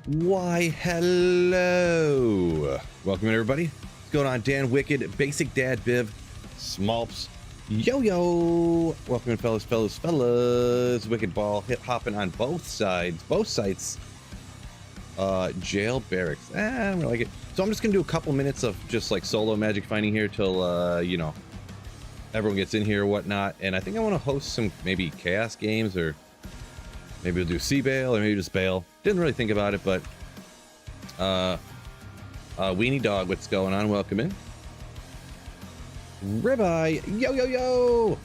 Why, hello. Welcome in, everybody. What's going on? Dan Wicked, Basic Dad Biv, Smolps, Yo-Yo. Welcome in, fellas. Wicked Ball, hip hopping on both sides. Both sites. Jail barracks. I don't really like it. So I'm just gonna do a couple minutes of just like solo magic finding here till you know, everyone gets in here or whatnot. And I think I want to host some maybe chaos games, or maybe we'll do Sea Baal, or maybe just Baal. Didn't really think about it, but Weenie Dog, what's going on? Welcome in. Ribeye, yo.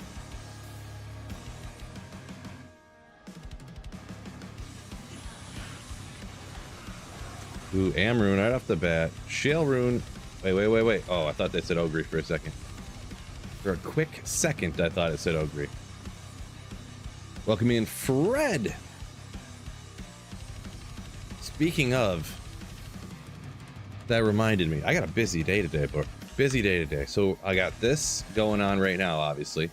Ooh, Amrune right off the bat. Shale Rune. Wait. Oh, I thought they said Ogre for a second. For a quick second, I thought it said Ogre. Welcome in, Fred. Speaking of, that reminded me, I got a busy day today, bro. Busy day today. So I got this going on right now, obviously.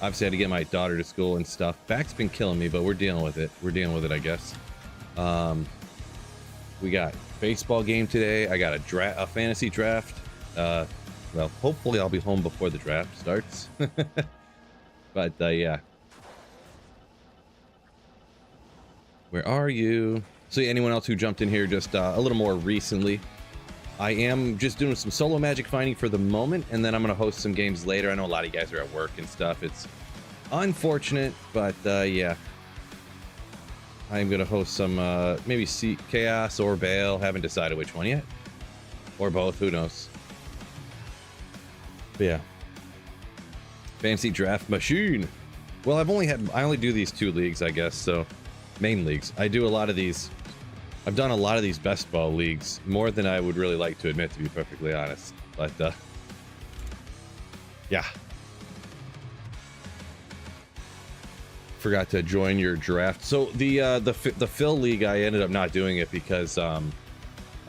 Obviously, I had to get my daughter to school and stuff. Back's been killing me, but we're dealing with it. I guess. We got baseball game today. I got a fantasy draft. Well, hopefully I'll be home before the draft starts. But yeah. Where are you? So anyone else who jumped in here just a little more recently, I am just doing some solo magic finding for the moment, and then I'm going to host some games later. I know a lot of you guys are at work and stuff. It's unfortunate, but yeah. I'm going to host some maybe Chaos or Baal. Haven't decided which one yet. Or both, who knows. But yeah. Fancy draft machine. Well, I only do these 2 leagues, I guess, so main leagues. I do a lot of these. I've done a lot of these best ball leagues, more than I would really like to admit, to be perfectly honest. But yeah. Forgot to join your draft. So the Phil league, I ended up not doing it because I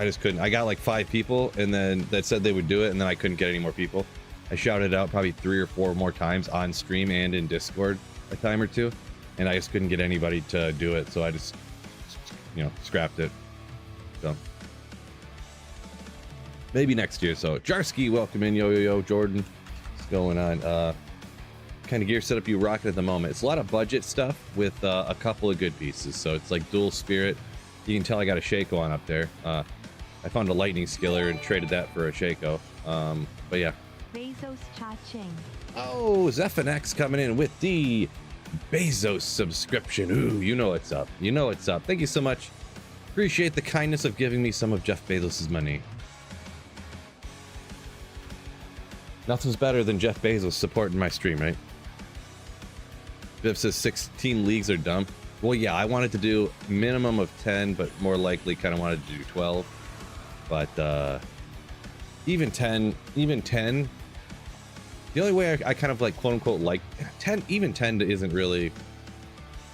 just couldn't. I got like 5 people, and then that said they would do it, and then I couldn't get any more people. I shouted out probably 3 or 4 more times on stream and in Discord a time or 2, and I just couldn't get anybody to do it, so I just, you know, scrapped it. So maybe next year. So Jarsky, welcome in. Yo, Jordan, what's going on? Kind of gear setup you rocking at the moment? It's a lot of budget stuff with a couple of good pieces. So it's like dual spirit. You can tell I got a Shaco on up there. I found a lightning skiller and traded that for a Shaco. But yeah. Bezos cha-ching. Oh, Zephanex coming in with the Bezos subscription. Ooh, you know what's up. You know what's up. Thank you so much. Appreciate the kindness of giving me some of Jeff Bezos's money. Nothing's better than Jeff Bezos supporting my stream, right? Viv says 16 leagues are dumb. Well, yeah, I wanted to do minimum of 10, but more likely kind of wanted to do 12. But even 10, the only way I kind of like quote unquote like 10, even 10 isn't really.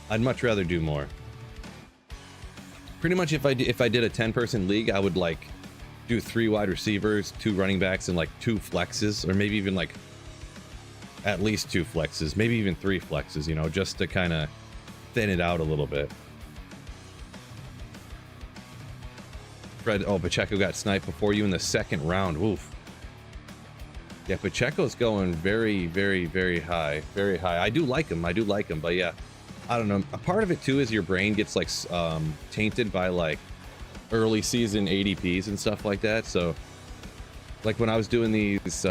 I'd much rather do more. Pretty much if I did a 10-person league, I would like do 3 wide receivers, 2 running backs, and like 2 flexes, or maybe even like at least 2 flexes, maybe even 3 flexes, you know, just to kind of thin it out a little bit. Fred, oh, Pacheco got sniped before you in the 2nd round. Oof. Yeah, Pacheco's going very, very, very high. Very high. I do like him, but yeah, I don't know. A part of it too is your brain gets like tainted by like early season ADPs and stuff like that. So like when I was doing these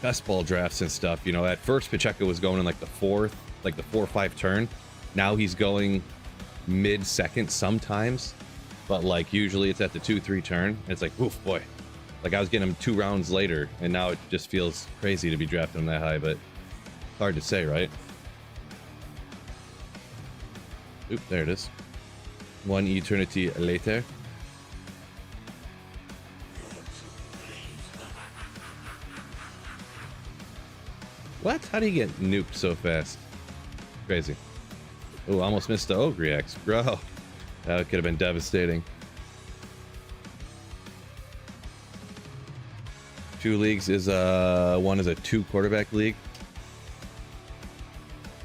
best ball drafts and stuff, you know, at first Pacheco was going in like the 4th, like the 4 or 5 turn. Now he's going mid-2nd sometimes, but like usually it's at the 2-3 turn. It's like, oof, boy. Like I was getting him 2 rounds later, and now it just feels crazy to be drafting him that high, but it's hard to say, right? Oop, there it is. 1 eternity later. What? How do you get nuked so fast? Crazy. Oh, almost missed the Ogre X. Bro, that could have been devastating. 2 leagues is one is a 2 quarterback league.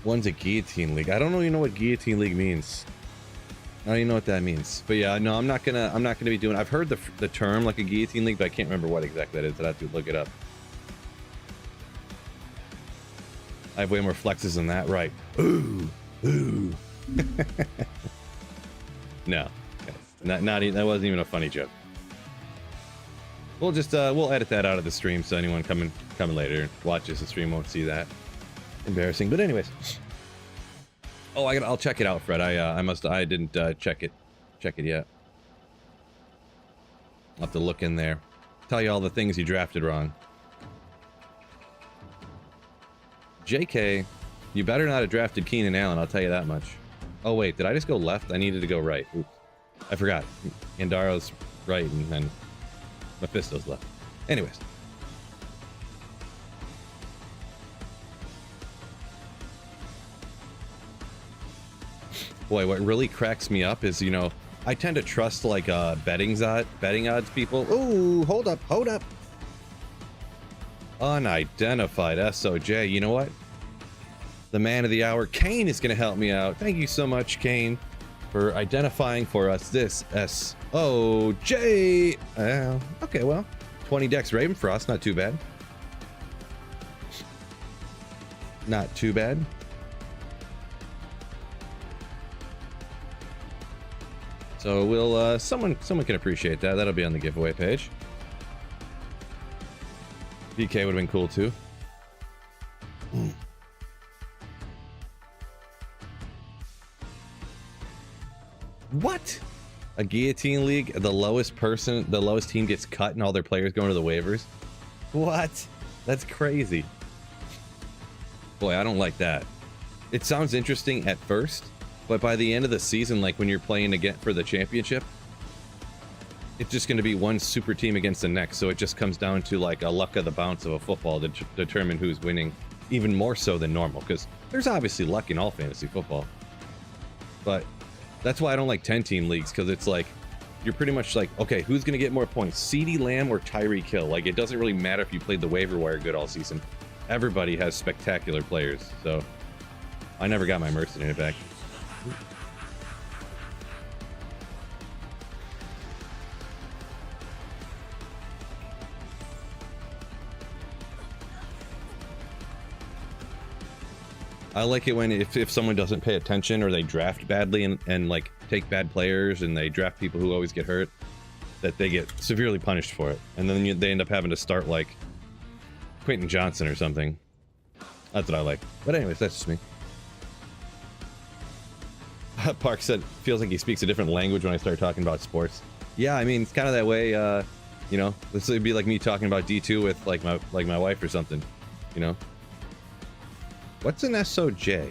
One's a guillotine league. I don't even know what guillotine league means. I don't even know what that means. But yeah, no, I'm not gonna be doing. I've heard the term like a guillotine league, but I can't remember what exactly that is. I'd have to look it up. I have way more flexes than that, right? Ooh, ooh. No, not even, that wasn't even a funny joke. We'll just we'll edit that out of the stream so anyone coming later watches the stream won't see that. Embarrassing, but anyways. Oh, I'll check it out, Fred. I didn't check it yet. I'll have to look in there. Tell you all the things you drafted wrong. JK, you better not have drafted Keenan Allen, I'll tell you that much. Oh wait, did I just go left? I needed to go right. Oops. I forgot. Andaro's right and then Mephisto's left. Anyways. Boy, what really cracks me up is, you know, I tend to trust like betting odds people. Ooh, hold up. Unidentified SOJ. You know what? The man of the hour, Kane, is going to help me out. Thank you so much, Kane, for identifying for us this SOJ. Okay, well, 20 decks Ravenfrost, not too bad. Not too bad. So we'll someone can appreciate that. That'll be on the giveaway page. DK would have been cool too. What? A guillotine league? The lowest team gets cut and all their players go into the waivers? What? That's crazy. Boy, I don't like that. It sounds interesting at first, but by the end of the season, like when you're playing again for the championship, it's just going to be one super team against the next. So it just comes down to like a luck of the bounce of a football to determine who's winning, even more so than normal, because there's obviously luck in all fantasy football. But that's why I don't like 10-team leagues, because it's like you're pretty much like, okay, who's going to get more points, CeeDee Lamb or Tyreek Hill? Like, it doesn't really matter if you played the waiver wire good all season. Everybody has spectacular players, so I never got my mercenary back. I like it when if someone doesn't pay attention or they draft badly and like take bad players and they draft people who always get hurt, that they get severely punished for it, and then they end up having to start like Quentin Johnson or something. That's what I like. But anyways, that's just me. Park said, feels like he speaks a different language when I start talking about sports. Yeah, I mean, it's kind of that way, you know, this would be like me talking about D2 with like my wife or something, you know? What's an SOJ?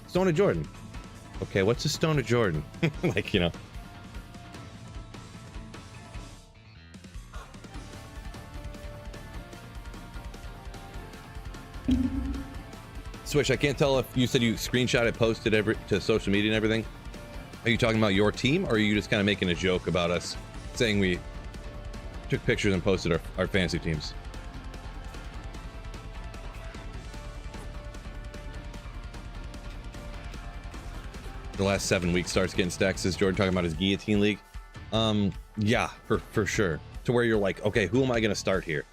Stone of Jordan. Okay, what's a Stone of Jordan? Like, you know. Switch, I can't tell if you said you screenshot it, posted to social media and everything. Are you talking about your team, or are you just kind of making a joke about us saying we took pictures and posted our fantasy teams? The last 7 weeks starts getting stacks. Is Jordan talking about his guillotine league? Yeah, for sure. To where you're like, okay, who am I going to start here?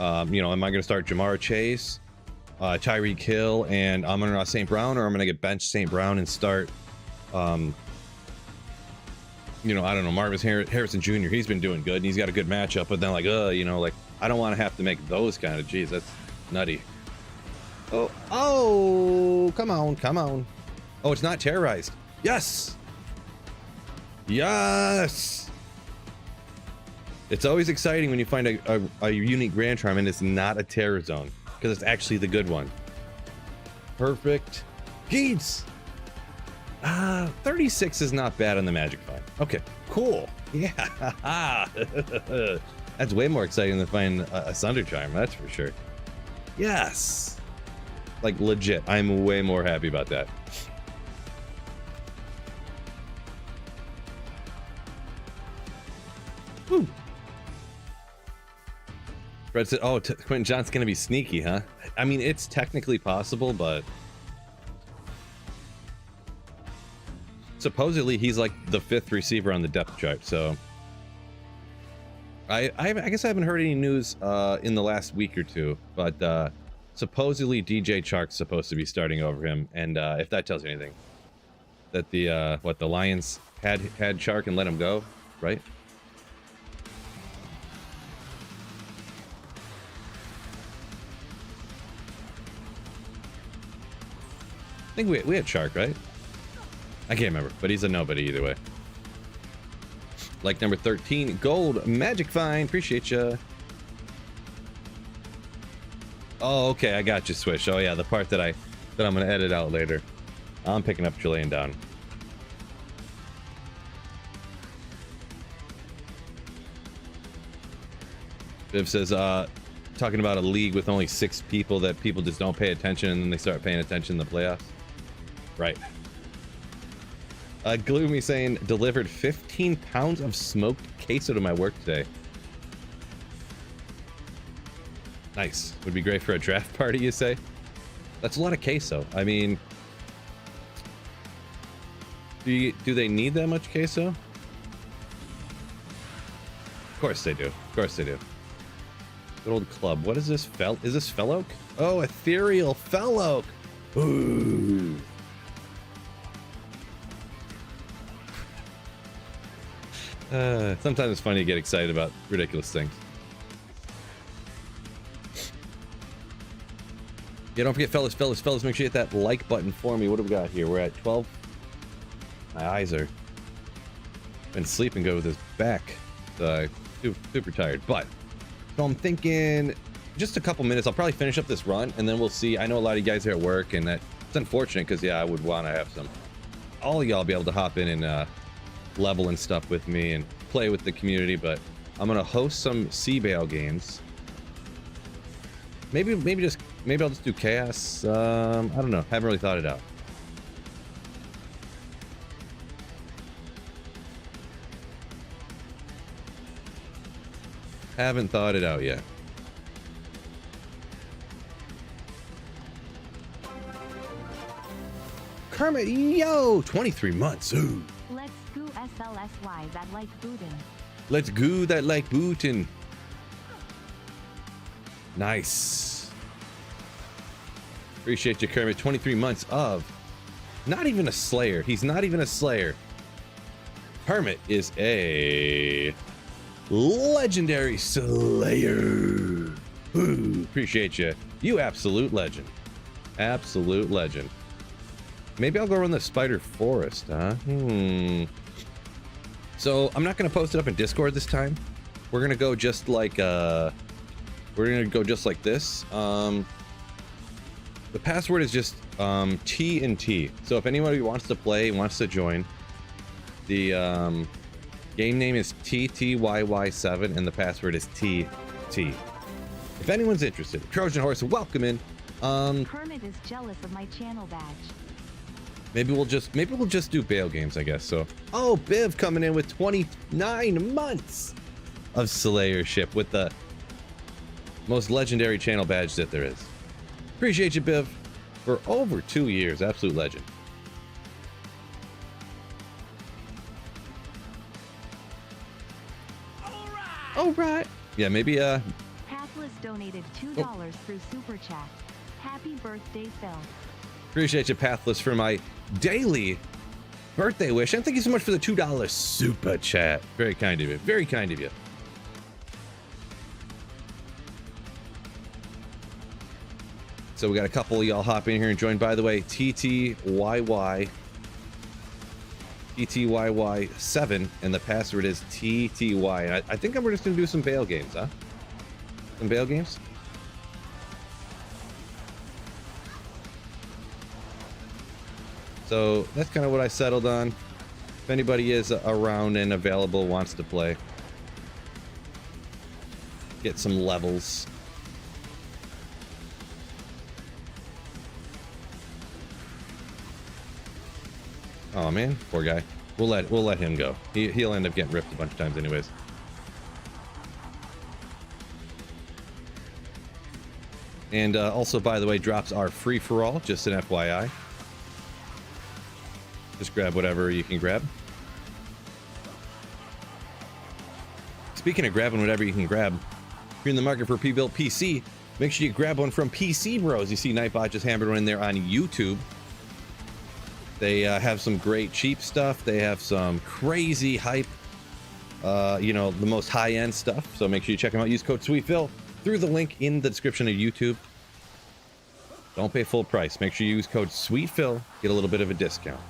You know, am I going to start Jamar Chase, Tyreek Hill, and Amon-Ra St. Brown, or I'm going to get bench St. Brown and start, you know, I don't know, Marvis Harrison Jr. He's been doing good and he's got a good matchup, but then like, you know, like I don't want to have to make those kind of, geez, that's nutty. Oh, come on. Oh, it's not terrorized. Yes. It's always exciting when you find a unique Grand Charm and it's not a terror zone, because it's actually the good one. Perfect. Geets. 36 is not bad on the Magic Find. Okay, cool. Yeah. That's way more exciting than finding a Sunder Charm, that's for sure. Yes. Like legit, I'm way more happy about that. Woo. Fred said, oh, Quentin Johnson's gonna be sneaky, huh? I mean, it's technically possible, but supposedly he's like the 5th receiver on the depth chart. So I guess I haven't heard any news in the last week or two, but supposedly DJ Chark's supposed to be starting over him, and if that tells you anything, that the Lions had Chark and let him go, right? I think we had Chark, right? I can't remember, but he's a nobody either way. Like number 13, gold magic find. Appreciate ya. Oh, okay, I got you, Swish. Oh yeah, the part that I'm gonna edit out later. I'm picking up Chilean down. Viv says, talking about a league with only 6 people that people just don't pay attention and then they start paying attention in the playoffs. Right. Gloomy saying, delivered 15 pounds of smoked queso to my work today. Nice. Would be great for a draft party, you say? That's a lot of queso. I mean, do they need that much queso? Of course they do. Of course they do. Good old club. What is this? Is this Fel Oak? Oh, ethereal Fel Oak. Ooh. Sometimes it's funny to get excited about ridiculous things. Yeah, don't forget, fellas, make sure you hit that like button for me. What do we got here? We're at 12. My eyes are been sleeping good with this back. Super tired. But so I'm thinking just a couple minutes. I'll probably finish up this run and then we'll see. I know a lot of you guys are at work, and that's unfortunate because yeah, I would want to have all of y'all be able to hop in and level and stuff with me and play with the community, but I'm gonna host some Baal games. Maybe I'll just do chaos. I don't know. Haven't really thought it out. Haven't thought it out yet. Kermit, yo, 23 months. Ooh. Let's go SLSY that like bootin'. Let's go that like bootin'. Nice. Appreciate you, Kermit. 23 months of not even a Slayer. He's not even a Slayer. Kermit is a legendary Slayer. Ooh, appreciate you. You absolute legend. Absolute legend. Maybe I'll go run the Spider Forest, huh? So I'm not gonna post it up in Discord this time. We're gonna go just like this. The password is just T and T. So if anybody wants to play, wants to join, the game name is TTYY7 and the password is TT. If anyone's interested, Trojan Horse, welcome in. Kermit is jealous of my channel badge. Maybe we'll just do Baal games, I guess. So, oh, Biv coming in with 29 months of Slayership with the most legendary channel badge that there is. Appreciate you, Biv, for over 2 years. Absolute legend. All right. Yeah, maybe Pathless donated $2 through Super Chat. Happy birthday, Phil. Appreciate you, Pathless, for my daily birthday wish. And thank you so much for the $2 Super Chat. Very kind of you. Very kind of you. So we got a couple of y'all hop in here and join. By the way, TTYY7, and the password is TTY. And I think we're just gonna do some Baal games, huh? Some Baal games. So that's kind of what I settled on. If anybody is around and available, wants to play, get some levels. Oh man, poor guy. We'll let him go. He'll end up getting ripped a bunch of times anyways. And also, by the way, drops are free for all, just an FYI. Just grab whatever you can grab. Speaking of grabbing whatever you can grab, if you're in the market for a pre-built PC, make sure you grab one from PC Bros. You see Nightbot just hammered one in there on YouTube. They have some great cheap stuff. They have some crazy hype, you know, the most high-end stuff. So make sure you check them out. Use code SweetPhil through the link in the description of YouTube. Don't pay full price. Make sure you use code SweetPhil. Get a little bit of a discount.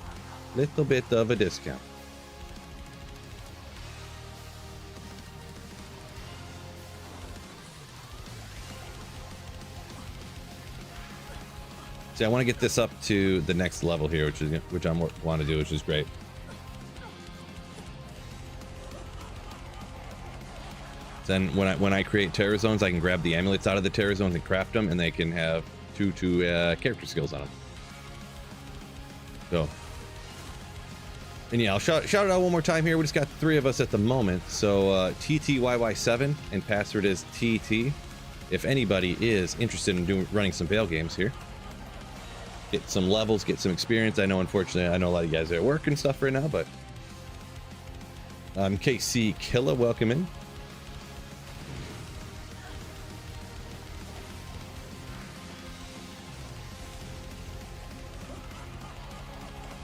Little bit of a discount. See, I want to get this up to the next level here, which I want to do, which is great. Then when I create terror zones, I can grab the amulets out of the terror zones and craft them, and they can have two character skills on them. So, and yeah, I'll shout it out one more time here. We just got 3 of us at the moment. So TTYY7 and password is TT. If anybody is interested in running some Baal games here, get some levels, get some experience. I know, unfortunately, I know a lot of you guys are at work and stuff right now, but KC Killa, welcome in.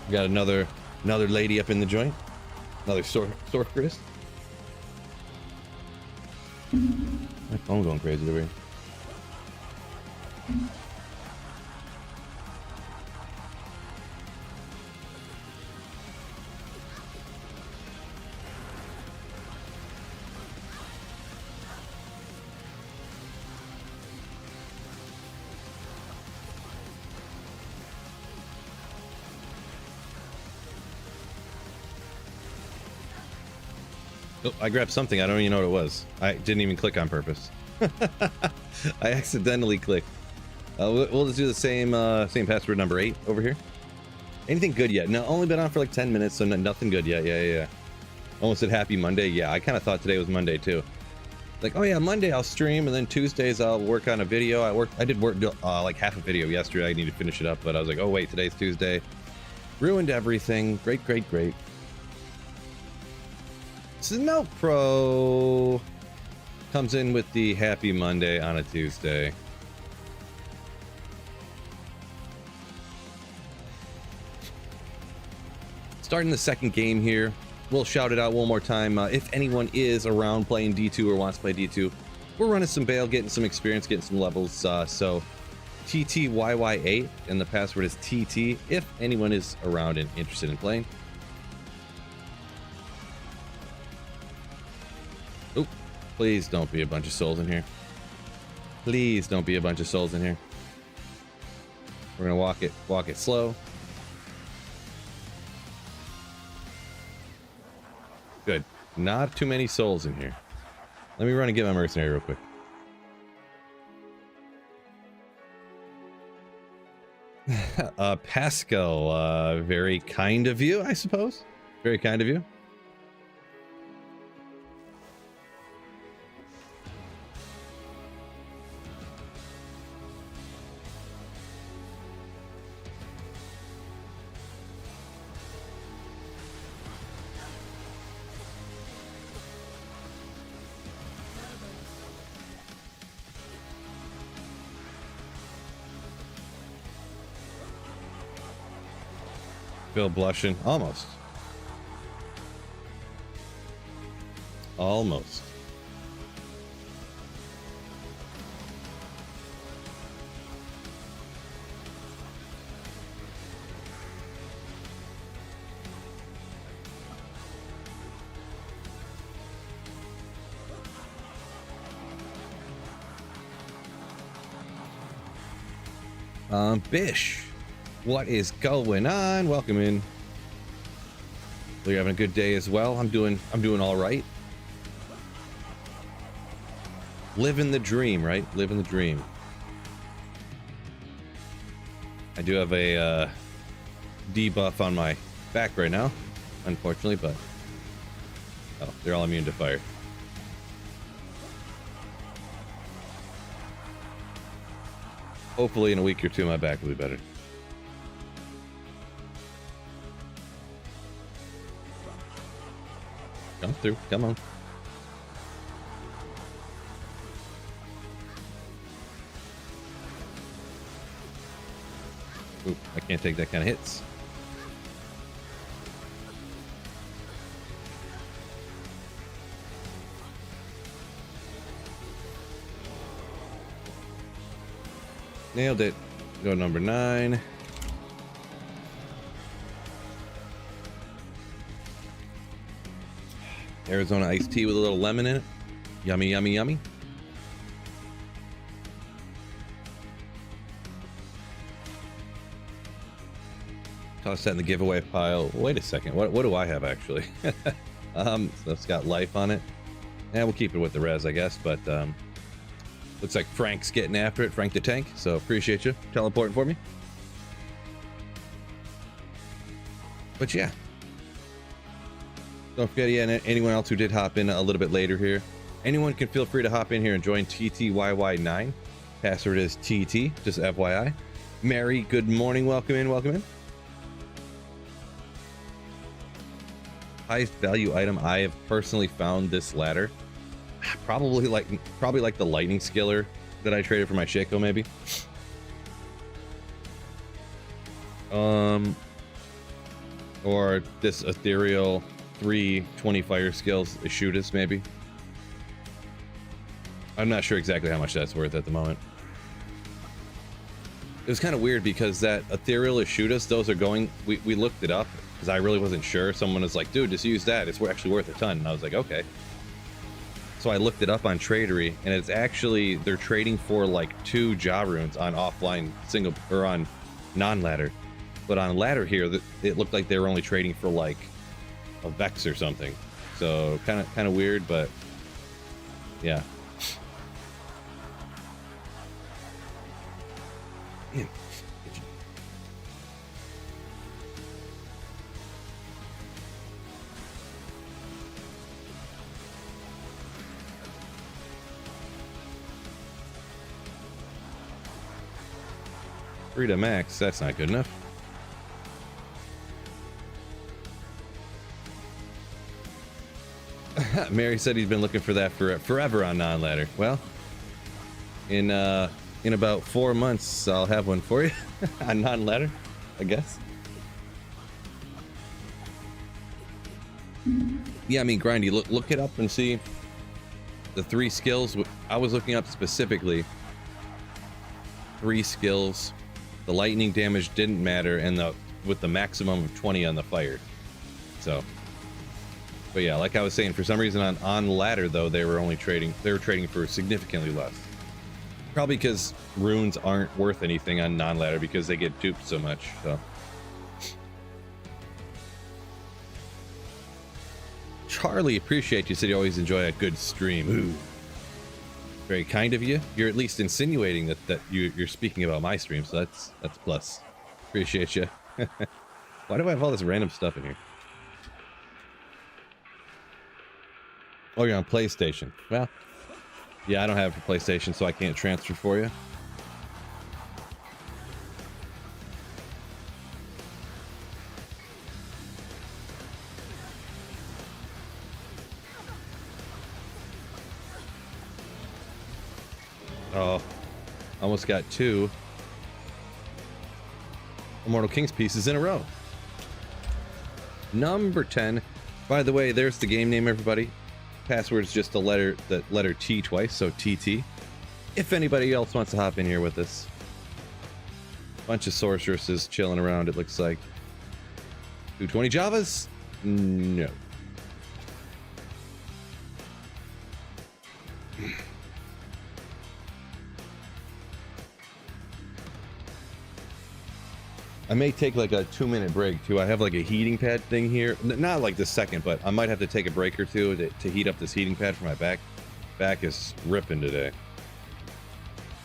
We got another lady up in the joint, another sorceress. My phone going crazy over here. Oh, I grabbed something. I don't even know what it was. I didn't even click on purpose. I accidentally clicked. We'll just do the same password number 8 over here. Anything good yet? No, only been on for like 10 minutes, so nothing good yet. Yeah. Almost said happy Monday. Yeah, I kind of thought today was Monday too. Like, oh yeah, Monday I'll stream, and then Tuesdays I'll work on a video. I did work like half a video yesterday. I need to finish it up, but I was like, oh wait, today's Tuesday. Ruined everything. Great. Snow Pro comes in with the happy Monday on a Tuesday. Starting the second game here. We'll shout it out one more time. If anyone is around playing D2 or wants to play D2, we're running some Baal, getting some experience, getting some levels. So TTYY8 and the password is TT if anyone is around and interested in playing. Oh, please don't be a bunch of souls in here. Please don't be a bunch of souls in here. We're gonna walk it slow. Good. Not too many souls in here. Let me run and get my mercenary real quick. Pascal, very kind of you, I suppose. Very kind of you. Bill blushing. Almost. Bish, what is going on? Welcome in. So you're having a good day as well. I'm doing all right. Living the dream, right? Living the dream. I do have a debuff on my back right now, unfortunately, but oh, they're all immune to fire. Hopefully in a week or two my back will be better. Come through. Come on. Ooh, I can't take that kind of hits. Nailed it. Go number 9. Arizona iced tea with a little lemon in it. Yummy, yummy, yummy. Toss that in the giveaway pile. Wait a second. What do I have actually? So it's got life on it. And we'll keep it with the res, I guess. But looks like Frank's getting after it. Frank the Tank. So appreciate you teleporting for me. But yeah. Don't forget, yeah, anyone else who did hop in a little bit later here, anyone can feel free to hop in here and join TTYY9. Password is TT, just FYI. Mary, good morning. Welcome in, welcome in. Highest value item I have personally found this ladder. Probably like the lightning skiller that I traded for my Shaco, maybe. Or this ethereal 320 fire skills shoot us, maybe. I'm not sure exactly how much that's worth at the moment. It was kind of weird because that ethereal shoot us, those are going, we looked it up because I really wasn't sure. Someone was like, dude, just use that, it's actually worth a ton. And I was like, okay. So I looked it up on Tradery, and it's actually, they're trading for like 2 jaw runes on offline single, or on non-ladder. But on ladder here, it looked like they were only trading for like a Vex or something. So kind of weird, but yeah. Man. Freedom Max, that's not good enough. Mary said he's been looking for that for forever on non-ladder. Well, in about 4 months, I'll have one for you on non-ladder, I guess. Yeah, I mean, Grindy, look it up and see the 3 skills. I was looking up specifically 3 skills. The lightning damage didn't matter, and with the maximum of 20 on the fire. So, but yeah, like I was saying, for some reason on ladder though, they were trading for significantly less. Probably because runes aren't worth anything on non-ladder because they get duped so much. So, Charlie, appreciate you. Said you always enjoy a good stream. Ooh. Very kind of you. You're at least insinuating that you're speaking about my stream, so that's a plus. Appreciate you. Why do I have all this random stuff in here? Oh, you're on PlayStation. Well, yeah, I don't have it for PlayStation, so I can't transfer for you. Oh, almost got 2 Immortal Kings pieces in a row. Number 10. By the way, there's the game name, everybody. Password's just the letter T twice, so TT. If anybody else wants to hop in here with us. Bunch of sorceresses chilling around, it looks like. 220 Javas? No. I may take like a 2-minute break too. I have like a heating pad thing here. Not like this second, but I might have to take a break or two to heat up this heating pad for my back. Back is ripping today.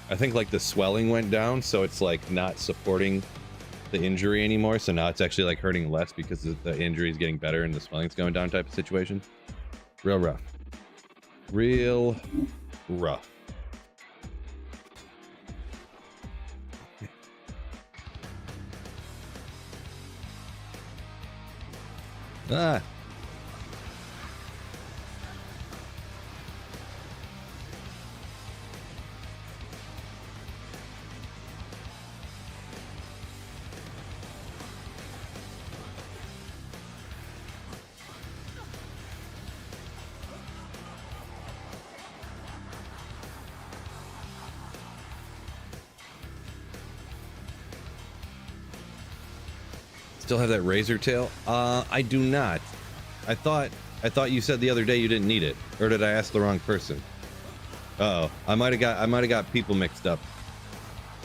I think like the swelling went down, so it's like not supporting the injury anymore. So now it's actually like hurting less because the injury is getting better and the swelling's going down type of situation. Real rough. Real rough. Ah. still have that razor tail? I do not. I thought you said the other day you didn't need it, or did I ask the wrong person? Uh-oh, I might have got people mixed up.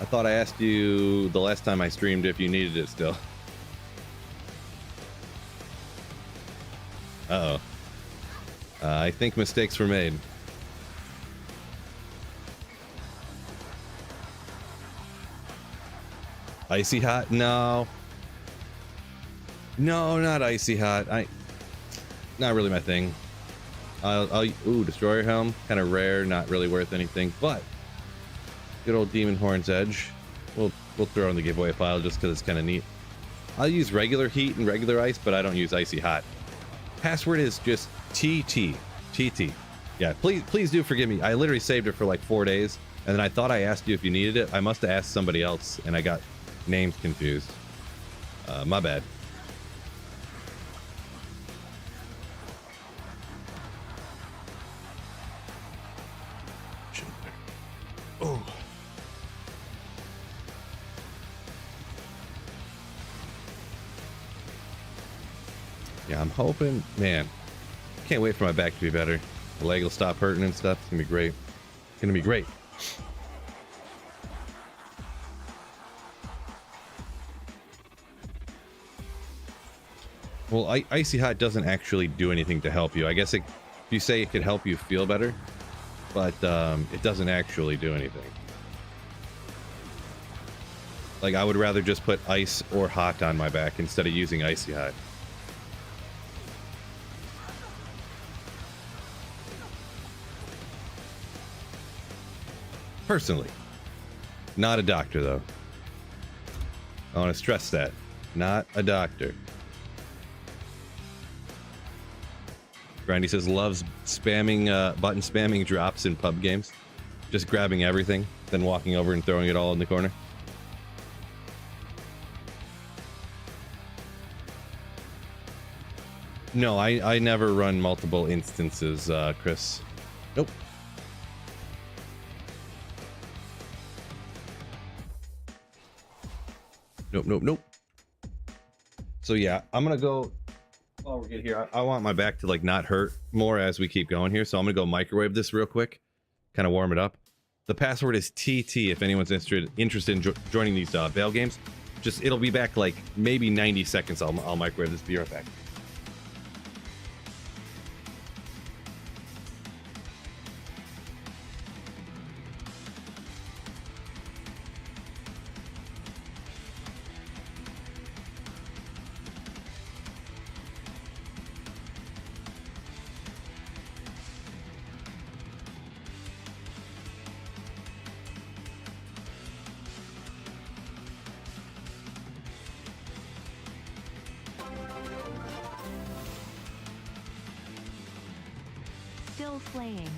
I thought I asked you the last time I streamed if you needed it still. Uh-oh. I think mistakes were made. Icy hot? No. No, not icy hot. Not really my thing. Ooh, destroyer helm, kind of rare, not really worth anything, but good old demon horn's edge. We'll throw in the giveaway pile just because it's kind of neat. I'll use regular heat and regular ice, but I don't use icy hot. Password is just TT. Yeah, please do forgive me. I literally saved it for like 4 days, and then I thought I asked you if you needed it. I must have asked somebody else, and I got names confused. My bad. Oh. Yeah, I'm hoping, man. Can't wait for my back to be better. The leg will stop hurting and stuff. It's gonna be great. It's gonna be great. Well, icy hot doesn't actually do anything to help you. I guess you say it could help you feel better, but it doesn't actually do anything. Like, I would rather just put ice or hot on my back instead of using icy hot. Personally. Not a doctor, though. I want to stress that. Not a doctor. Grindy says loves spamming, button spamming drops in pub games. Just grabbing everything, then walking over and throwing it all in the corner. No, I never run multiple instances, Chris. Nope. Nope. So yeah, I'm gonna go while we get here. I want my back to like not hurt more as we keep going here, so I'm gonna go microwave this real quick, kind of warm it up. The password is TT if anyone's interested in joining these Baal games. Just it'll be back like maybe 90 seconds. I'll microwave this. Be right back. Still slaying.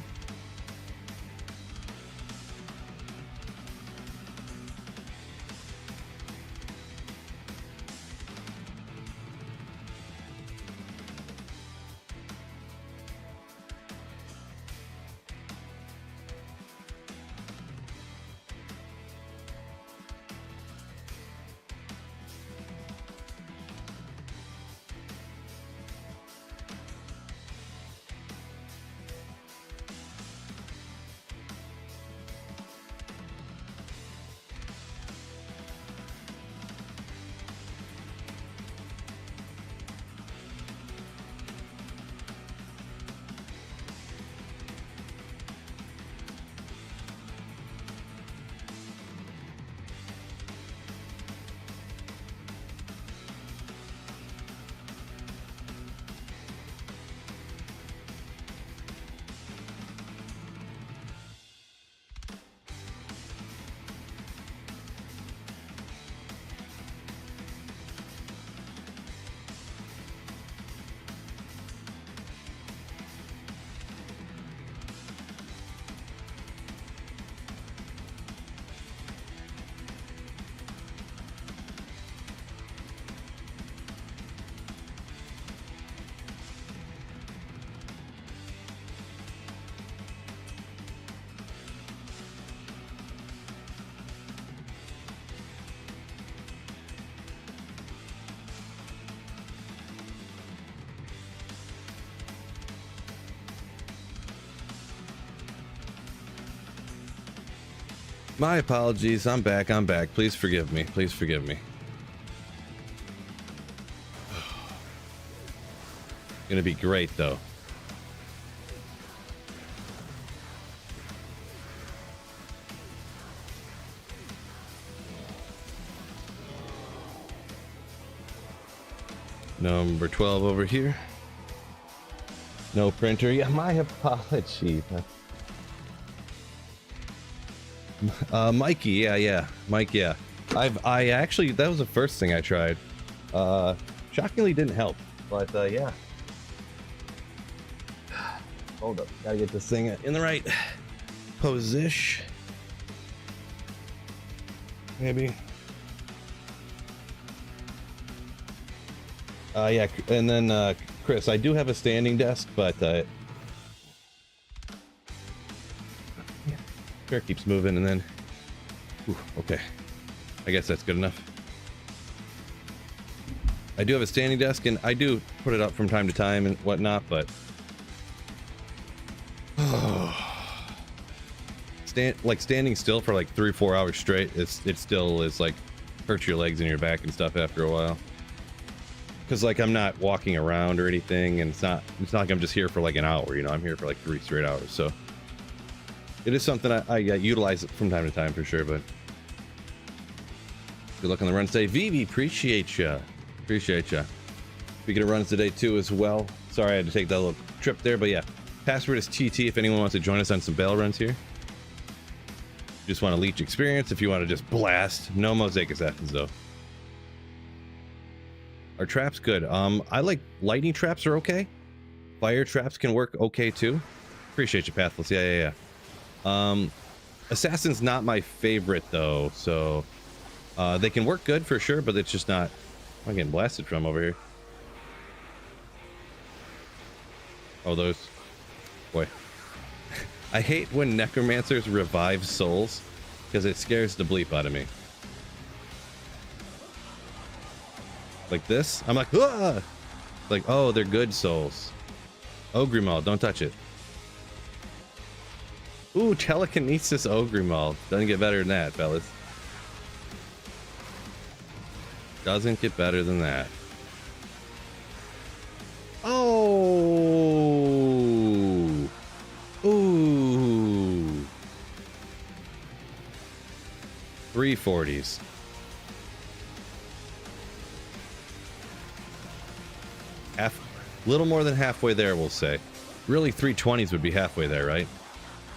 My apologies. I'm back. I'm back. Please forgive me. Please forgive me. Gonna be great though. Number 12 over here. No printer. Yeah, my apologies. Mikey, yeah. Mike, yeah. I actually, that was the first thing I tried. Shockingly didn't help, but yeah. Hold up, gotta get this thing in the right position. Maybe. Yeah, and then Chris, I do have a standing desk, but chair keeps moving, and then okay, I guess that's good enough. I do have a standing desk, and I do put it up from time to time and whatnot, but standing still for like 3 or 4 hours straight, it still is like hurts your legs and your back and stuff after a while. Because like I'm not walking around or anything, and it's not like I'm just here for like an hour, you know. I'm here for like 3 straight hours, so it is something I utilize it from time to time for sure. But good luck on the run today, Vivi. Appreciate ya. Speaking of runs today too as well. Sorry I had to take that little trip there, but yeah, password is TT if anyone wants to join us on some Baal runs here. Just want to leech experience. If you want to just blast, no mosaic assassins though. Are traps good? I like lightning traps are okay. Fire traps can work okay too. Appreciate you, Pathless. Yeah. Assassin's not my favorite though, so they can work good for sure, but it's just not. I'm getting blasted from over here. Oh, those. Boy. I hate when necromancers revive souls because it scares the bleep out of me. Like this, I'm like, ah! Like, oh, they're good souls. Ogrimal, don't touch it. Ooh, telekinesis Ogrimal. Doesn't get better than that, fellas. Doesn't get better than that. Oh! Ooh! 340s. Little more than halfway there, we'll say. Really, 320s would be halfway there, right?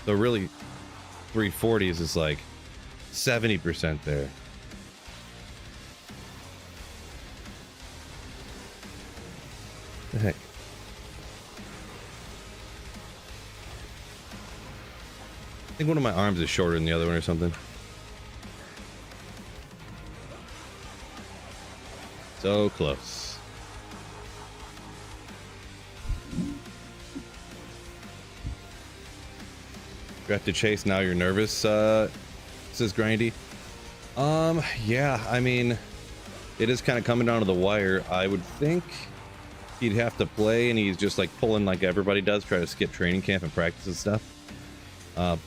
So really, 340s is like 70% there. The heck? I think one of my arms is shorter than the other one or something. So close. You have to chase, now you're nervous, says Grindy. Yeah, I mean, it is kind of coming down to the wire. I would think he'd have to play, and he's just like pulling like everybody does, try to skip training camp and practice and stuff.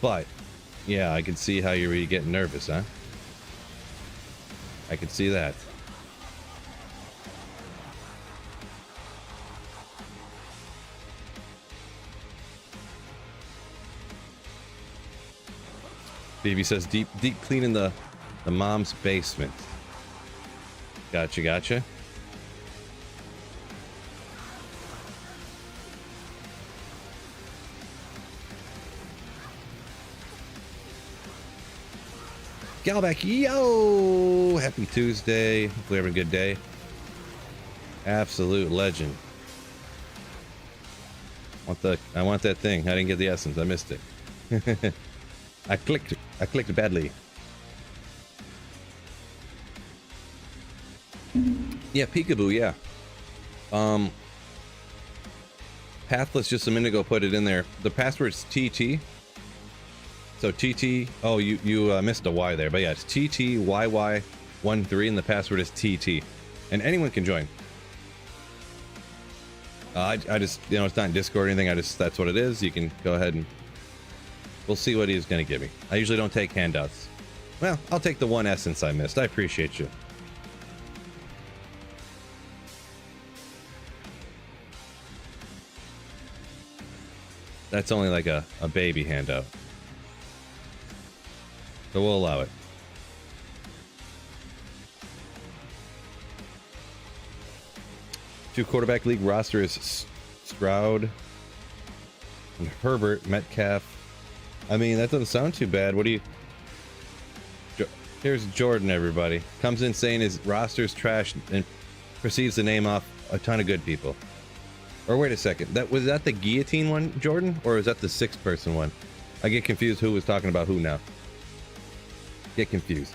But yeah, I can see how you're really getting nervous, huh? I can see that. Baby says deep clean in the mom's basement. Gotcha. Galback, yo! Happy Tuesday. Hopefully having a good day. Absolute legend. I want that thing. I didn't get the essence. I missed it. I clicked badly. Yeah, peekaboo, yeah. Pathless just a minute ago put it in there. The password's TT. So TT, oh, you missed a Y there, but yeah, it's TTYY13 and the password is TT. And anyone can join. I just, you know, it's not in Discord or anything, that's what it is. You can go ahead and we'll see what he's gonna give me. I usually don't take handouts. Well, I'll take the one essence I missed. I appreciate you. That's only like a baby handout. So we'll allow it. Two quarterback league roster is Stroud and Herbert, Metcalf. I mean, that doesn't sound too bad. What do you... Here's Jordan, everybody. Comes in saying his roster's trash and proceeds to name off a ton of good people. Or wait a second. Was that the guillotine one, Jordan? Or is that the 6-person one? I get confused who was talking about who now. Get confused.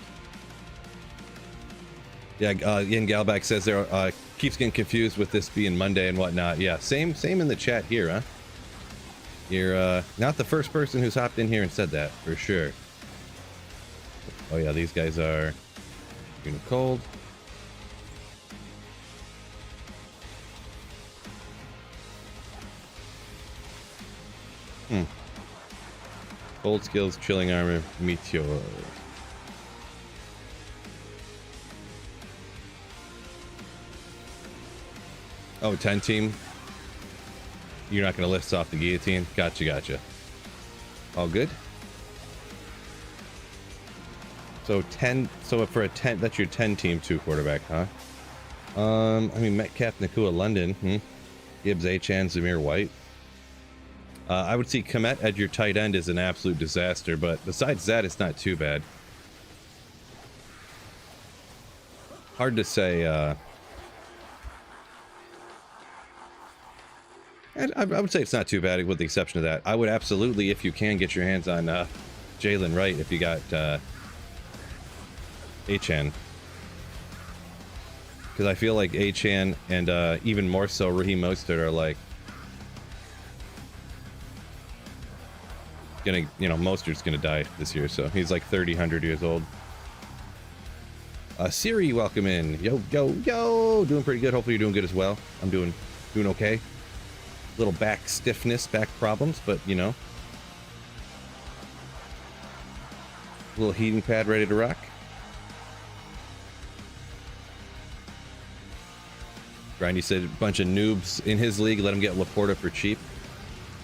Yeah, Ian Galback says there keeps getting confused with this being Monday and whatnot. Yeah, same in the chat here, huh? You're not the first person who's hopped in here and said that, for sure. Oh yeah, these guys are cold. Cold skills, chilling armor, meteor. Oh, 10 team. You're not going to list off the guillotine. Gotcha. All good. So 10. So for a 10, that's your 10 team 2 quarterback, huh? I mean Metcalf, Nakua, London. Gibbs, Achan, Zamir White. I would see Komet at your tight end is an absolute disaster, but besides that, it's not too bad. Hard to say. I would say it's not too bad, with the exception of that. I would absolutely, if you can, get your hands on Jalen Wright if you got Achan. Because I feel like Achan and even more so Raheem Mostert are like gonna, Mostert's gonna die this year, so he's like 100 years old. Siri, welcome in. Yo, doing pretty good. Hopefully you're doing good as well. I'm doing okay. Little back stiffness, back problems, but little heating pad ready to rock. Grindy said a bunch of noobs in his league, let him get Laporta for cheap.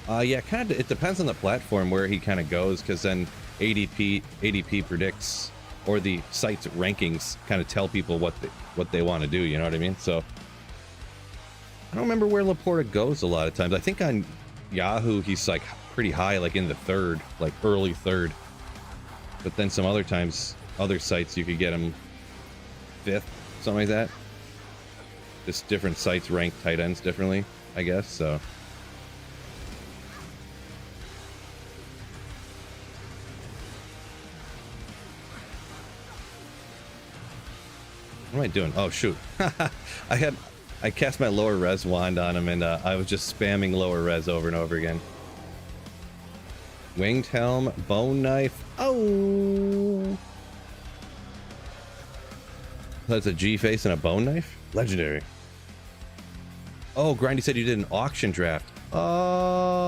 Yeah, kind of. It depends on the platform where he kind of goes, because then ADP predicts, or the site's rankings kind of tell people what they want to do. You know what I mean? So I don't remember where Laporta goes a lot of times. I think on Yahoo he's like pretty high, like in the 3rd, like early 3rd. But then some other times, other sites you could get him 5th, something like that. Just different sites rank tight ends differently, I guess. So. What am I doing? Oh shoot. I cast my lower res wand on him, and I was just spamming lower res over and over again. Winged helm, bone knife. Oh, that's a G face and a bone knife. Legendary. Oh, Grindy said you did an auction draft. Oh,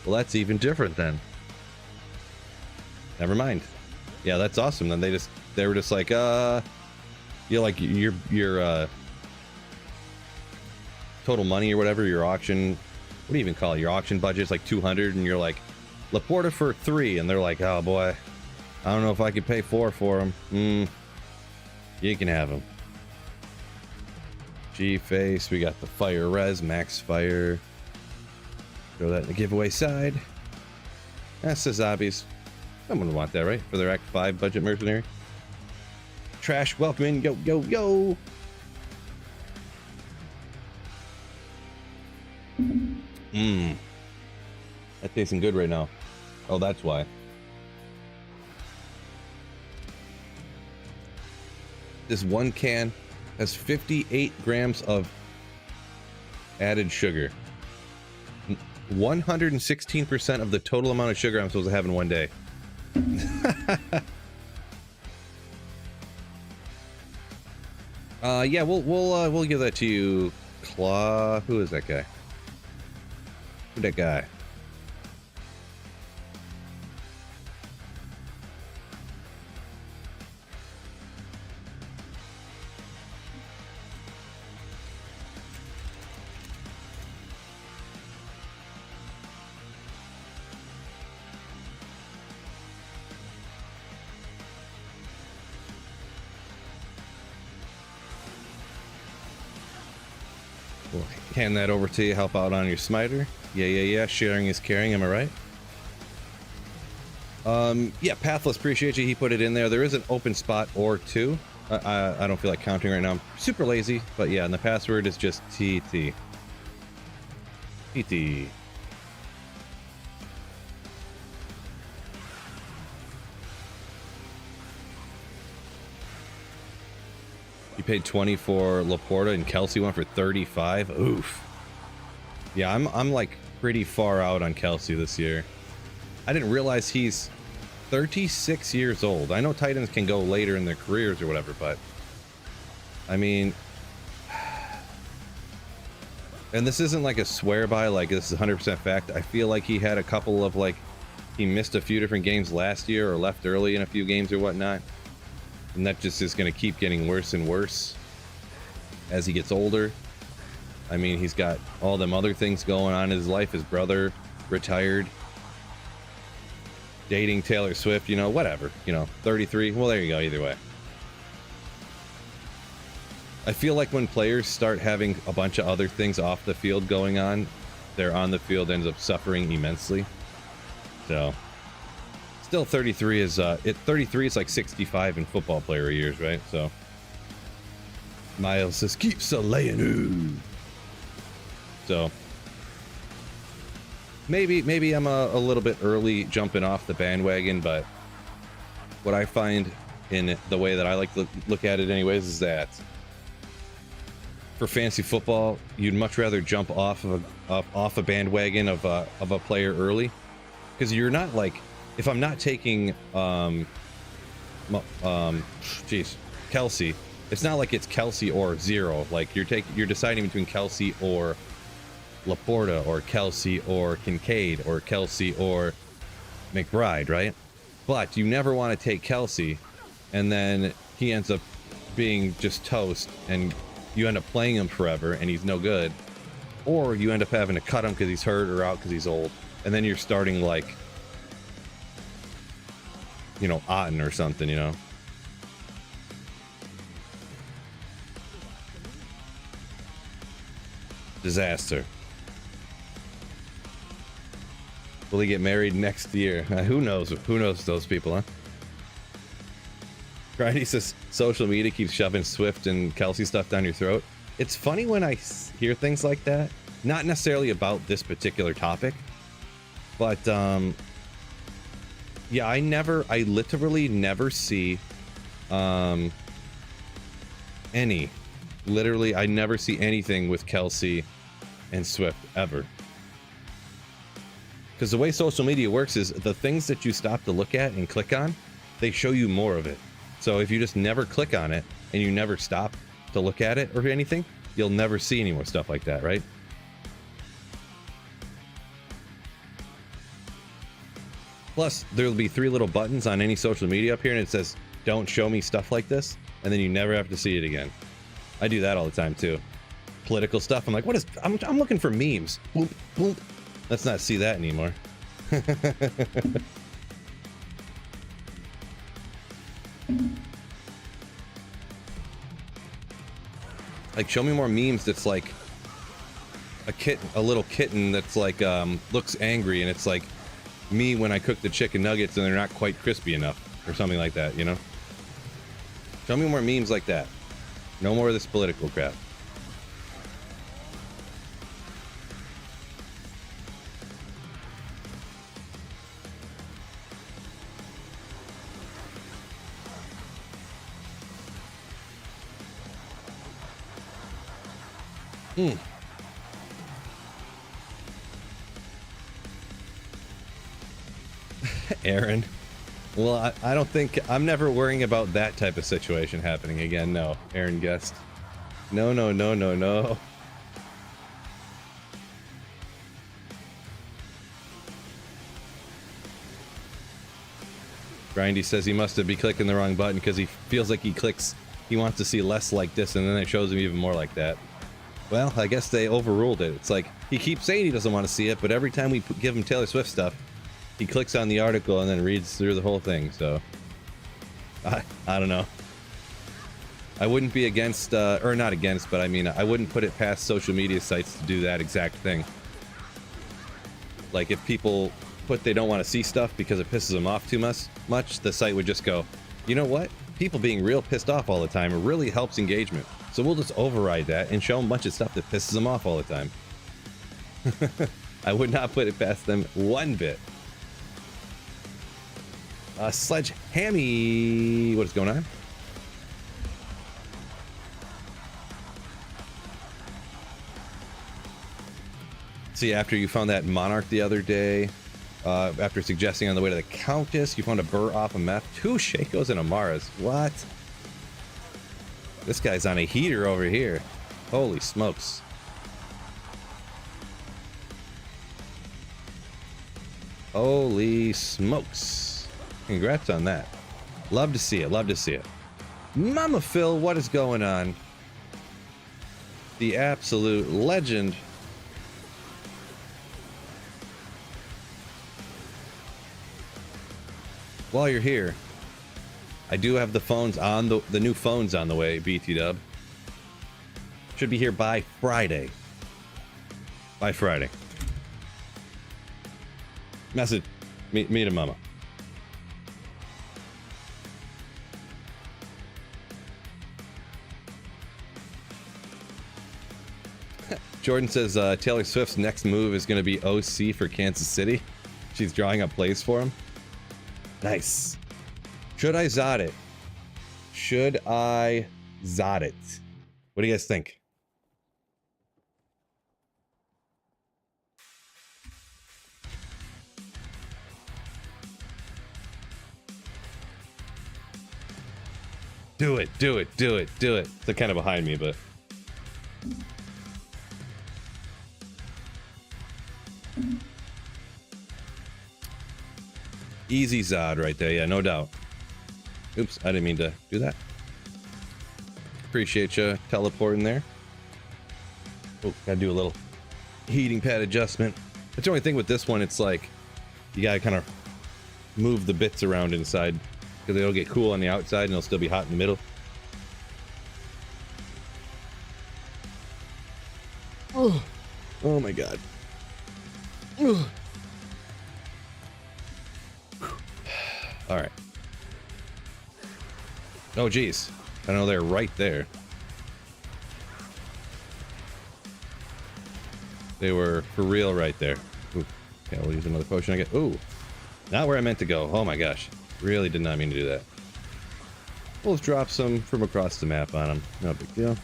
well, that's even different then. Never mind. Yeah, that's awesome. Then they were just like, like your total money or whatever, your auction, what do you even call it? Your auction budget's like 200, and you're like, Laporta for 3, and they're like, oh boy, I don't know if I could pay 4 for him. You can have him. G-face, we got the fire res, max fire. Throw that in the giveaway side. That's the zombies. Someone would want that, right? For their Act 5 budget mercenary. Trash, welcome in. Yo. That tasting good right now. Oh, that's why. This one can has 58 grams of added sugar. 116% of the total amount of sugar I'm supposed to have in one day. Yeah, we'll give that to you, Claw. Who is that guy? Who's that guy? We'll hand that over to you. Help out on your smiter. Yeah. Sharing is caring. Am I right? Yeah, Pathless, appreciate you. He put it in there. There is an open spot or two. I don't feel like counting right now. I'm super lazy, but yeah, and the password is just TT. TT. You paid 20 for Laporta and Kelsey went for 35. Oof. Yeah, I'm like pretty far out on Kelsey this year. I didn't realize he's 36 years old. I know tight ends can go later in their careers or whatever, but I mean, and this isn't like a swear by, like this is 100% fact. I feel like he had a couple of like, he missed a few different games last year or left early in a few games or whatnot. And that just is going to keep getting worse and worse as he gets older. I mean, he's got all them other things going on in his life. His brother retired. Dating Taylor Swift, you know, whatever. You know, 33. Well, there you go. Either way. I feel like when players start having a bunch of other things off the field going on, their on the field ends up suffering immensely. So, still 33 is, 33 is like 65 in football player years, right? So, Miles says, keep laying. Ooh. So, maybe I'm a little bit early jumping off the bandwagon, but what I find in the way that I like to look at it anyways is that for fantasy football, you'd much rather jump off a bandwagon of a player early, because you're not like, if I'm not taking Kelsey, it's not like it's Kelsey or zero. Like you're deciding between Kelsey or Laporta or Kelsey or Kincaid or Kelsey or McBride, right? But you never want to take Kelsey and then he ends up being just toast and you end up playing him forever and he's no good, or you end up having to cut him because he's hurt or out because he's old, and then you're starting like, you know, Otten or something, you know. Disaster. Will he get married next year? Who knows? Who knows those people, huh? Grindy says social media keeps shoving Swift and Kelsey stuff down your throat. It's funny when I hear things like that. Not necessarily about this particular topic, but yeah, I literally never see any. Literally, I never see anything with Kelsey and Swift ever. Because the way social media works is the things that you stop to look at and click on, they show you more of it. So if you just never click on it and you never stop to look at it or anything, you'll never see any more stuff like that, right? Plus, there'll be 3 little buttons on any social media up here and it says, don't show me stuff like this, and then you never have to see it again. I do that all the time too. Political stuff, I'm like, what is, I'm looking for memes. Boop, boop. Let's not see that anymore. Like, show me more memes that's like a little kitten that's like looks angry and it's like me when I cook the chicken nuggets and they're not quite crispy enough or something like that, you know? Show me more memes like that. No more of this political crap. Aaron. Well, I don't think, I'm never worrying about that type of situation happening again. No, Aaron guessed. No. Grindy says he must have been clicking the wrong button because he feels like he wants to see less like this, and then it shows him even more like that. Well, I guess they overruled it. It's like, he keeps saying he doesn't want to see it, but every time we give him Taylor Swift stuff, he clicks on the article and then reads through the whole thing, so I don't know. I wouldn't be against, or not against, but I mean, I wouldn't put it past social media sites to do that exact thing. Like, if people put they don't want to see stuff because it pisses them off too much, the site would just go, you know what? People being real pissed off all the time really helps engagement. So we'll just override that and show them a bunch of stuff that pisses them off all the time. I would not put it past them one bit. Sledge Hammy, what is going on? See, after you found that monarch the other day, after suggesting on the way to the Countess, you found a burr off a meth, 2 Shakos and Amaras. What? This guy's on a heater over here. Holy smokes. Holy smokes. Congrats on that. Love to see it. Love to see it. Mama Phil, what is going on? The absolute legend. While you're here, I do have the phones on the new phones on the way, BT Dub. Should be here by Friday. By Friday. Message me to Mama. Jordan says Taylor Swift's next move is going to be OC for Kansas City. She's drawing up plays for him. Nice. Should I Zod it? Should I Zod it? What do you guys think? Do it, do it, do it, do it. They're kind of behind me, but... Easy Zod right there, yeah, no doubt. Oops, I didn't mean to do that. Appreciate you teleporting there. Oh, gotta do a little heating pad adjustment. That's the only thing with this one, it's like, you gotta kind of move the bits around inside, because it'll get cool on the outside and it'll still be hot in the middle. Oh my god. All right. Oh geez, I know they're right there. They were for real right there. Ooh. Okay, we'll use another potion. I get. Ooh, not where I meant to go. Oh my gosh, really did not mean to do that. We'll just drop some from across the map on them. No big deal.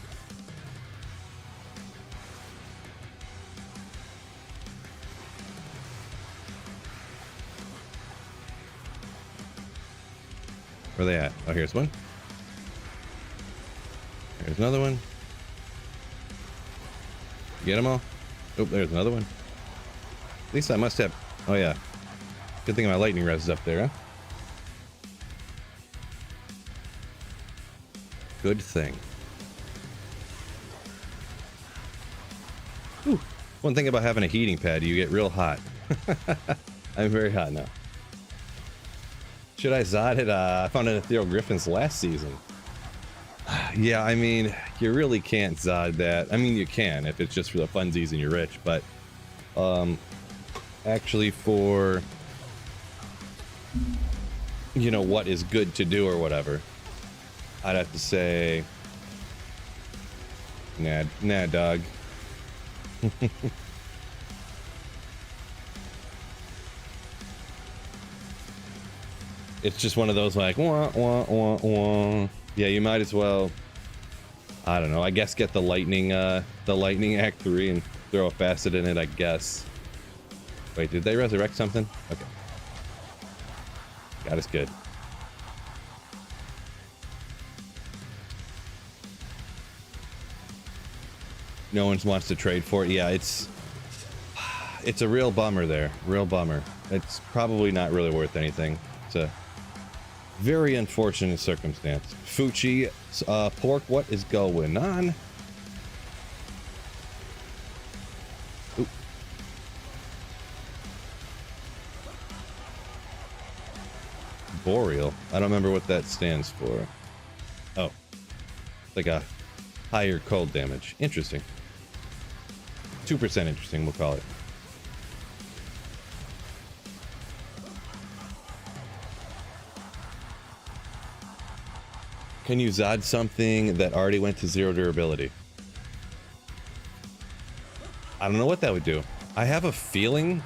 Where are they at? Oh, here's one. There's another one. Get them all? Oh, there's another one. At least I must have... Oh, yeah. Good thing my lightning res is up there, huh? Good thing. Whew. One thing about having a heating pad, you get real hot. I'm very hot now. Should I Zod it? I found an Ethereal Griffins last season. Yeah, I mean, you really can't Zod that. I mean, you can if it's just for the funsies and you're rich, but actually for, you know, what is good to do or whatever, I'd have to say, nah, dog. It's just one of those like, wah, wah, wah, wah. Yeah, you might as well, I don't know, I guess get the lightning Act 3 and throw a facet in it, I guess. Wait, did they resurrect something? Okay. God is good. No one wants to trade for it. Yeah, it's a real bummer there. Real bummer. It's probably not really worth anything. It's a very unfortunate circumstance. Fuchi, Pork, what is going on? Oop. Boreal. I don't remember what that stands for. Oh. Like a higher cold damage. Interesting. 2% interesting, we'll call it. Can you Zod something that already went to 0 durability? I don't know what that would do. I have a feeling,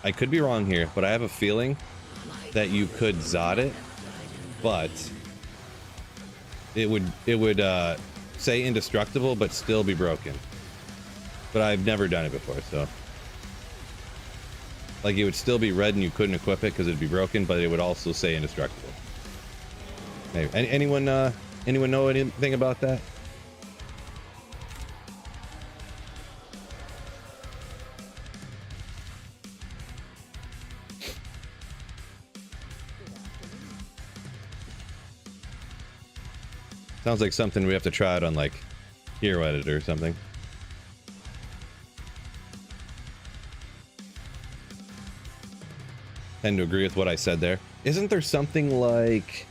I could be wrong here, but I have a feeling that you could Zod it, but it would say indestructible but still be broken. But I've never done it before, so like it would still be red and you couldn't equip it because it'd be broken, but it would also say indestructible. Hey, anyone know anything about that? Sounds like something we have to try it on like Hero Editor or something. Tend to agree with what I said there. Isn't there something like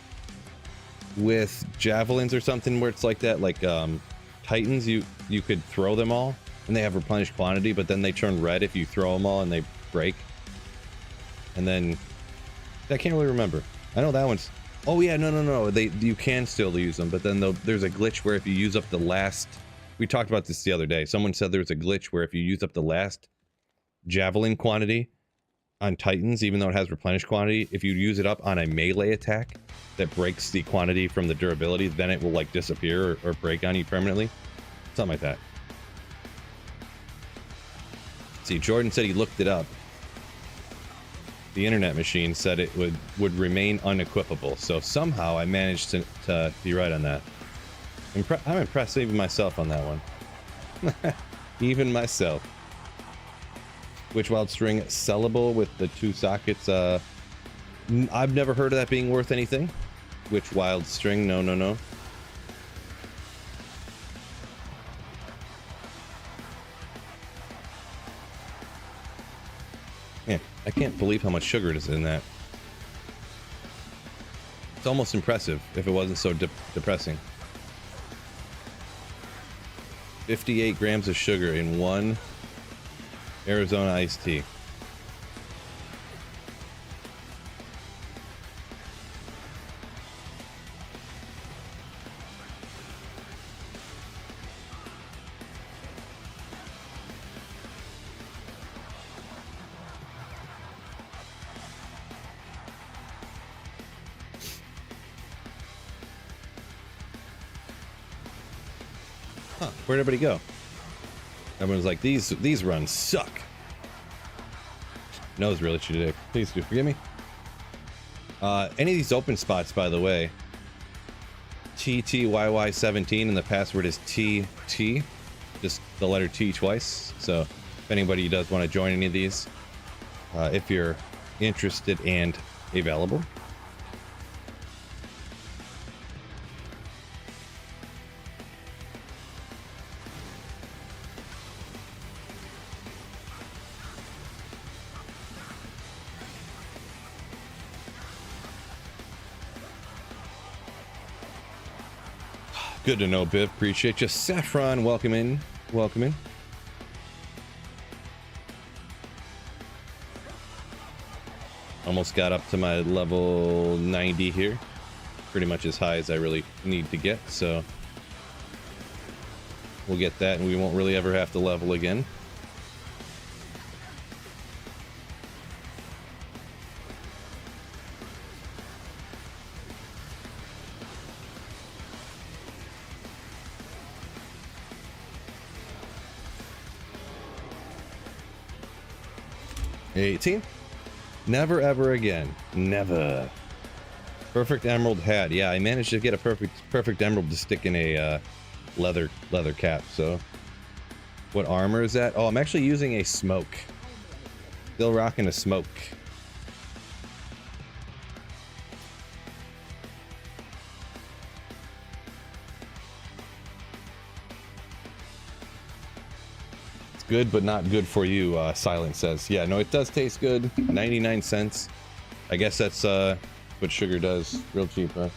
with javelins or something where it's like that, like Titans, you could throw them all and they have replenished quantity, but then they turn red if you throw them all and they break. And then I can't really remember. I know that one's, oh yeah, no, you can still use them, but then there's a glitch where if you use up the last, we talked about this the other day, someone said there was a glitch where if you use up the last javelin quantity on Titans, even though it has replenished quantity, if you use it up on a melee attack that breaks the quantity from the durability, then it will like disappear or break on you permanently. Something like that. See, Jordan said he looked it up. The internet machine said it would remain unequipable, so somehow I managed to be right on that. I'm impressed even myself on that one. Even myself. Which wild string sellable with the 2 sockets? I've never heard of that being worth anything. Which wild string? No. Man, I can't believe how much sugar is in that. It's almost impressive if it wasn't so depressing. 58 grams of sugar in one Arizona iced tea. Huh, where'd everybody go? Everyone's like, these runs suck. Nose really should dick. Please do forgive me. Any of these open spots, by the way, TTYY17 and the password is TT, just the letter T twice. So if anybody does want to join any of these, if you're interested and available. Good to know, Biv. Appreciate you. Saffron, welcome in. Welcome in. Almost got up to my level 90 here. Pretty much as high as I really need to get, so we'll get that and we won't really ever have to level again. $18. Never ever again. Never. Perfect emerald hat. Yeah, I managed to get a perfect emerald to stick in a leather cap. So, what armor is that? Oh, I'm actually using a smoke. Still rocking a smoke. Good, but not good for you, Silent says. Yeah, no, it does taste good. 99 cents. I guess that's what sugar does. Real cheap, huh?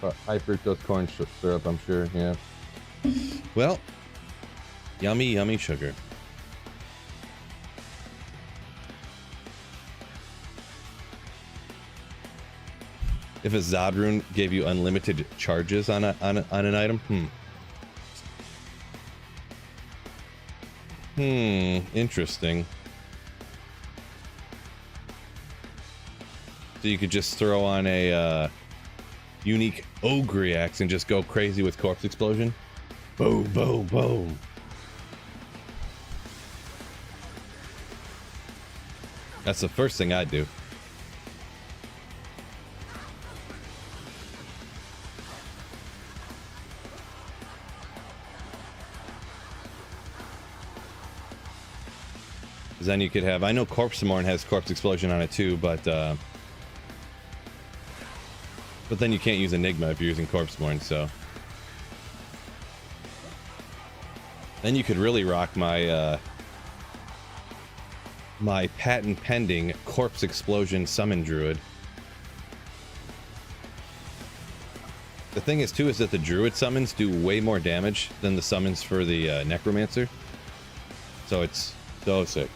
High fructose corn syrup, I'm sure. Yeah. Well, yummy, yummy sugar. If a Zod rune gave you unlimited charges on an item, interesting. So you could just throw on a unique ogre axe and just go crazy with corpse explosion. Boom, boom, boom. That's the first thing I'd do. Then you could have, I know Corpse Morn has Corpse Explosion on it too, but then you can't use Enigma if you're using Corpse Morn, so. Then you could really rock my, my patent pending Corpse Explosion Summon Druid. The thing is too, is that the Druid summons do way more damage than the summons for the Necromancer. So it's so sick.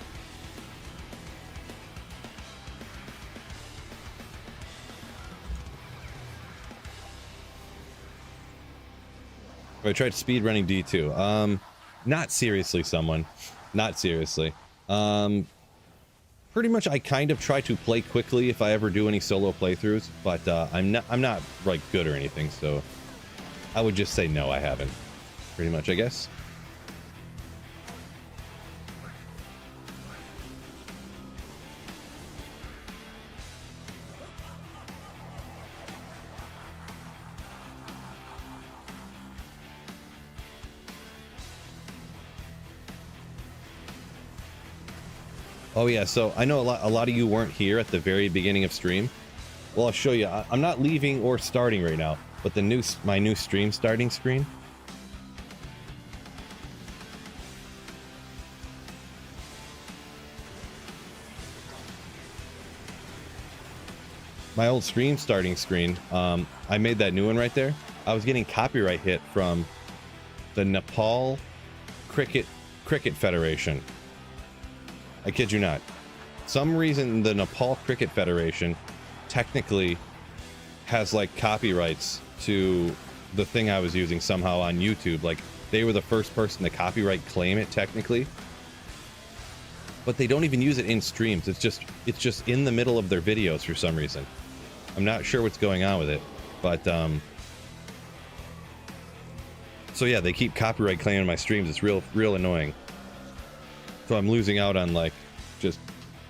I tried speedrunning D2. Not seriously, someone. Not seriously. Pretty much I kind of try to play quickly if I ever do any solo playthroughs, but I'm not like good or anything, so I would just say no, I haven't. Pretty much, I guess. Oh yeah, so I know a lot of you weren't here at the very beginning of stream. Well, I'll show you. I'm not leaving or starting right now, but my new stream starting screen. My old stream starting screen, I made that new one right there. I was getting copyright hit from the Nepal Cricket Federation. I kid you not. Some reason the Nepal Cricket Federation technically has like copyrights to the thing I was using somehow on YouTube. Like they were the first person to copyright claim it technically. But they don't even use it in streams. It's just in the middle of their videos for some reason. I'm not sure what's going on with it, but so yeah, they keep copyright claiming my streams. It's real annoying. So I'm losing out on like just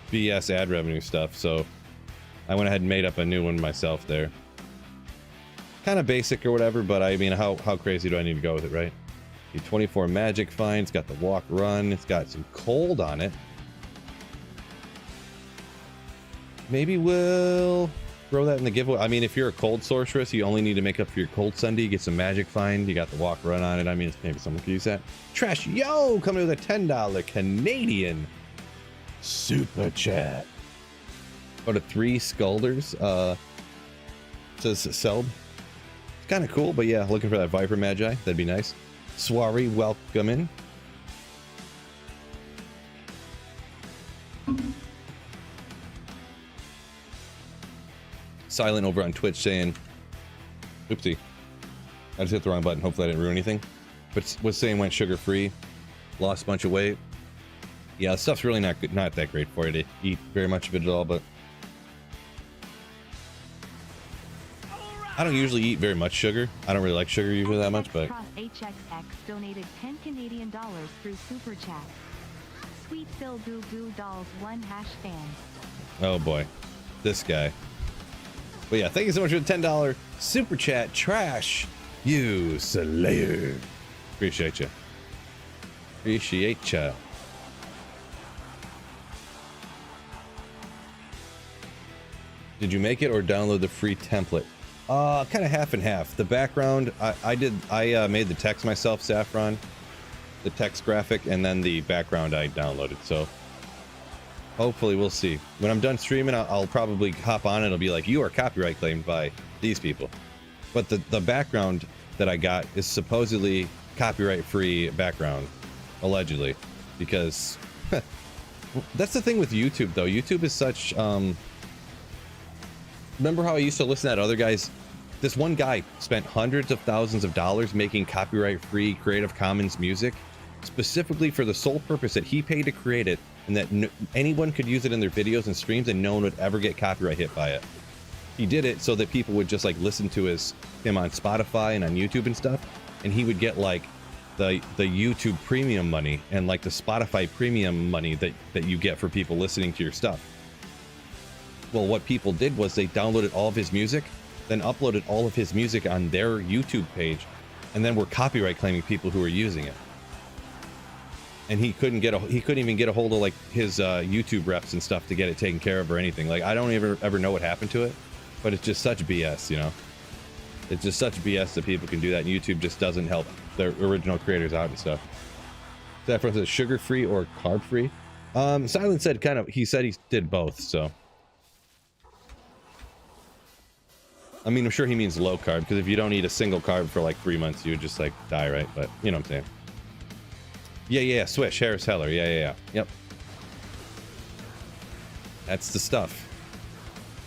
BS ad revenue stuff. So I went ahead and made up a new one myself there. Kind of basic or whatever, but I mean, how crazy do I need to go with it, right? The 24 magic find, it's got the walk run, it's got some cold on it. Maybe we'll throw that in the giveaway. I mean, if you're a cold sorceress, you only need to make up for your cold Sunday. You get some magic find. You got the walk run on it. I mean, maybe someone could use that. Trash Yo coming with a $10 Canadian super chat. Go to 3 Skulders. Says Selb. It's kind of cool, but yeah, looking for that Viper Magi. That'd be nice. Swari, welcome in. Silent over on Twitch saying, oopsie, I just hit the wrong button. Hopefully I didn't ruin anything. But was saying went sugar free, lost a bunch of weight. Yeah, stuff's really not that great for you to eat very much of it at all. But I don't usually eat very much sugar. I don't really like sugar usually that much. But HXX donated 10 Canadian dollars through super chat. Sweet Phil Goo Goo Dolls 1 fan. Oh boy, this guy. But yeah, thank you so much for the $10 super chat. Trash you, Slayer. Appreciate you. Appreciate you. Did you make it or download the free template? Kind of half and half. The background, I made the text myself, Saffron, the text graphic, and then the background I downloaded. So hopefully we'll see. When I'm done streaming, I'll probably hop on and it'll be like, you are copyright claimed by these people. But the background that I got is supposedly copyright-free background, allegedly, because that's the thing with YouTube, though. YouTube is such, remember how I used to listen to that other guys? This one guy spent hundreds of thousands of dollars making copyright-free Creative Commons music, specifically for the sole purpose that he paid to create it, and that anyone could use it in their videos and streams, and no one would ever get copyright hit by it. He did it so that people would just like listen to him on Spotify and on YouTube and stuff, and he would get like the YouTube premium money and like the Spotify premium money that you get for people listening to your stuff. Well, what people did was they downloaded all of his music, then uploaded all of his music on their YouTube page, and then were copyright claiming people who were using it. And he couldn't even get a hold of like his YouTube reps and stuff to get it taken care of or anything. Like, I don't ever know what happened to it, but it's just such BS, you know? It's just such BS that people can do that, and YouTube just doesn't help their original creators out and stuff. That for instance, sugar-free or carb-free? Silent said he said he did both, so. I mean, I'm sure he means low carb, because if you don't eat a single carb for like 3 months, you would just like die, right? But you know what I'm saying. Yeah, Swish, Harris Heller, yeah. Yep. That's the stuff.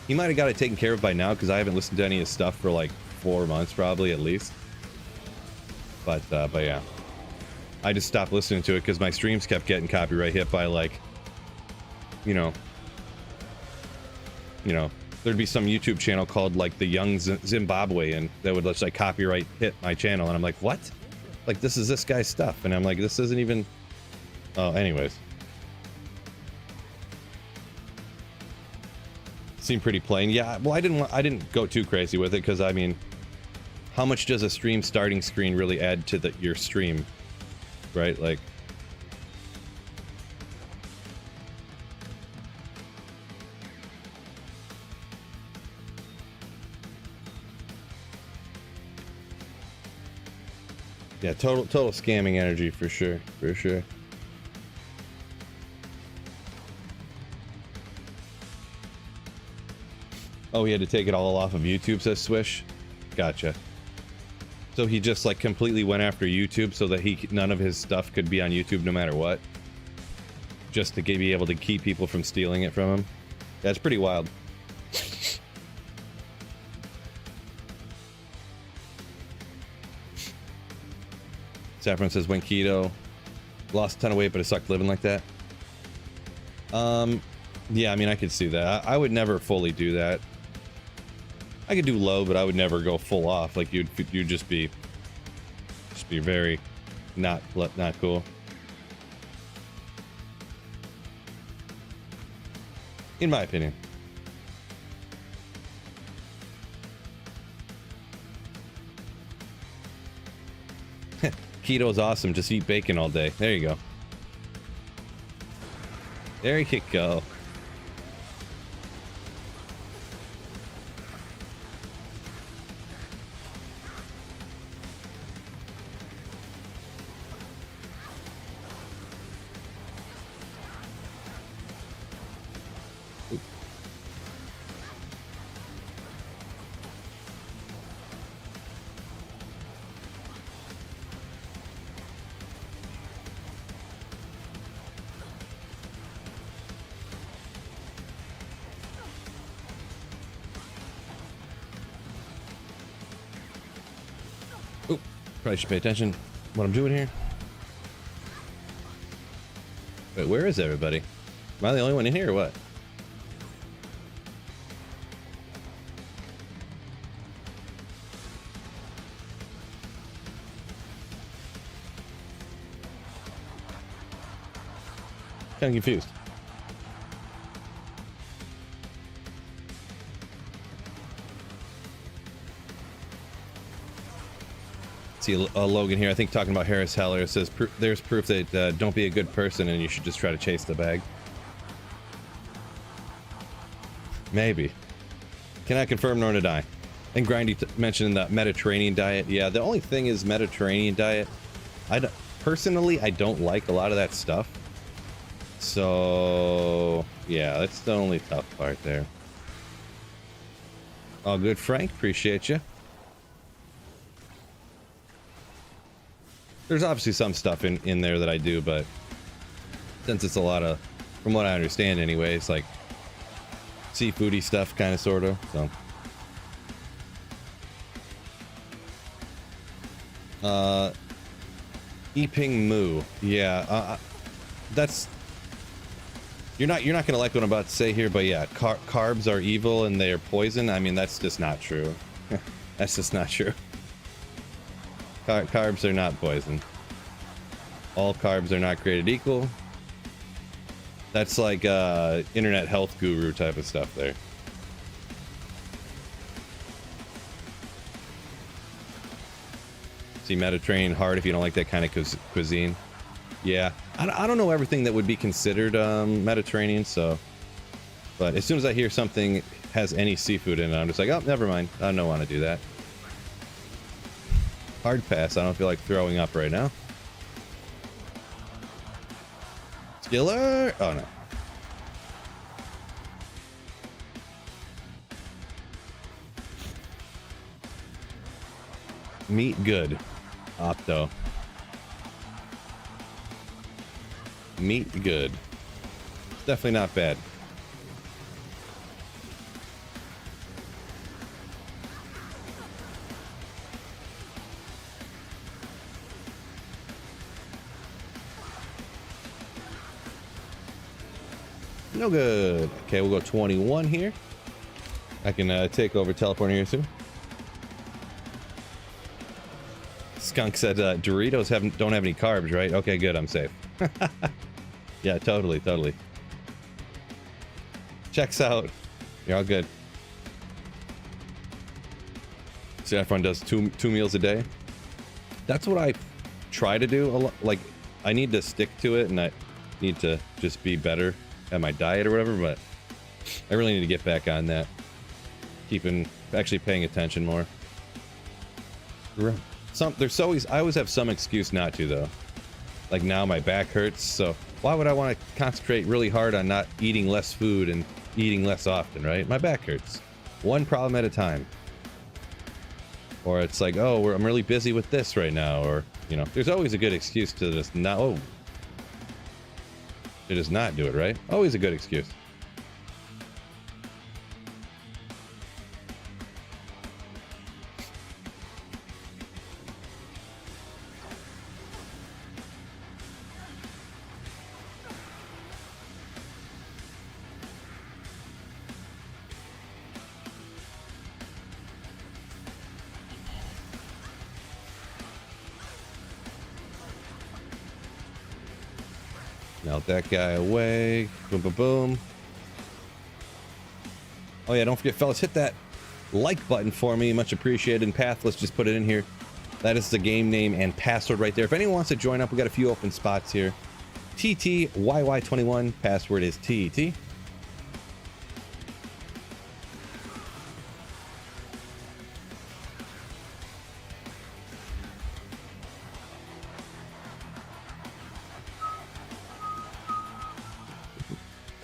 He might have got it taken care of by now, because I haven't listened to any of his stuff for like 4 months, probably, at least. But yeah. I just stopped listening to it, because my streams kept getting copyright hit by, like, you know, there'd be some YouTube channel called, like, the Young Zimbabwean that would just, like, copyright hit my channel, and I'm like, what? Like, this is this guy's stuff, and I'm like, this isn't even... Oh, anyways. Seemed pretty plain. Yeah, well, I didn't go too crazy with it, because, I mean, how much does a stream starting screen really add to your stream? Right? Like... Yeah, total scamming energy for sure, Oh, he had to take it all off of YouTube, says Swish. Gotcha. So he just like completely went after YouTube so that none of his stuff could be on YouTube no matter what, just to be able to keep people from stealing it from him. That's pretty wild. Saffron says, went keto, lost a ton of weight, but it sucked living like that. Yeah, I mean, I could see that. I would never fully do that. I could do low, but I would never go full off. Like, you'd just be very not cool. In my opinion. Keto is awesome. Just eat bacon all day. There you go. There you go. Probably should pay attention to what I'm doing here. Wait, where is everybody? Am I the only one in here or what? Kind of confused. See Logan here, I think talking about Harris Heller, says there's proof that don't be a good person and you should just try to chase the bag. Maybe. Cannot confirm nor deny. And Grindy mentioned the Mediterranean diet. Yeah, the only thing is Mediterranean diet. Personally, I don't like a lot of that stuff. So, yeah, that's the only tough part there. All good, Frank. Appreciate you. There's obviously some stuff in there that I do, but since it's a lot of, from what I understand anyway, it's like seafoody stuff, kind of, sort of. So, Yiping Moo, yeah, that's, you're not gonna like what I'm about to say here, but yeah, carbs are evil and they are poison. I mean, that's just not true. That's just not true. Carbs are not poison. All carbs are not created equal. That's like internet health guru type of stuff there. See, Mediterranean hard if you don't like that kind of cuisine. Yeah, I don't know everything that would be considered Mediterranean, so. But as soon as I hear something has any seafood in it, I'm just like, oh, never mind. I don't want to do that. Hard pass. I don't feel like throwing up right now. Skiller? Oh, no. Meat good. Opto. Meat good. Definitely not bad. No good. Okay, we'll go 21 here. I can take over teleporting here too. Skunk said Doritos don't have any carbs, right? Okay, good. I'm safe. Yeah, totally. Checks out. You're all good. See, everyone does two meals a day. That's what I try to do a lot. Like, I need to stick to it, and I need to just be better at my diet or whatever, but I really need to get back on that. Actually paying attention more. I always have some excuse not to, though. Like now my back hurts, so why would I want to concentrate really hard on not eating less food and eating less often, right? My back hurts. One problem at a time. Or it's like, oh, I'm really busy with this right now, or, you know, there's always a good excuse to just not, to just not do it, right? Always a good excuse. Melt that guy away. Boom, boom, boom. Oh yeah, don't forget, fellas, hit that like button for me. Much appreciated. And Pathless, just put it in here. That is the game name and password right there. If anyone wants to join up, we got a few open spots here. TTYY21. Password is TT.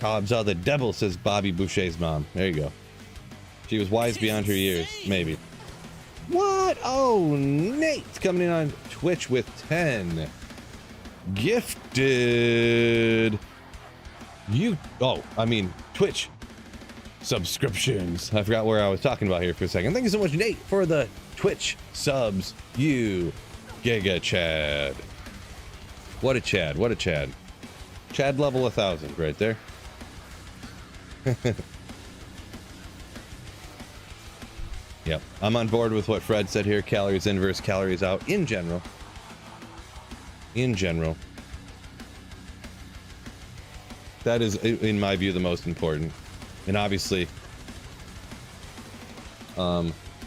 Cobbs are the devil, says Bobby Boucher's mom. There you go. She was wise beyond her years. Maybe. What? Oh, Nate's coming in on Twitch with 10. Gifted. Twitch subscriptions. I forgot where I was talking about here for a second. Thank you so much, Nate, for the Twitch subs. You Giga Chad. What a Chad. What a Chad. Chad level 1000 right there. Yep, I'm on board with what Fred said here. Calories in versus calories out in general. In general. That is, in my view, the most important. And obviously,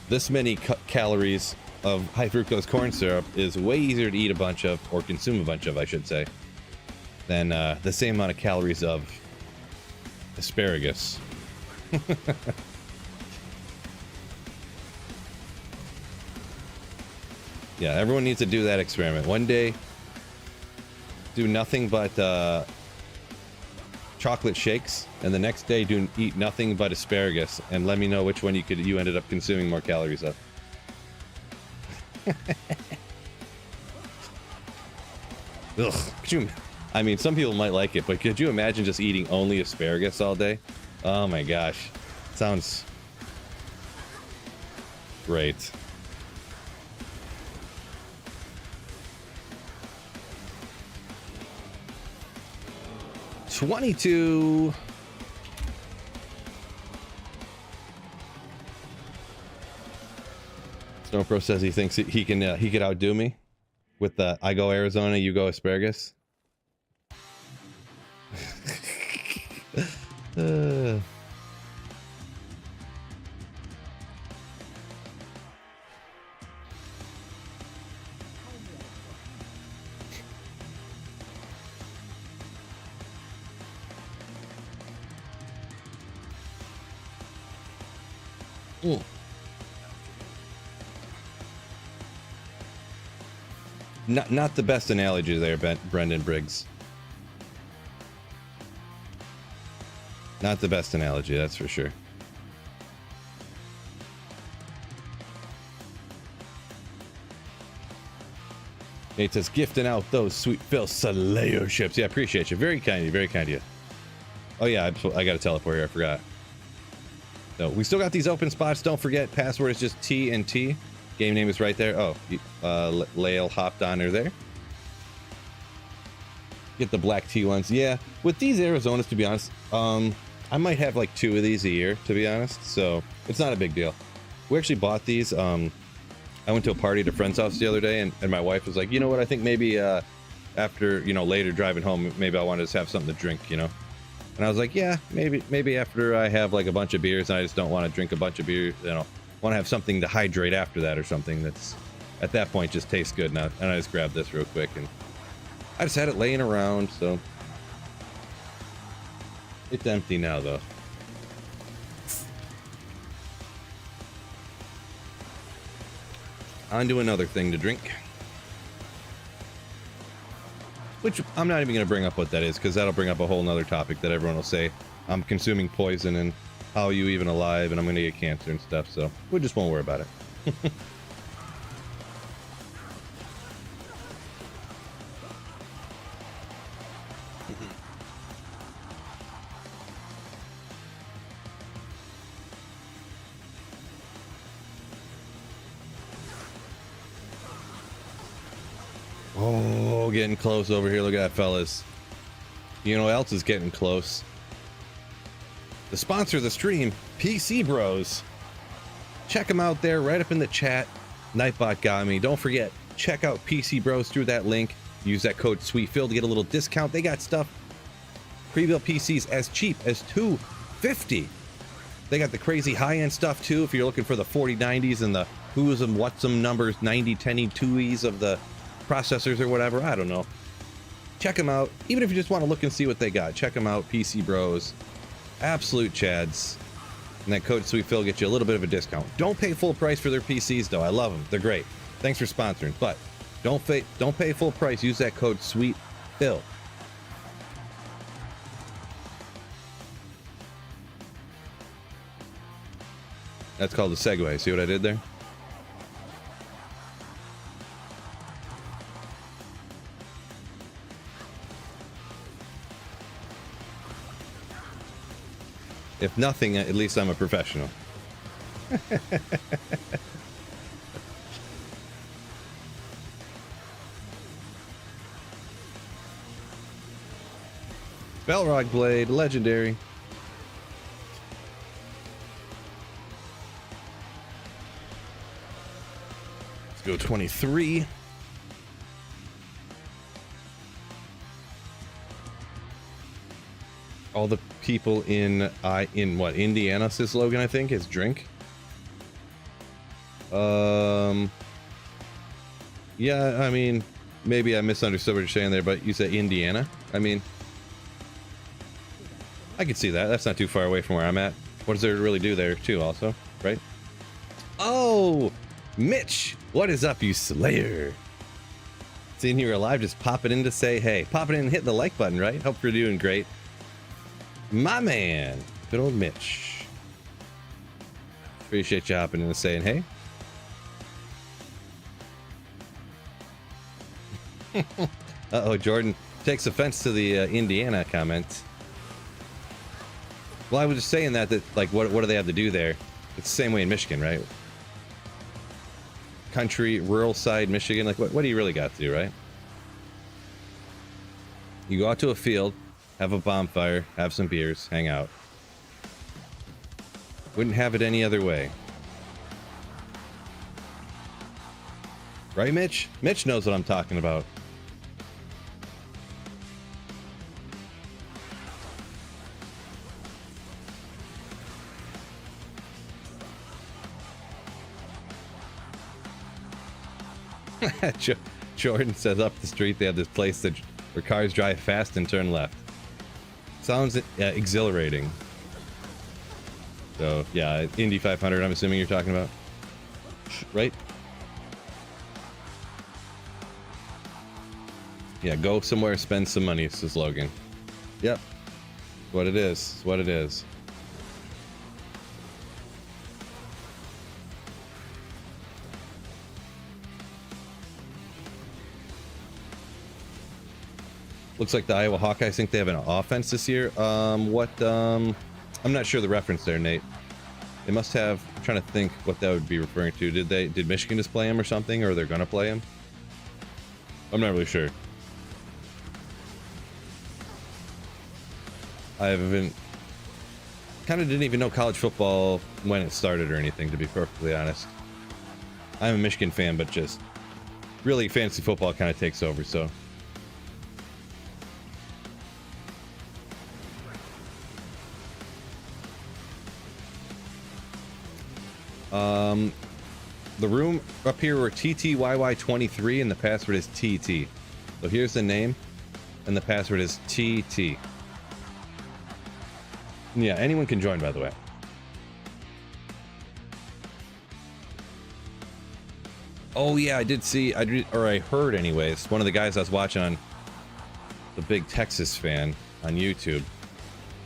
this many calories of high fructose corn syrup is way easier to eat a bunch of, or consume a bunch of, I should say, than the same amount of calories of asparagus. Yeah, everyone needs to do that experiment. One day, do nothing but chocolate shakes, and the next day eat nothing but asparagus, and let me know which one you ended up consuming more calories of. Ugh. Could you? I mean, some people might like it, but could you imagine just eating only asparagus all day? Oh my gosh, sounds great. $22. Snowpro says he thinks he could outdo me with the I go Arizona, you go asparagus. Not the best analogy there, Brendan Briggs. Not the best analogy, that's for sure. Nate says, gifting out those sweet Phil Slayer ships. Yeah, appreciate you. Very kind of you. Very kind of you. Oh, yeah, I got to teleport here. I forgot. So we still got these open spots. Don't forget, password is just T and T. Game name is right there. Oh, Lael hopped on her there. Get the black tea ones. Yeah, with these Arizonas, to be honest, I might have like 2 of these a year, to be honest. So it's not a big deal. We actually bought these. I went to a party at a friend's house the other day, and my wife was like, you know what? I think maybe after, later driving home, maybe I want to just have something to drink, And I was like, yeah, maybe after I have like a bunch of beers and I just don't want to drink a bunch of beer, want to have something to hydrate after that, or something that's at that point just tastes good. And I just grabbed this real quick, and I just had it laying around, so it's empty now though. On to another thing to drink, which I'm not even going to bring up what that is, because that'll bring up a whole nother topic that everyone will say I'm consuming poison and how are you even alive, and I'm going to get cancer and stuff, so we just won't worry about it. Oh, getting close over here. Look at that, fellas. You know what else is getting close? The sponsor of the stream, PC Bros. Check them out there, right up in the chat. Nightbot got me. Don't forget, check out PC Bros through that link. Use that code SweetPhil to get a little discount. They got stuff, pre-built PCs as cheap as $250. They got the crazy high-end stuff too. If you're looking for the 4090s and the who's and what's them numbers, 9010 2Es of the processors or whatever, I don't know. Check them out. Even if you just want to look and see what they got, check them out. PC Bros. Absolute chads. And that code SweetPhil gets you a little bit of a discount. Don't pay full price for their PCs though. I love them. They're great. Thanks for sponsoring. But don't pay full price. Use that code SweetPhil. That's called a segue. See what I did there? If nothing, at least I'm a professional. Balrog Blade, legendary. Let's go 23. All the people in what, Indiana, says Logan, I think, is drink. Yeah, I mean, maybe I misunderstood what you're saying there, but you said Indiana. I mean, I could see that. That's not too far away from where I'm at. What does there really do there too, also, right? Oh, Mitch, what is up, you Slayer? Seeing you alive, just popping in to say hey. Popping in and hitting the like button, right? Hope you're doing great. My man, good old Mitch. Appreciate you hopping in and saying hey. Uh-oh, Jordan takes offense to the Indiana comment. Well, I was just saying that like, what do they have to do there? It's the same way in Michigan, right? Country, rural side Michigan, like, what do you really got to do, right? You go out to a field, have a bonfire, have some beers, hang out. Wouldn't have it any other way. Right, Mitch? Mitch knows what I'm talking about. Jordan says up the street they have this place where cars drive fast and turn left. Sounds exhilarating. So yeah, Indy 500 I'm assuming you're talking about, right? Yeah, go somewhere, spend some money is the slogan. Yep, what it is. It's what it is. Looks like the Iowa Hawkeyes think they have an offense this year. I'm not sure the reference there, Nate. They must have. I'm trying to think what that would be referring to. Did Michigan just play him or something, or they're gonna play him? I'm not really sure. I kind of didn't even know college football when it started or anything, to be perfectly honest. I'm a Michigan fan, but just really fantasy football kind of takes over, so. The room up here were TTYY23 and the password is TT. So here's the name and the password is TT. Yeah, anyone can join, by the way. Oh yeah, I heard anyways, one of the guys I was watching on the big Texas fan on YouTube,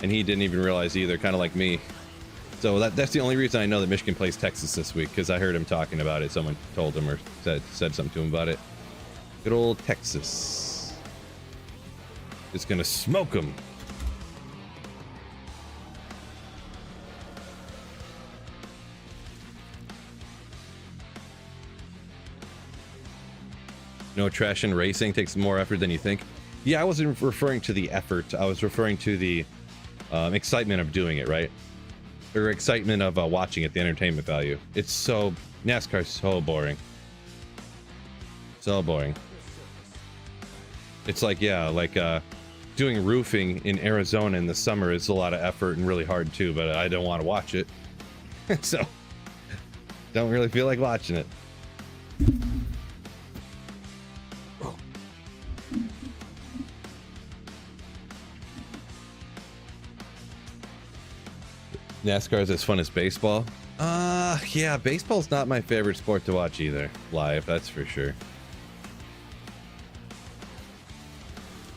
and he didn't even realize either, kind of like me. So that's the only reason I know that Michigan plays Texas this week, because I heard him talking about it. Someone told him or said something to him about it. Good old Texas. It's gonna smoke them. No, trash and racing takes more effort than you think. Yeah, I wasn't referring to the effort. I was referring to the excitement of doing it, right? Or excitement of watching it, the entertainment value. NASCAR's so boring. So boring. It's like, yeah, like doing roofing in Arizona in the summer is a lot of effort and really hard too, but I don't want to watch it. So, don't really feel like watching it. NASCAR is as fun as baseball. Yeah, baseball's not my favorite sport to watch either. Live, that's for sure.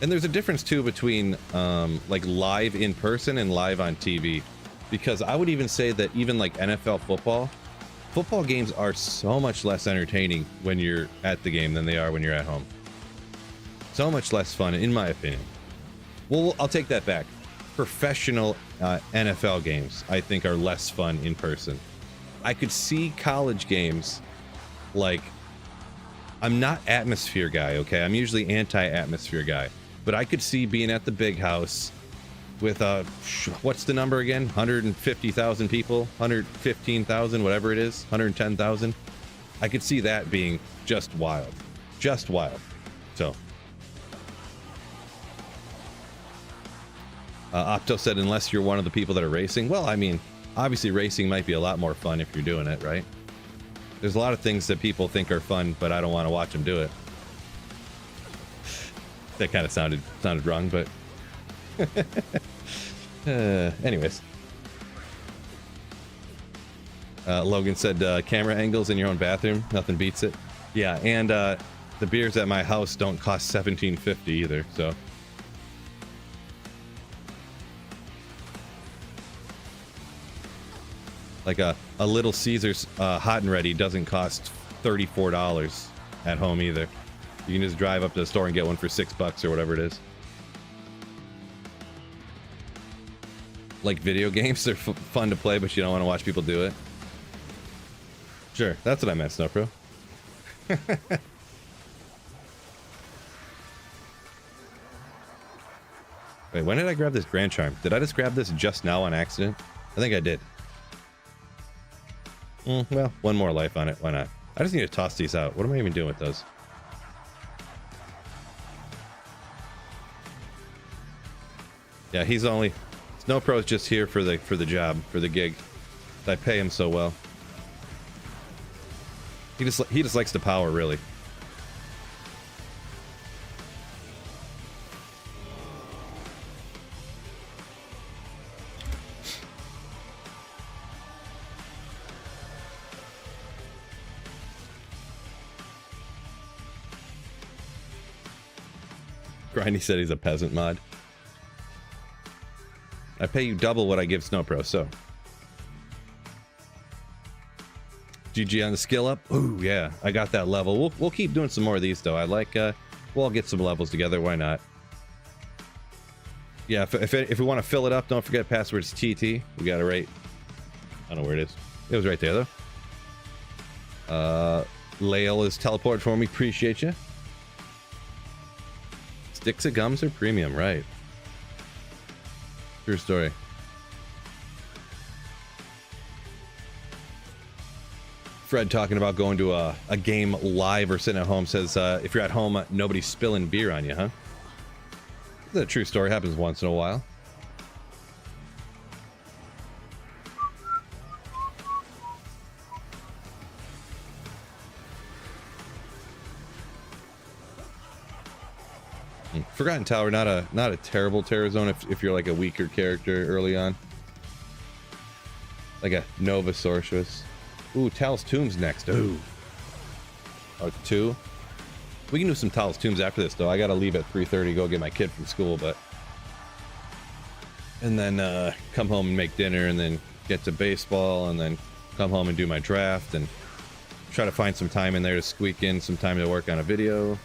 And there's a difference too between like live in person and live on TV. Because I would even say that even like NFL football games are so much less entertaining when you're at the game than they are when you're at home. So much less fun, in my opinion. Well, I'll take that back. Professional NFL games, I think, are less fun in person. I could see college games, like, I'm not atmosphere guy, okay? I'm usually anti-atmosphere guy. But I could see being at the big house with, what's the number again? 150,000 people? 115,000, whatever it is? 110,000? I could see that being just wild. Just wild. So. Opto said, unless you're one of the people that are racing. Well, I mean, obviously racing might be a lot more fun if you're doing it, right? There's a lot of things that people think are fun, but I don't want to watch them do it. That kind of sounded wrong, but... anyways. Logan said, camera angles in your own bathroom, nothing beats it. Yeah, and the beers at my house don't cost $17.50 either, so... Like a Little Caesars hot and ready doesn't cost $34 at home either. You can just drive up to the store and get one for $6 or whatever it is. Like video games, they're fun to play, but you don't want to watch people do it. Sure, that's what I meant, Snowpro. Wait, when did I grab this Grand Charm? Did I just grab this just now on accident? I think I did. Well, one more life on it. Why not? I just need to toss these out. What am I even doing with those? Yeah, he's only... Snowpro's just here for the job, for the gig. I pay him so well. He just likes the power, really. Grindy said he's a peasant mod. I pay you double what I give Snowpro, so. GG on the skill up. Ooh, yeah, I got that level. We'll keep doing some more of these, though. I like, we'll all get some levels together. Why not? Yeah, if we want to fill it up, don't forget password's TT. We got it right. I don't know where it is. It was right there, though. Lael is teleport for me. Appreciate you. Sticks of gums are premium, right? True story. Fred talking about going to a game live or sitting at home says, if you're at home, nobody's spilling beer on you, huh? That's a true story. Happens once in a while. Forgotten Tower, not a terrible terror zone if you're like a weaker character early on. Like a Nova Sorceress. Ooh, Tal's Tombs next. Ooh. Oh, 2. We can do some Tal's Tombs after this, though. I gotta leave at 3:30, go get my kid from school, but... And then come home and make dinner, and then get to baseball, and then come home and do my draft, and try to find some time in there to squeak in some time to work on a video.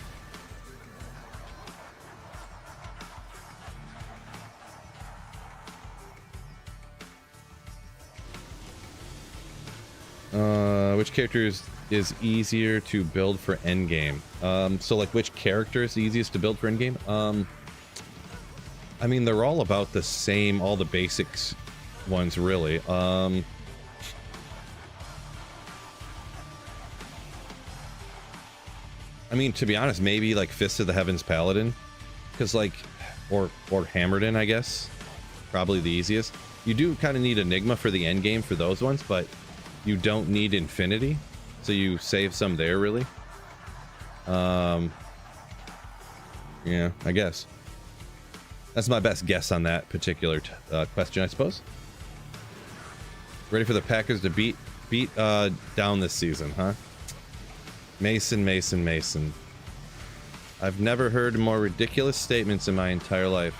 Which character is easier to build for endgame? So like which character is the easiest to build for endgame? I mean, they're all about the same, all the basics ones, really. I mean, to be honest, maybe like Fist of the Heavens Paladin, because like, or Hammerden, I guess, probably the easiest. You do kind of need Enigma for the end game for those ones, but you don't need Infinity, so you save some there, really. Yeah, I guess that's my best guess on that particular question, I suppose. Ready for the Packers to beat down this season, huh? Mason. I've never heard more ridiculous statements in my entire life.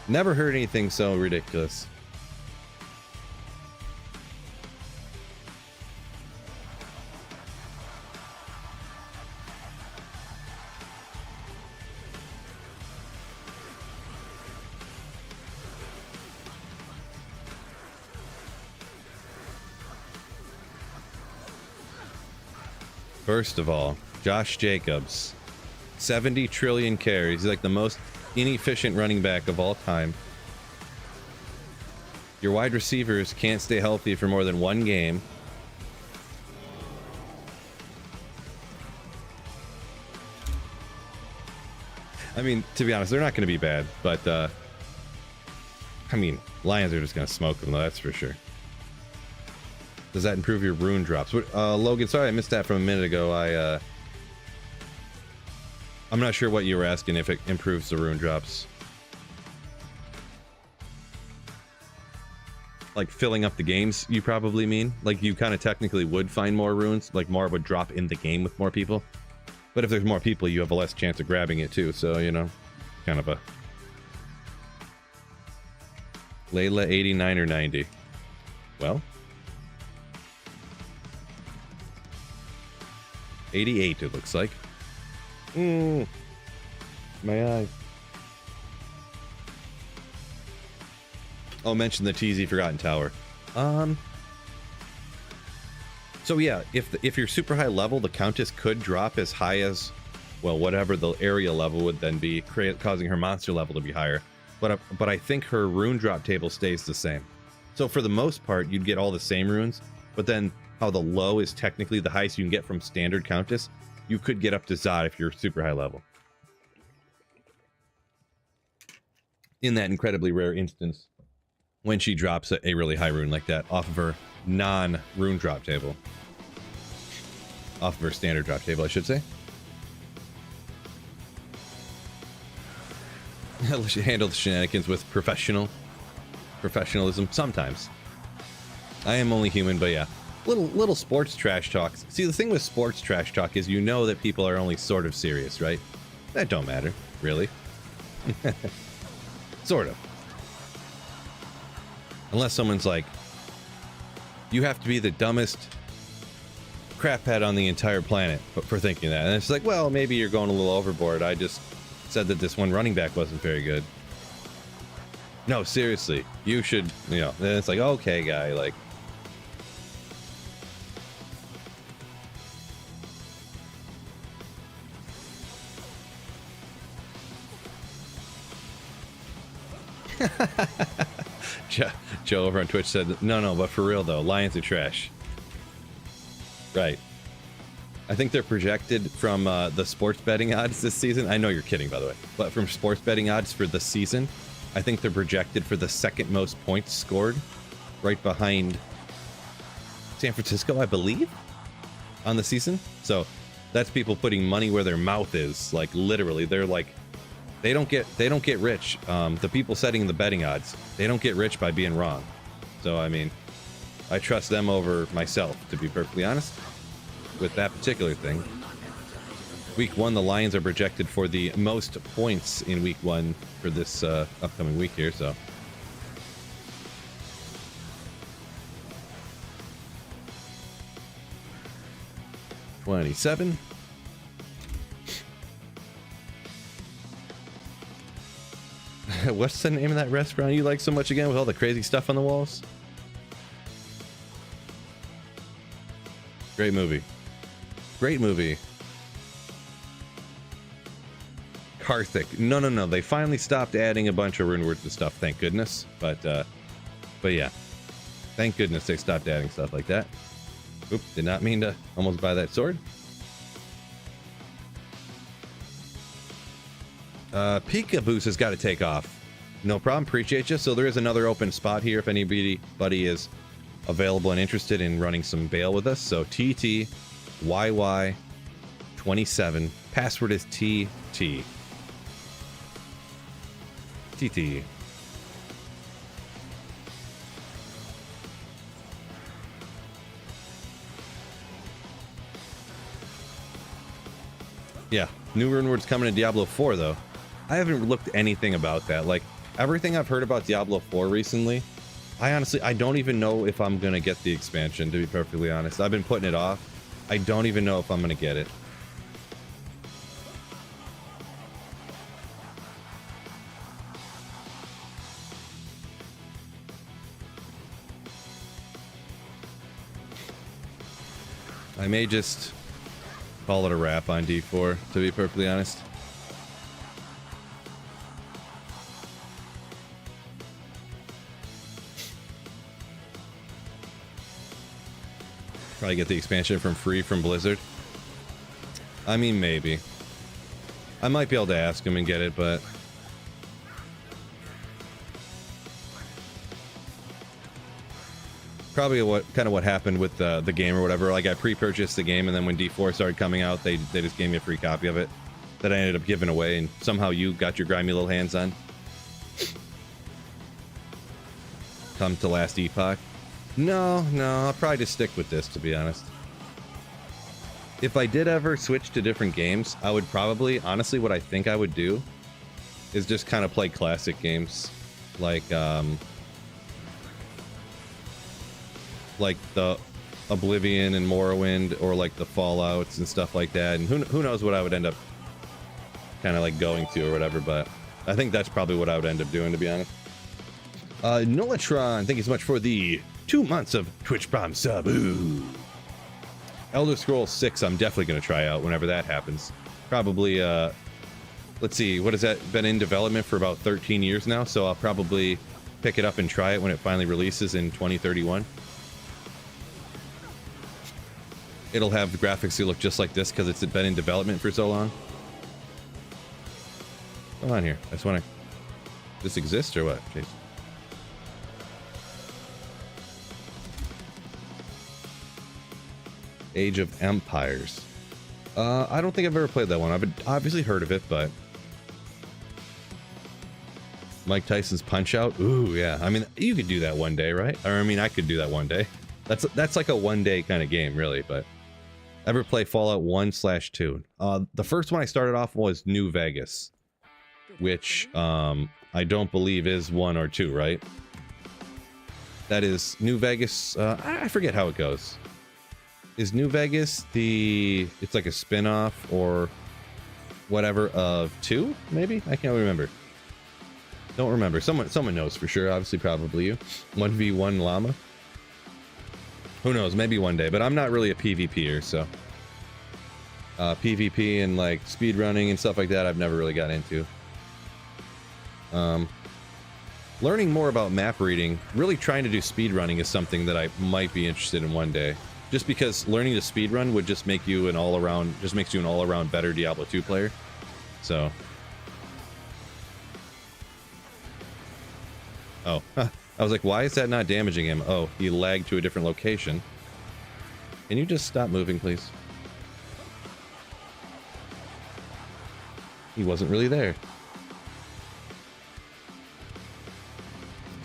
Never heard anything so ridiculous. First of all, Josh Jacobs, 70 trillion carries. He's like the most inefficient running back of all time. Your wide receivers can't stay healthy for more than one game. I mean, to be honest, they're not going to be bad, but I mean, Lions are just going to smoke them, though, that's for sure. Does that improve your rune drops? Logan, sorry I missed that from a minute ago. I'm not sure what you were asking, if it improves the rune drops. Like filling up the games, you probably mean? Like you kind of technically would find more runes, like more would drop in the game with more people. But if there's more people, you have a less chance of grabbing it too, so, you know, kind of a... Layla 89 or 90. Well... 88, it looks like. My eye. Oh, mention the TZ Forgotten Tower. So yeah, if you're super high level, the Countess could drop as high as, well, whatever the area level would then be, causing her monster level to be higher. But I think her rune drop table stays the same. So for the most part, you'd get all the same runes, but then how the low is technically the highest you can get from standard Countess, you could get up to Zod if you're super high level. In that incredibly rare instance, when she drops a really high rune like that off of her non-rune drop table. Off of her standard drop table, I should say. She handled the shenanigans with professionalism sometimes. I am only human, but yeah. Little sports trash talk. See, the thing with sports trash talk is you know that people are only sort of serious, right? That don't matter, really. Sort of. Unless someone's like, you have to be the dumbest craphead on the entire planet for thinking that. And it's like, well, maybe you're going a little overboard. I just said that this one running back wasn't very good. No, seriously, you should, you know, then it's like, okay, guy, like. Joe over on Twitch said, no, but for real though, Lions are trash. Right. I think they're projected from the sports betting odds this season. I know you're kidding, by the way, but from sports betting odds for the season, I think they're projected for the second most points scored, right behind San Francisco, I believe, on the season. So that's people putting money where their mouth is. Like literally, they're like, they don't get rich. The people setting the betting odds, they don't get rich by being wrong. So I mean, I trust them over myself, to be perfectly honest, with that particular thing. Week 1, the Lions are projected for the most points in Week 1 for this upcoming week here, so. $27. What's the name of that restaurant you like so much again with all the crazy stuff on the walls? Great movie. Great movie. Karthik. No. They finally stopped adding a bunch of rune words and stuff, thank goodness. But yeah. Thank goodness they stopped adding stuff like that. Oop, did not mean to almost buy that sword. Peekaboo's has got to take off. No problem, appreciate you. So there is another open spot here if anybody is available and interested in running some Baal with us. So TTYY27. Password is TT. TT. Yeah, new rune words coming to Diablo 4 though. I haven't looked anything about that. Like everything I've heard about Diablo 4 recently, I don't even know if I'm gonna get the expansion, to be perfectly honest. I've been putting it off. I don't even know if I'm gonna get it. I may just call it a wrap on D4, to be perfectly honest. Probably get the expansion from free from Blizzard. I mean, maybe. I might be able to ask him and get it, but probably what happened with the game or whatever. Like I pre-purchased the game, and then when D4 started coming out, they just gave me a free copy of it that I ended up giving away, and somehow you got your grimy little hands on. Come to Last Epoch. No, I'll probably just stick with this, to be honest. If I did ever switch to different games, I would probably, honestly, what I think I would do is just kind of play classic games, like the Oblivion and Morrowind, or like the Fallouts and stuff like that. And who knows what I would end up kind of like going to or whatever, but I think that's probably what I would end up doing, to be honest. Nolatron, thank you so much for the 2 months of Twitch Prime sub. Ooh. Elder Scrolls 6, I'm definitely going to try out whenever that happens. Probably, let's see, what has that been in development for about 13 years now? So I'll probably pick it up and try it when it finally releases in 2031. It'll have the graphics that look just like this because it's been in development for so long. Come on here. I just want to... Does this exist or what, Jason? Age of Empires. I don't think I've ever played that one. I've obviously heard of it, but... Mike Tyson's Punch-Out? Ooh, yeah. I mean, you could do that one day, right? Or, I mean, I could do that one day. That's like a one-day kind of game, really, but... Ever play Fallout 1/2? The first one I started off was New Vegas, which I don't believe is 1 or 2, right? That is New Vegas. I forget how it goes. Is New Vegas it's like a spin-off or whatever of 2? Maybe? I can't remember. Don't remember. Someone knows for sure. Obviously, probably you. 1v1 llama. Who knows? Maybe one day. But I'm not really a PvPer, so PvP and like speedrunning and stuff like that, I've never really got into. Learning more about map reading, really trying to do speedrunning is something that I might be interested in one day. Just because learning to speedrun would just make you makes you an all-around better Diablo 2 player. So. Oh, huh. I was like, why is that not damaging him? Oh, he lagged to a different location. Can you just stop moving, please? He wasn't really there.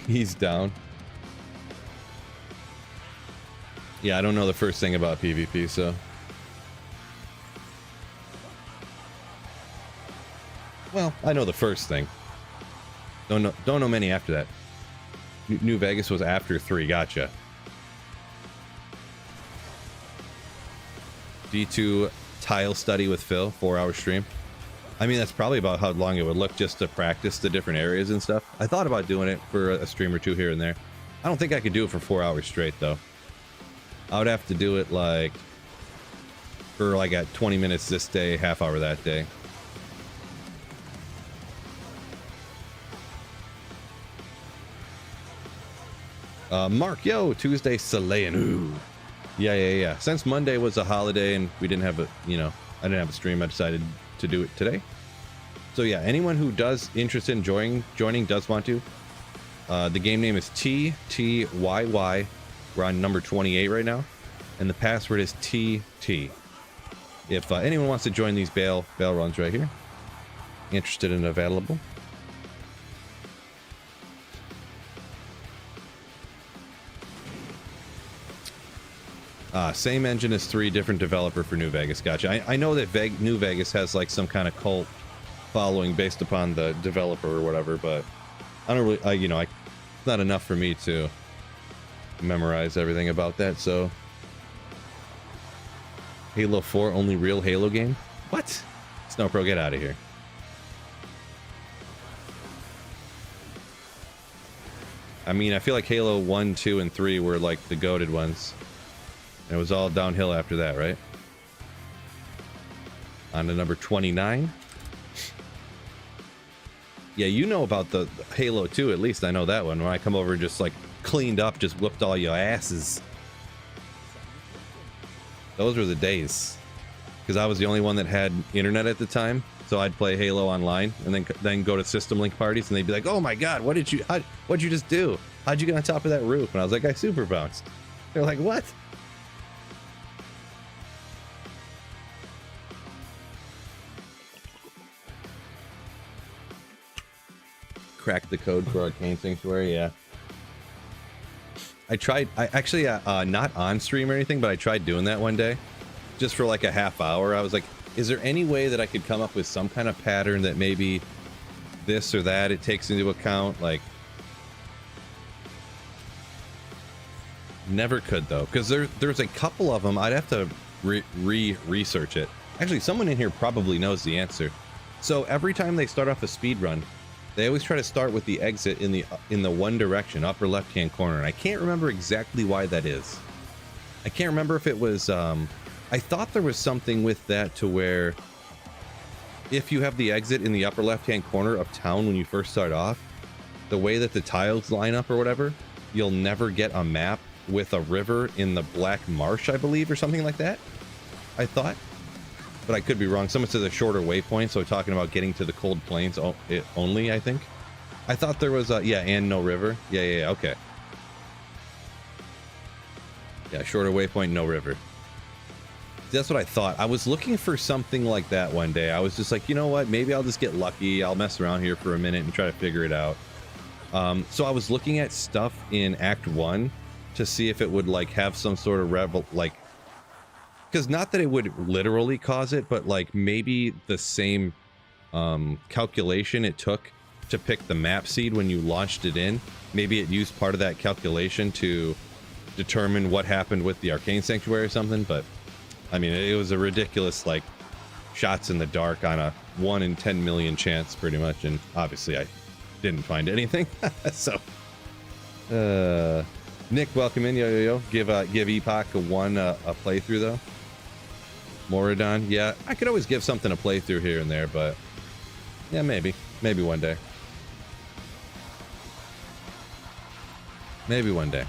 He's down. Yeah, I don't know the first thing about PvP, so... Well, I know the first thing. Don't know many after that. New Vegas was after 3, gotcha. D2 tile study with Phil, 4-hour stream. I mean, that's probably about how long it would look just to practice the different areas and stuff. I thought about doing it for a stream or 2 here and there. I don't think I could do it for 4 hours straight, though. I would have to do it like for like at 20 minutes this day, half hour that day. Mark, yo, Tuesday Salayan. Ooh. Yeah. Since Monday was a holiday and we didn't have I didn't have a stream, I decided to do it today. So yeah, anyone who does interested in joining does want to. The game name is TTYY. We're on number 28 right now, and the password is TT. If anyone wants to join these Baal runs right here, interested and available. Same engine as 3, different developer for New Vegas. Gotcha. I know that New Vegas has like some kind of cult following based upon the developer or whatever, but I don't really, it's not enough for me to memorize everything about that. So, Halo 4, only real Halo game? What? Snowpro, get out of here. I mean, I feel like Halo 1, 2, and 3 were like the goated ones. And it was all downhill after that, right? On to number 29. Yeah, you know about the Halo 2, at least I know that one. When I come over and just like cleaned up, just whooped all your asses. Those were the days. Because I was the only one that had internet at the time. So I'd play Halo online and then go to System Link parties and they'd be like, oh my god, what'd you just do? How'd you get on top of that roof? And I was like, I super bounced. They're like, what? Cracked the code for Arcane Sanctuary, yeah. I actually, not on stream or anything, but I tried doing that one day. Just for like a half hour. I was like, is there any way that I could come up with some kind of pattern that maybe this or that it takes into account? Like, Never could though, because there's a couple of them. I'd have to research it. Actually, someone in here probably knows the answer. So every time they start off a speed run, they always try to start with the exit in the one direction, upper left hand corner. And I can't remember exactly why that is. I can't remember if it was. I thought there was something with that to where if you have the exit in the upper left hand corner of town when you first start off, the way that the tiles line up or whatever, you'll never get a map with a river in the black marsh, I believe, or something like that. I thought, but I could be wrong. Someone says a shorter waypoint, so talking about getting to the cold plains only, I think. I thought there was a, yeah, and no river. Yeah, okay. Yeah, shorter waypoint, no river. That's what I thought. I was looking for something like that one day. I was just like, you know what? Maybe I'll just get lucky. I'll mess around here for a minute and try to figure it out. So I was looking at stuff in Act 1 to see if it would like have some sort of like, because not that it would literally cause it, but like maybe the same calculation it took to pick the map seed when you launched it in, maybe it used part of that calculation to determine what happened with the Arcane Sanctuary or something. But I mean, it was a ridiculous like shots in the dark on a 1 in 10 million chance pretty much, and obviously I didn't find anything. So Nick, welcome in. Yo. Give Epoch a playthrough though. Moradon, yeah, I could always give something a playthrough here and there, but yeah, maybe one day. Maybe one day.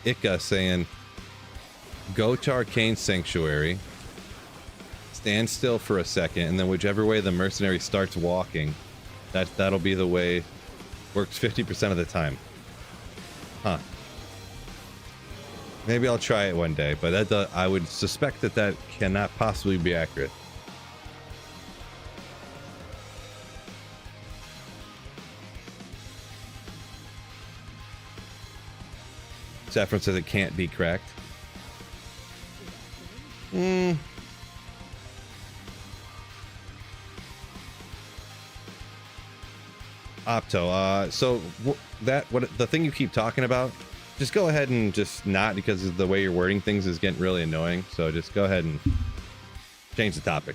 Ika saying, go to Arcane Sanctuary, stand still for a second, and then whichever way the mercenary starts walking, that'll be the way. Works 50% of the time. Huh. Maybe I'll try it one day, but I would suspect that cannot possibly be accurate. Saffron says it can't be cracked. Opto, so the thing you keep talking about, just go ahead and just not, because of the way you're wording things is getting really annoying. So just go ahead and change the topic.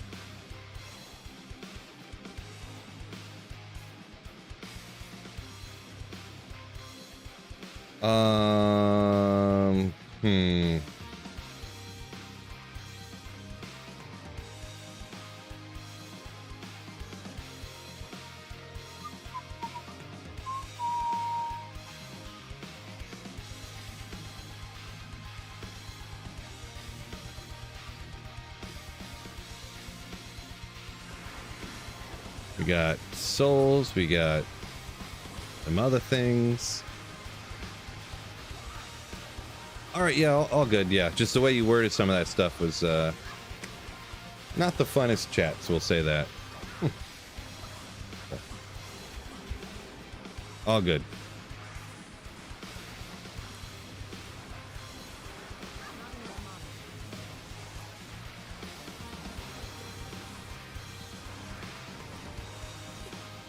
We got souls, we got some other things. All right, yeah, all good. Yeah, just the way you worded some of that stuff was not the funnest chats, we'll say that. All good.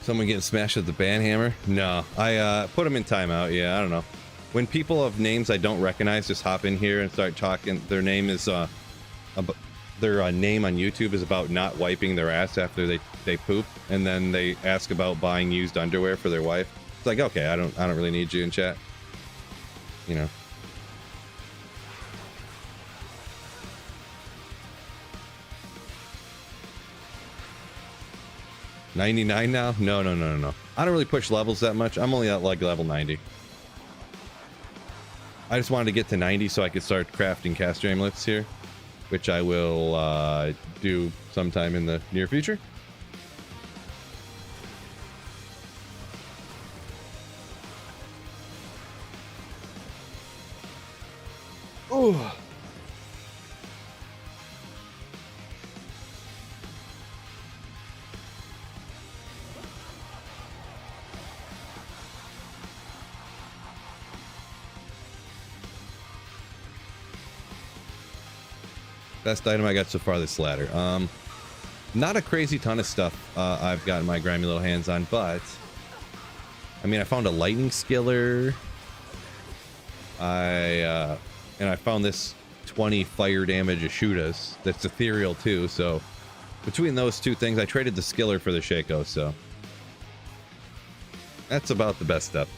Someone getting smashed with the banhammer? No, I put them in timeout. Yeah, I don't know. When people have names I don't recognize just hop in here and start talking, their name is their name on YouTube is about not wiping their ass after they poop, and then they ask about buying used underwear for their wife. It's like, okay, I don't really need you in chat, you know. $99 now? No. I don't really push levels that much. I'm only at like level 90. I just wanted to get to 90 so I could start crafting caster amulets here, which I will do sometime in the near future. Oh. Best item I got so far, this ladder. Not a crazy ton of stuff I've gotten my grimy little hands on, but I mean, I found a lightning skiller. And I found this 20 fire damage Ashudas that's ethereal too. So between those two things, I traded the skiller for the Shaco. So that's about the best stuff.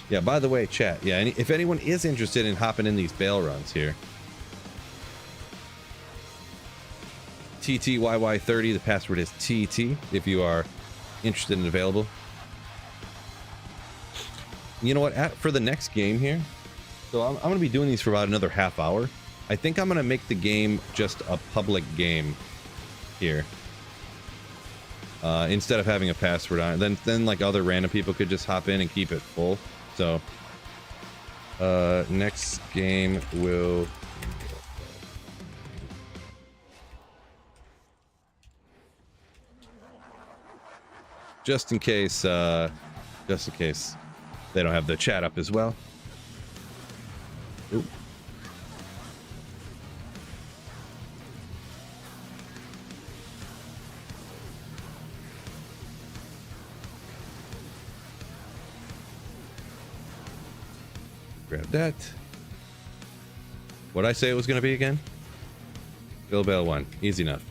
Yeah, by the way, chat. Yeah, if anyone is interested in hopping in these Baal runs here, TTYY30, the password is TT if you are interested and available. You know what, for the next game here, so I'm going to be doing these for about another half hour. I think I'm going to make the game just a public game here. Instead of having a password on it. Then like other random people could just hop in and keep it full. So next game will... Just in case they don't have the chat up as well. Ooh. Grab that. What'd I say it was going to be again? Bill Bell 1. Easy enough.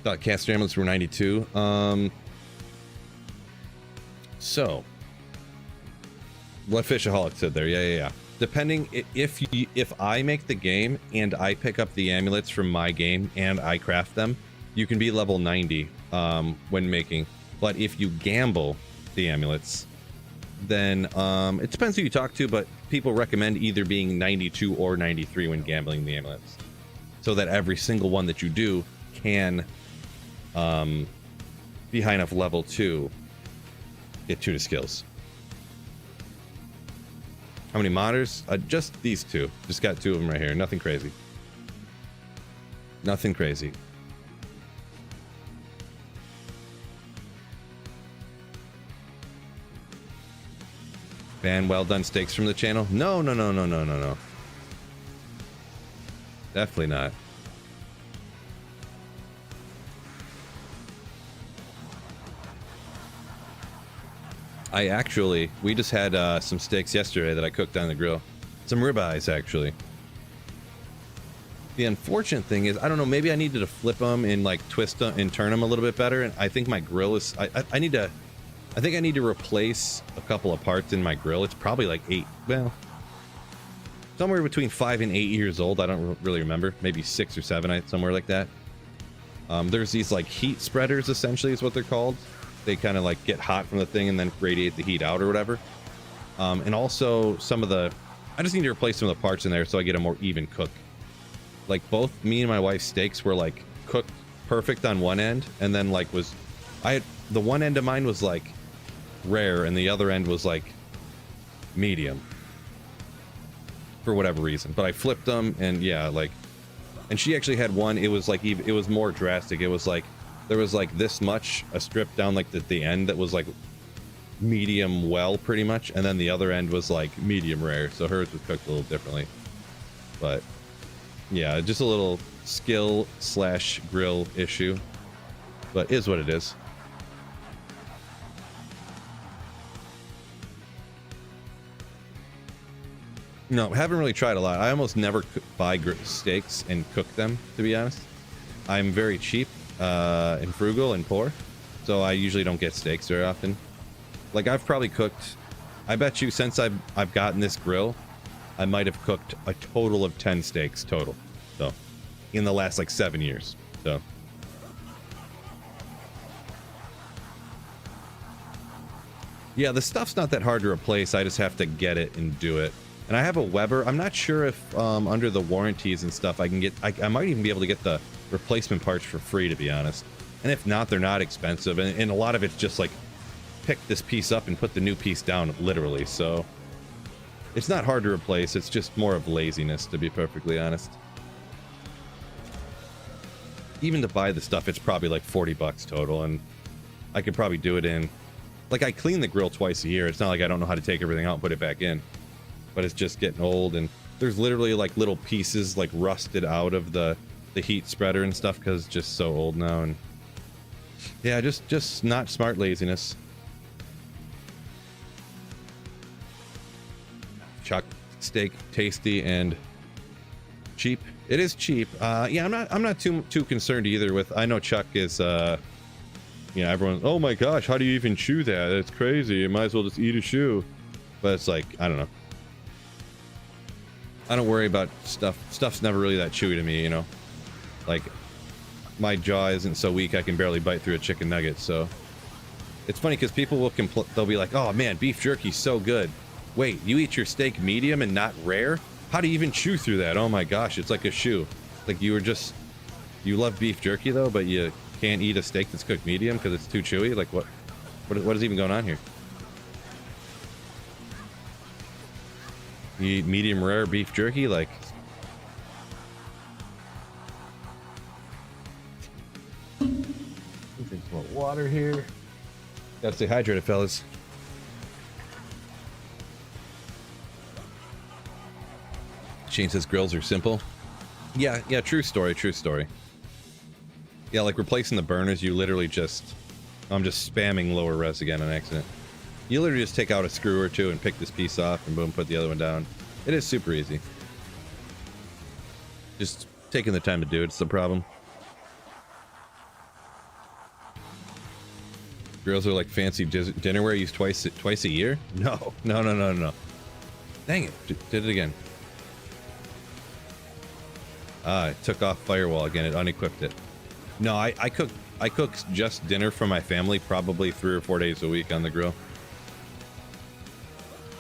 Thought caster amulets were 92. So what Fishaholic said there. Yeah. Depending if I make the game and I pick up the amulets from my game and I craft them, you can be level 90 when making. But if you gamble the amulets, then it depends who you talk to, but people recommend either being 92 or 93 when gambling the amulets, so that every single one that you do can be high enough level to get 2 to skills. How many modders? Just these 2. Just got 2 of them right here. Nothing crazy. Nothing crazy. Ban well done steaks from the channel? No. Definitely not. We just had some steaks yesterday that I cooked on the grill. Some ribeyes, actually. The unfortunate thing is, I don't know, maybe I needed to flip them and like twist them and turn them a little bit better. And I think my grill is, I think I need to replace a couple of parts in my grill. It's probably like 8, well, somewhere between 5 and 8 years old. I don't really remember. Maybe 6 or 7, somewhere like that. There's these like heat spreaders, essentially is what they're called. They kind of like get hot from the thing and then radiate the heat out or whatever. And also I just need to replace some of the parts in there so I get a more even cook. Like both me and my wife's steaks were like cooked perfect on one end, and then like the one end of mine was like rare and the other end was like medium for whatever reason. But I flipped them, and yeah, like, and she actually had one, it was like, it was more drastic. It was like, there was like this much, a strip down like the end that was like medium well pretty much, and then the other end was like medium rare, so hers was cooked a little differently. But yeah, just a little skill / grill issue, but is what it is. No, haven't really tried a lot. I almost never buy steaks and cook them, to be honest. I'm very cheap and frugal and poor, so I usually don't get steaks very often. Like, I've probably cooked, I bet you since I've gotten this grill, I might have cooked a total of 10 steaks total, so in the last like 7 years. So yeah, the stuff's not that hard to replace. I just have to get it and do it. And I have a Weber. I'm not sure if under the warranties and stuff I can get, I might even be able to get the replacement parts for free, to be honest. And if not, they're not expensive, and a lot of it's just like pick this piece up and put the new piece down, literally. So it's not hard to replace. It's just more of laziness, to be perfectly honest. Even to buy the stuff, it's probably like $40 total, and I could probably do it in, like, I clean the grill twice a year. It's not like I don't know how to take everything out and put it back in, but it's just getting old, and there's literally like little pieces like rusted out of the heat spreader and stuff because it's just so old now. And yeah, just not smart laziness. Chuck steak, tasty and cheap. It is cheap. Yeah, I'm not too concerned either with. I know Chuck is. You know, everyone. Oh my gosh, how do you even chew that? That's crazy. You might as well just eat a shoe. But it's like, I don't know. I don't worry about stuff. Stuff's never really that chewy to me, you know. Like, my jaw isn't so weak I can barely bite through a chicken nugget. So it's funny because people will they'll be like, "Oh man, beef jerky's so good." Wait, you eat your steak medium and not rare? How do you even chew through that? Oh my gosh, it's like a shoe. Like you love beef jerky though, but you can't eat a steak that's cooked medium because it's too chewy. Like what is even going on here? You eat medium rare beef jerky, like. Drink more water here. Gotta stay hydrated, fellas. Shane says grills are simple. Yeah, true story. Yeah, like replacing the burners, you literally I'm just spamming lower res again on accident. You literally just take out a screw or two and pick this piece off and boom, put the other one down. It is super easy. Just taking the time to do it's the problem. Grills are like fancy dinnerware used twice a year? No. Dang it, did it again. It took off firewall again, it unequipped it. No, I cook just dinner for my family probably 3 or 4 days a week on the grill.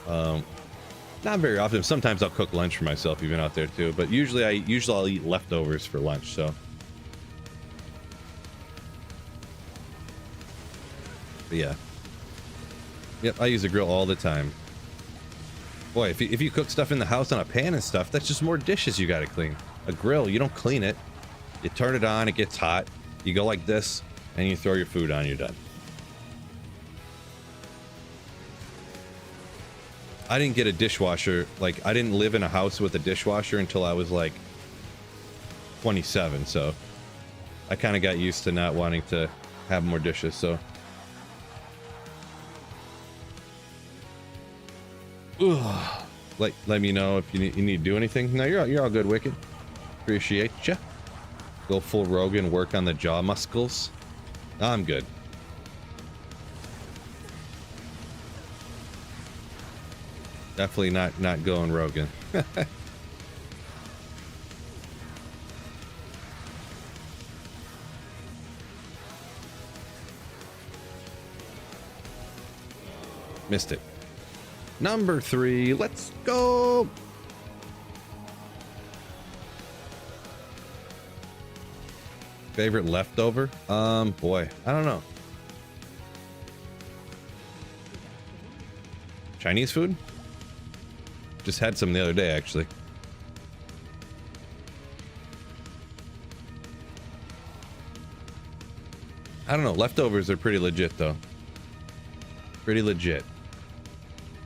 Not very often. Sometimes I'll cook lunch for myself even out there too, but usually I'll eat leftovers for lunch, so. But yeah. Yep, I use a grill all the time. Boy, if you cook stuff in the house on a pan and stuff, that's just more dishes you gotta clean. A grill, you don't clean it. You turn it on, it gets hot. You go like this, and you throw your food on, you're done. I didn't get a dishwasher. Like, I didn't live in a house with a dishwasher until I was like 27, so I kind of got used to not wanting to have more dishes, so. Ugh. Let me know if you need to do anything. No, you're all good, Wicked. Appreciate ya. Go full Rogan, work on the jaw muscles. I'm good. Definitely not going Rogan. Missed it. Number 3, let's go. Favorite leftover? Boy, I don't know. Chinese food? Just had some the other day, actually. I don't know. Leftovers are pretty legit, though. Pretty legit.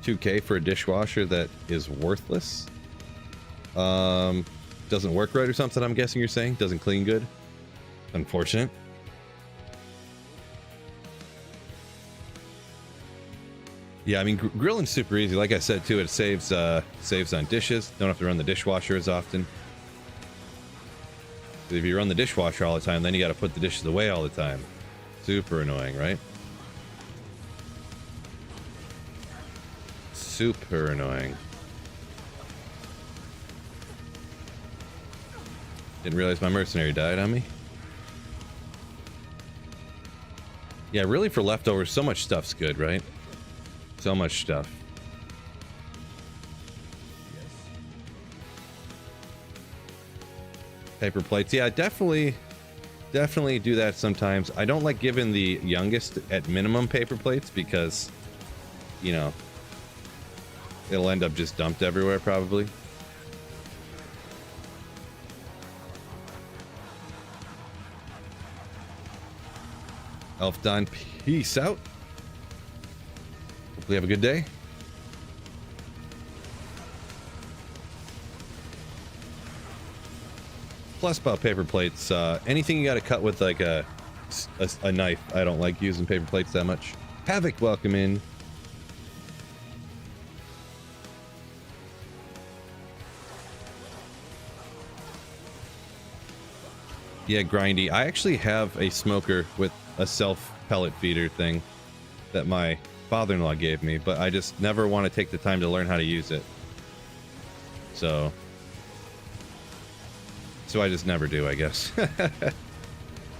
$2K for a dishwasher that is worthless. Doesn't work right or something, I'm guessing you're saying? Doesn't clean good? Unfortunate. Yeah, I mean, grilling's super easy. Like I said, too, it saves on dishes. Don't have to run the dishwasher as often. If you run the dishwasher all the time, then you got to put the dishes away all the time. Super annoying, right? Super annoying. Didn't realize my mercenary died on me. Yeah, really for leftovers, so much stuff's good, right? So much stuff. Paper plates. Yeah, definitely do that sometimes. I don't like giving the youngest at minimum paper plates because, you know, it'll end up just dumped everywhere probably. Elf Don, peace out. Hopefully have a good day. Plus about paper plates, anything you got to cut with like a knife. I don't like using paper plates that much. Havoc, welcome in. Yeah, grindy. I actually have a smoker with a self pellet feeder thing that my father-in-law gave me, but I just never want to take the time to learn how to use it. So I just never do, I guess.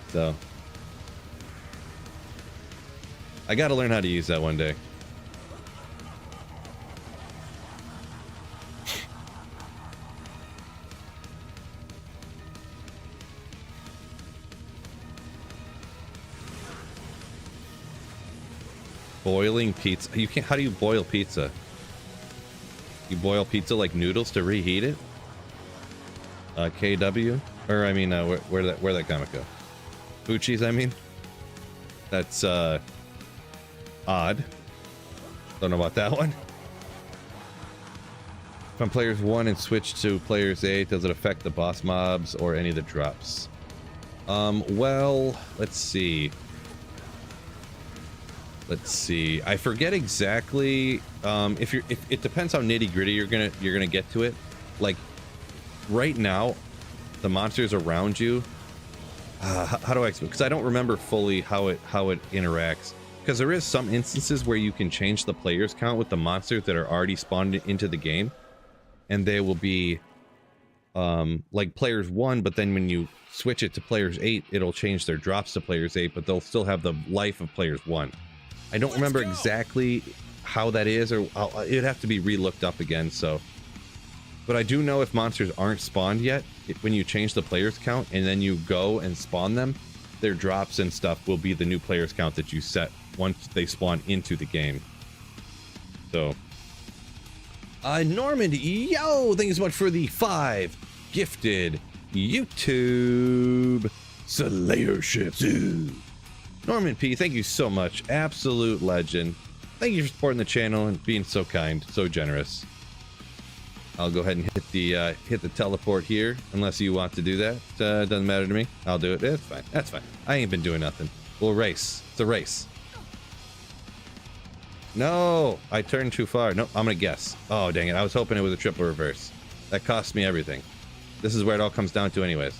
So I got to learn how to use that one day. Boiling pizza. You can't. How do you boil pizza? You boil pizza like noodles to reheat it? KW, or I mean, where that comic go? Fuchsi's, I mean. That's odd. Don't know about that one. If I'm players 1 and switch to players 8, does it affect the boss mobs or any of the drops? Well, let's see. I forget exactly. If it depends how nitty gritty you're gonna get to it. Like right now, the monsters around you. How do I explain? Because I don't remember fully how it interacts. Because there is some instances where you can change the players count with the monsters that are already spawned into the game, and they will be like players 1. But then when you switch it to players 8, it'll change their drops to players 8, but they'll still have the life of players 1. I don't remember exactly how that is, or it'd have to be re-looked up again, so. But I do know if monsters aren't spawned yet, when you change the players count and then you go and spawn them, their drops and stuff will be the new players count that you set once they spawn into the game. So. Norman, yo! Thank you so much for the 5 gifted YouTube Slayerships. Norman P, thank you so much. Absolute legend. Thank you for supporting the channel and being so kind, so generous. I'll go ahead and hit the teleport here, unless you want to do that. Doesn't matter to me. I'll do it. It's fine. That's fine. I ain't been doing nothing. We'll race. It's a race. No, I turned too far. No, I'm gonna guess. Oh, dang it. I was hoping it was a triple reverse. That cost me everything. This is where it all comes down to anyways.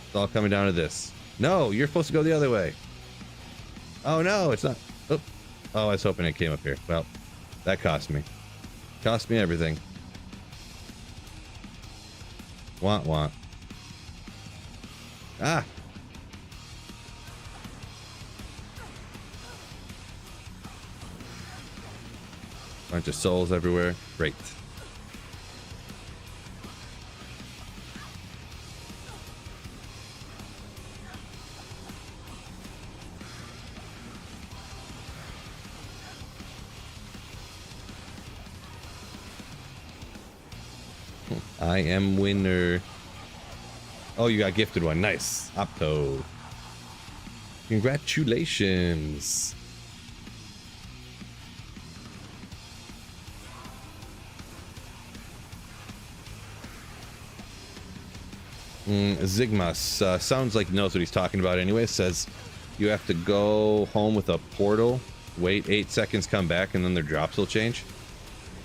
It's all coming down to this. No, you're supposed to go the other way. Oh, no, it's not. Oh, I was hoping it came up here. Well, that cost me. Cost me everything. Want. Ah. Bunch of souls everywhere. Great. I am winner. Oh, you got gifted one. Nice. Opto. Congratulations. Zigmas sounds like he knows what he's talking about anyway. Says you have to go home with a portal, wait 8 seconds, come back, and then their drops will change.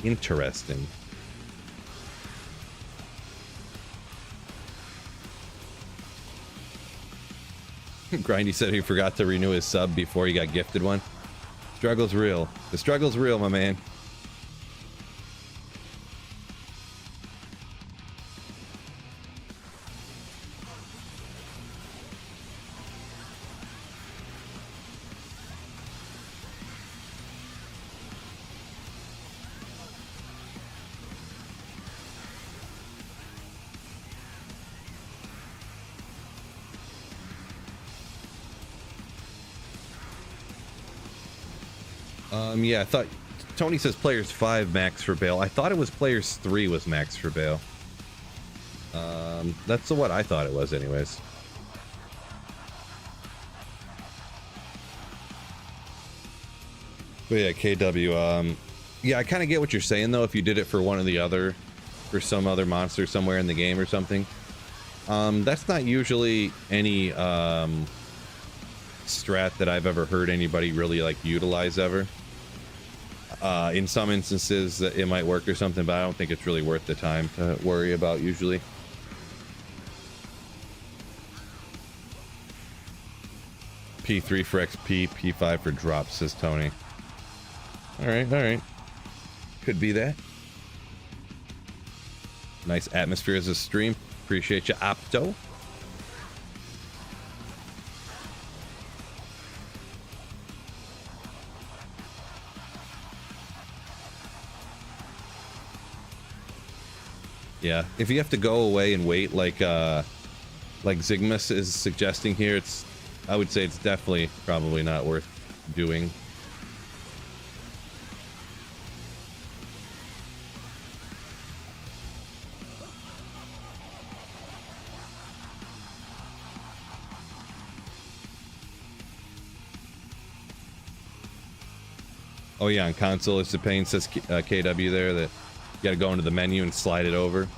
Interesting. Grindy said he forgot to renew his sub before he got gifted one. Struggle's real. The struggle's real, my man. Yeah, I thought Tony says players 5 max for Baal. I thought it was players 3 was max for Baal. That's what I thought it was anyways. But yeah, KW. Yeah, I kind of get what you're saying though. If you did it for one or the other, for some other monster somewhere in the game or something, that's not usually any strat that I've ever heard anybody really like utilize ever. In some instances it might work or something, but I don't think it's really worth the time to worry about usually. P3 for XP, P5 for drops, says Tony. All right. Could be that. Nice atmosphere as a stream. Appreciate you, Opto. Yeah, if you have to go away and wait like Zigmus is suggesting here, I would say it's definitely probably not worth doing. Oh yeah, on console it's a pain, says KW there, that you gotta go into the menu and slide it over.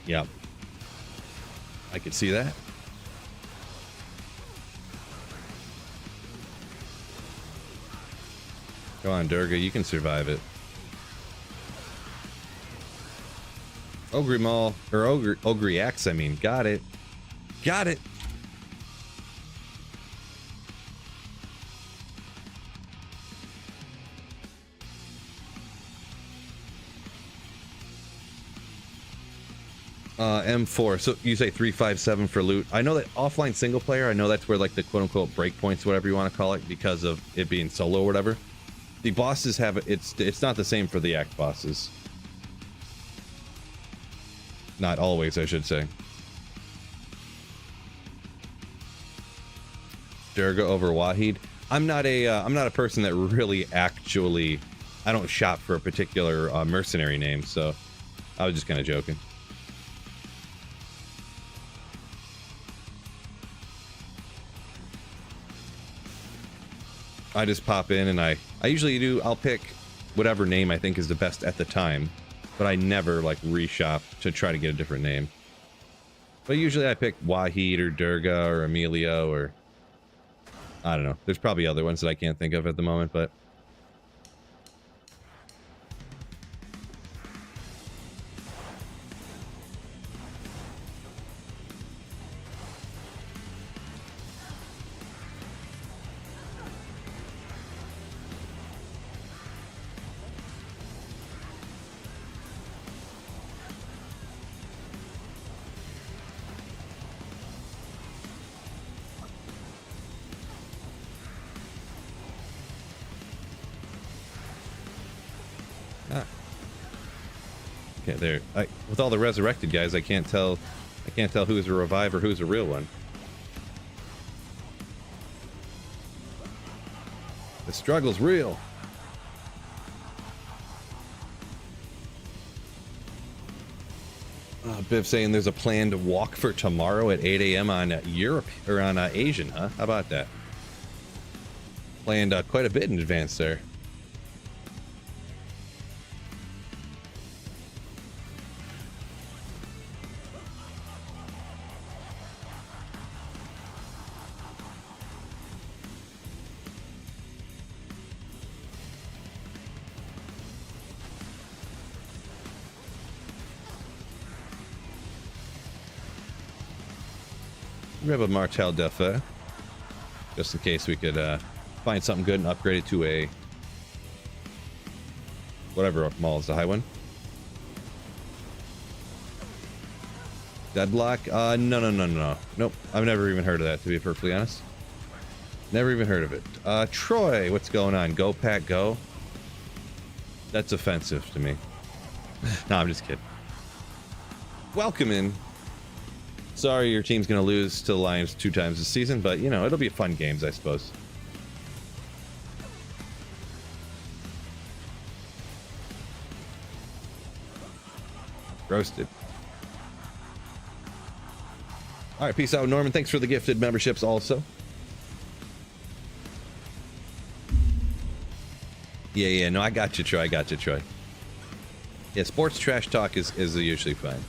Yeah, I could see that. Come on, Durga, you can survive it. Ogre Maul, or Ogre X, I mean. Got it. Got it. M4. So you say 357 for loot. I know that offline single player, I know that's where like the quote unquote breakpoints, whatever you want to call it, because of it being solo or whatever. The bosses have it's not the same for the act bosses. Not always, I should say. Durga over Wahid. I'm not a person that really actually, I don't shop for a particular mercenary name, so I was just kind of joking. I just pop in and I usually I'll pick whatever name I think is the best at the time, but I never like reshop to try to get a different name. But usually I pick Wahid or Durga or Emilio, or I don't know. There's probably other ones that I can't think of at the moment, but there. With all the resurrected guys, I can't tell who's a revive or who's a real one. The struggle's real. Biv saying there's a planned walk for tomorrow at 8 a.m. on Europe, or on Asian, huh? How about that? Planned quite a bit in advance there. Grab a Martel Defa, just in case we could find something good and upgrade it to a whatever Maul is the high one. Deadlock? No. Nope. I've never even heard of that, to be perfectly honest. Never even heard of it. Troy, what's going on? Go Pack Go? That's offensive to me. No, I'm just kidding. Welcome in. Sorry your team's going to lose to the Lions 2 times this season, but, you know, it'll be fun games, I suppose. Roasted. All right, peace out, Norman. Thanks for the gifted memberships also. Yeah. No, I got you, Troy. I got you, Troy. Yeah, sports trash talk is usually fine.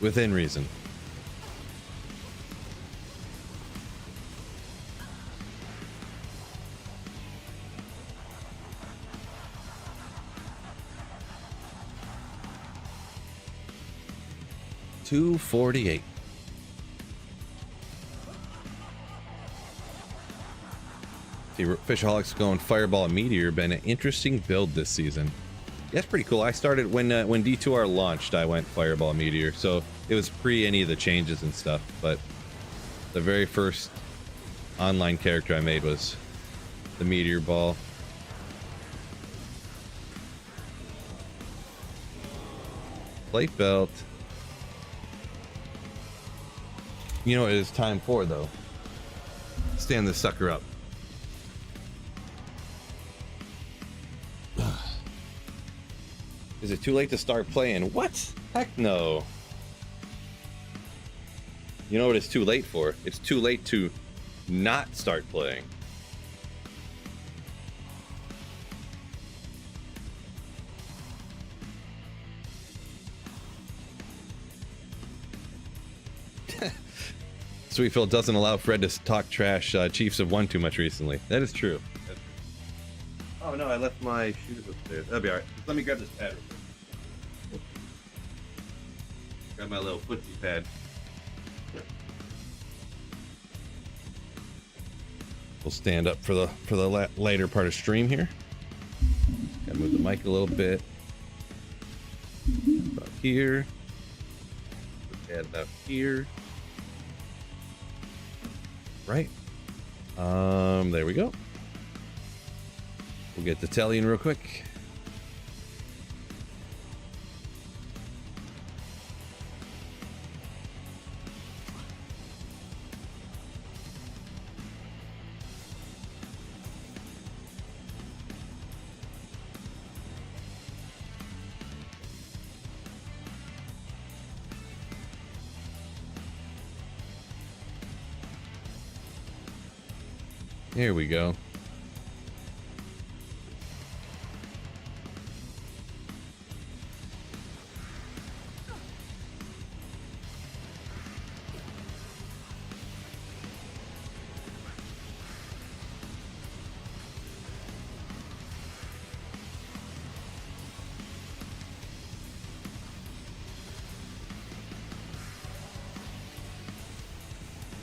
Within reason. $248. See, Fishaholics going Fireball and Meteor. Been an interesting build this season. That's pretty cool. I started when D2R launched. I went Fireball and Meteor, so it was pre any of the changes and stuff. But the very first online character I made was the Meteor Ball. Plate belt. You know what it is time for, though? Stand this sucker up. Is it too late to start playing? What? Heck no. You know what it's too late for? It's too late to not start playing. Sweetfield doesn't allow Fred to talk trash. Chiefs have won too much recently. That is true. Oh no, I left my shoes upstairs. That'll be alright. Let me grab this pad. Grab my little footsie pad. We'll stand up for the later part of stream here. Gotta move the mic a little bit. About here. Pad about here. Right. There we go. We'll get the telly in real quick. Here we go.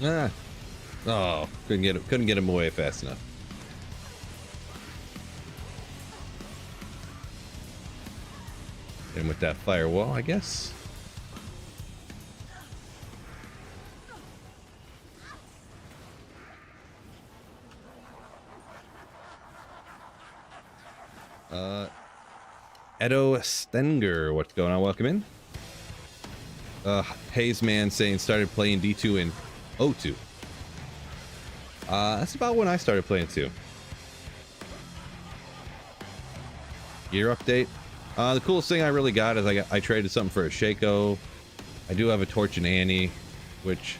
Ah. Oh, couldn't get him away fast enough. Hit him with that firewall, I guess. Edo Stenger, what's going on? Welcome in. Hayes Man saying started playing D2 in 02. That's about when I started playing too. Gear update. The coolest thing I really got is I traded something for a Shaco. I do have a torch and Annie, which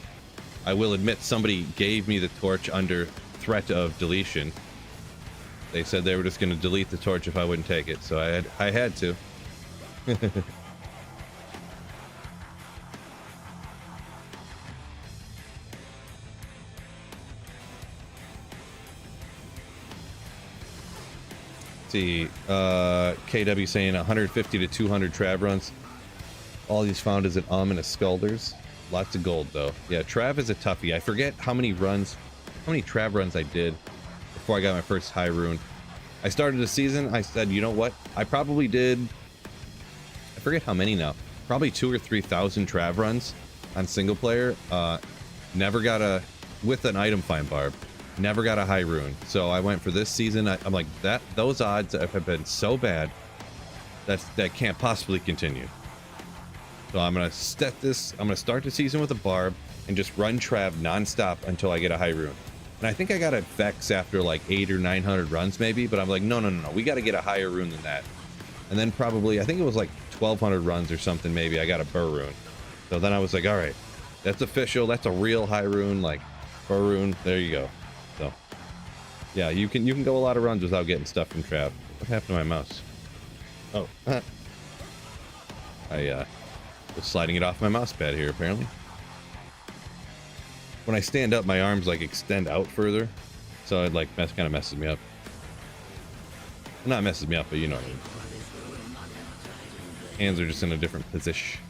I will admit somebody gave me the torch under threat of deletion. They said they were just going to delete the torch if I wouldn't take it, so I had to. See, KW saying 150 to 200 Trav runs. All these found is at and a Skulders. Lots of gold though. Yeah, Trav is a toughie. I forget how many Trav runs I did before I got my first high rune. I started the season, I said, you know what? I probably did, I forget how many now. Probably 2,000 or 3,000 Trav runs on single player. Never got with an item find barb. Never got a high rune, so I went for this season. I'm like, those odds have been so bad that can't possibly continue. So I'm gonna start the season with a barb and just run Trav nonstop until I get a high rune. And I think I got a Vex after like 800 or 900 runs maybe, but I'm like, no, we got to get a higher rune than that. And then probably I think it was like 1,200 runs or something maybe. I got a Burr rune. So then I was like, all right, that's official. That's a real high rune, like Burr rune. There you go. So Yeah, you can go a lot of runs without getting stuff from Trav. What happened to my mouse? Oh, I was sliding it off my mouse pad here apparently. When I stand up, my arms like extend out further, so it like kind of messes me up. Not messes me up, but you know what I mean. Hands are just in a different position.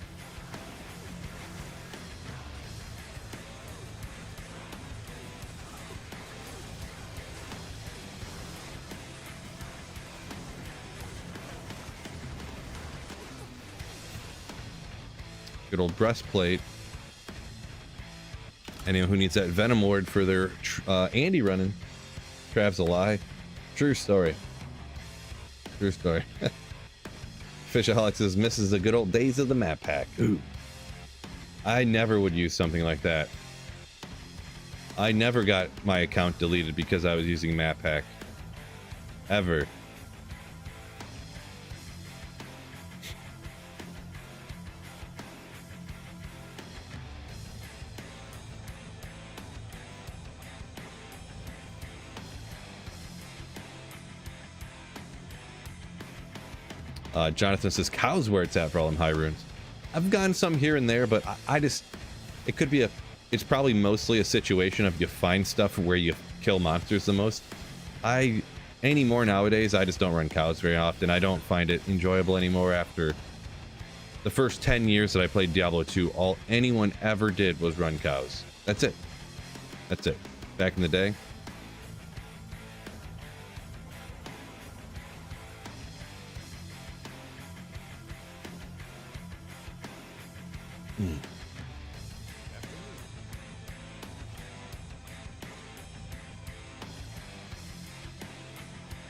Good old breastplate. Anyone who needs that Venom Ward for their Andy running. Trav's a lie. True story. True story. Fishaholic says, misses the good old days of the map pack. Ooh. I never would use something like that. I never got my account deleted because I was using map pack. Ever. Jonathan says, cows where it's at for all them high runes. I've gotten some here and there, but I just, it could be it's probably mostly a situation of you find stuff where you kill monsters the most. Anymore nowadays, I just don't run cows very often. I don't find it enjoyable anymore after the first 10 years that I played Diablo 2. All anyone ever did was run cows. That's it. That's it. Back in the day.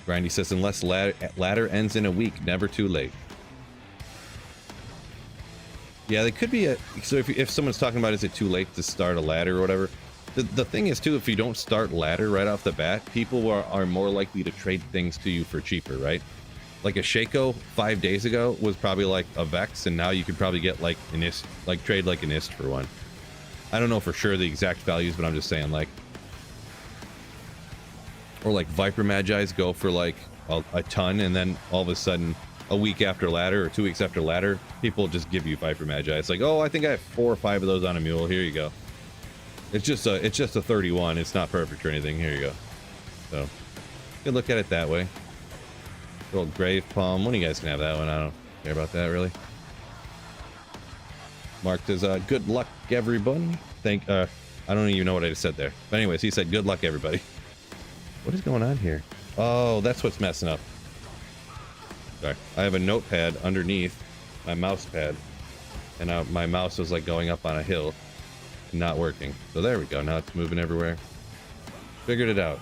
Grindy says, unless ladder ends in a week, never too late. Yeah, they could be so if someone's talking about is it too late to start a ladder or whatever, the thing is too, if you don't start ladder right off the bat, people are more likely to trade things to you for cheaper, right? Like a Shaco 5 days ago was probably like a Vex, and now you could probably get like an Ist, like trade like an Ist for one. I don't know for sure the exact values, but I'm just saying, like, or like Viper Magi's go for like a ton, and then all of a sudden a week after ladder or 2 weeks after ladder, people just give you Viper Magi. It's like, oh, I think I have 4 or 5 of those on a mule. Here you go. It's just a 31. It's not perfect or anything. Here you go. So you can look at it that way. Good old Grave Palm. One of you guys can have that one. I don't care about that really. Mark says, good luck everyone. I don't even know what I just said there. But anyways, he said, good luck everybody. What is going on here? Oh, that's what's messing up. Sorry. I have a notepad underneath my mouse pad, and now my mouse is like going up on a hill, not working. So there we go. Now it's moving everywhere. Figured it out.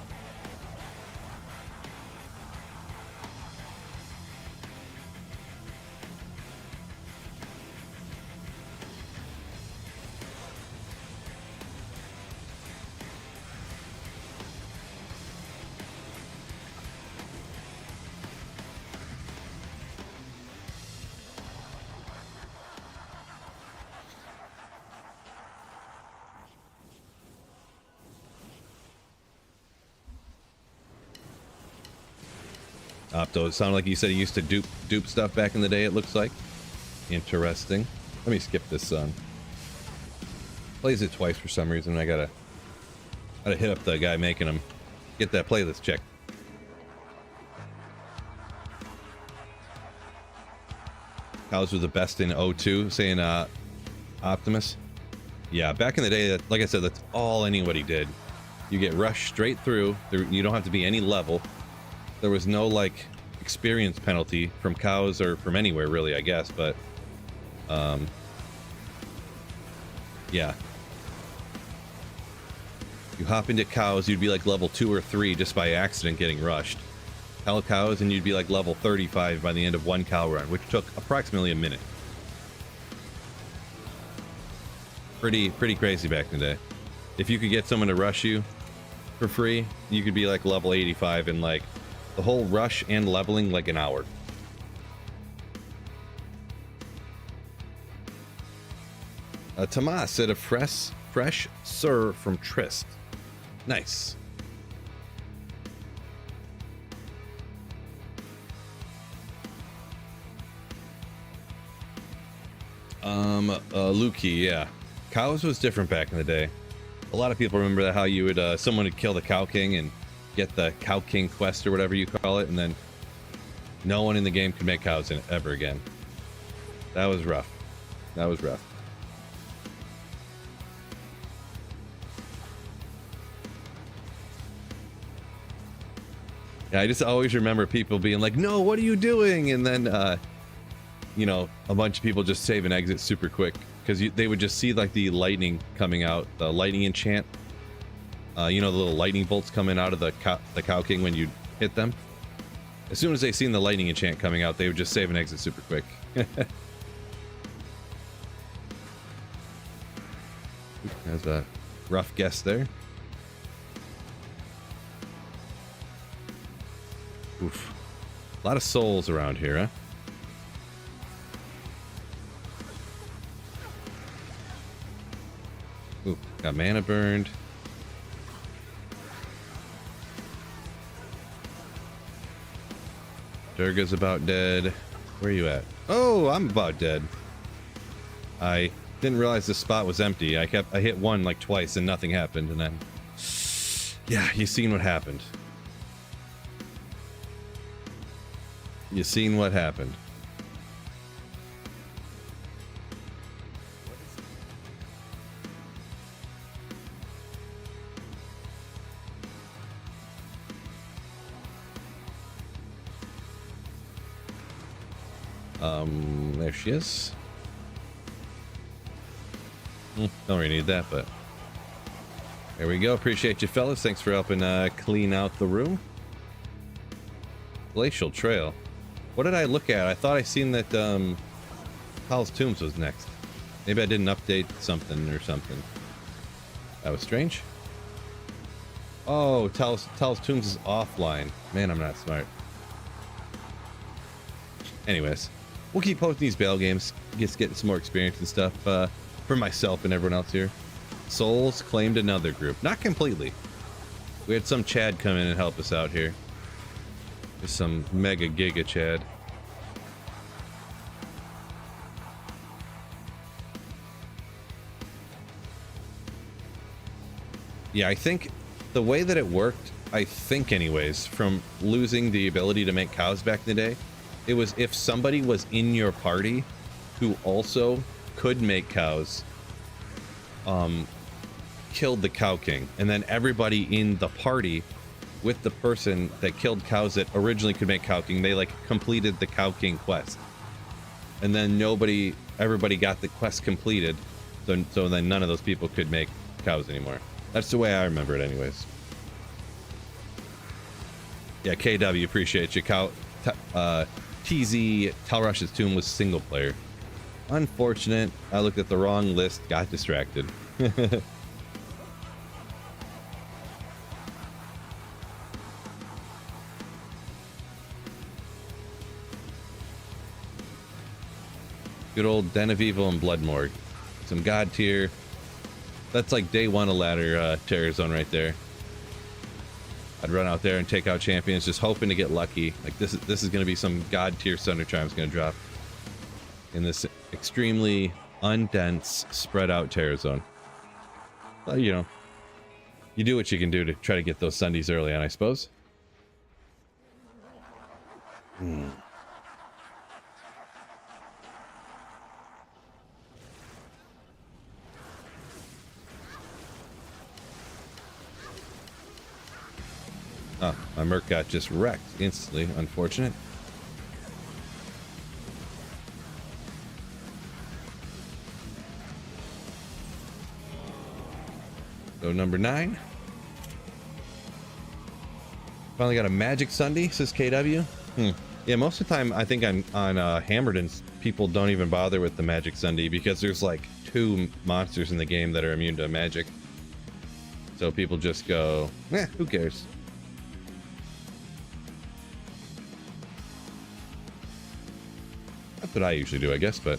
Opto, it sounded like you said he used to dupe stuff back in the day, it looks like. Interesting. Let me skip this plays it twice for some reason. I gotta hit up the guy making them. Get that playlist checked. Cows were the best in 02, saying Optimus. Yeah, back in the day, like I said, that's all anybody did. You get rushed straight through. You don't have to be any level. There was no like experience penalty from cows or from anywhere really, I guess, but yeah. You hop into cows, you'd be like level 2 or 3 just by accident getting rushed. Hell cows, and you'd be like level 35 by the end of one cow run, which took approximately a minute. Pretty crazy back in the day. If you could get someone to rush you for free, you could be like level 85 in like the whole rush and leveling like an hour. Tomas said a fresh sir from Trist. Nice. Luki, yeah. Cows was different back in the day. A lot of people remember that, how you would, someone would kill the Cow King and get the Cow King quest or whatever you call it, and then no one in the game could make cows in it ever again. That was rough. That was rough. Yeah, I just always remember people being like, no, what are you doing? And then, you know, a bunch of people just save and exit super quick, because they would just see like the lightning coming out, the lightning enchant. You know, the little lightning bolts coming out of the Cow King when you hit them. As soon as they seen the lightning enchant coming out, they would just save and exit super quick. That's a rough guess there. Oof. A lot of souls around here, huh? Ooh, got mana burned. Durga's about dead. Where are you at? Oh, I'm about dead. I didn't realize this spot was empty. I hit one like twice and nothing happened, and then yeah, you seen what happened. You seen what happened. There she is. Don't really need that, but there we go. Appreciate you, fellas. Thanks for helping clean out the room. Glacial Trail. What did I look at? I thought I seen that Tal's Tombs was next. Maybe I didn't update something or something. That was strange. Oh, Tal's Tombs is offline. Man, I'm not smart. Anyways, we'll keep posting these Baal games, just getting some more experience and stuff for myself and everyone else here. Souls claimed another group. Not completely. We had some Chad come in and help us out here. Just some mega giga Chad. Yeah, I think the way that it worked, I think anyways, from losing the ability to make cows back in the day, it was if somebody was in your party who also could make cows, killed the Cow King, and then everybody in the party with the person that killed cows that originally could make Cow King, they like completed the Cow King quest, and then everybody got the quest completed, so then none of those people could make cows anymore. That's the way I remember it anyways. Yeah, KW, appreciate you. TZ Talrush's Tomb was single player. Unfortunate. I looked at the wrong list, got distracted. Good old Den of Evil and Blood Morgue. Some god tier. That's like day one of ladder terror zone right there. I'd run out there and take out champions, just hoping to get lucky. Like this is going to be some god tier Thunder Chime's going to drop in this extremely undense, spread out terror zone. Well, you know, you do what you can do to try to get those Sundays early on, I suppose. Oh, my Merc got just wrecked instantly. Unfortunate. So number 9. Finally got a Magic Sunday, says KW. Yeah, most of the time I think I'm on Hammered and people don't even bother with the Magic Sunday because there's like 2 monsters in the game that are immune to magic. So people just go, who cares? That's what I usually do, I guess, but...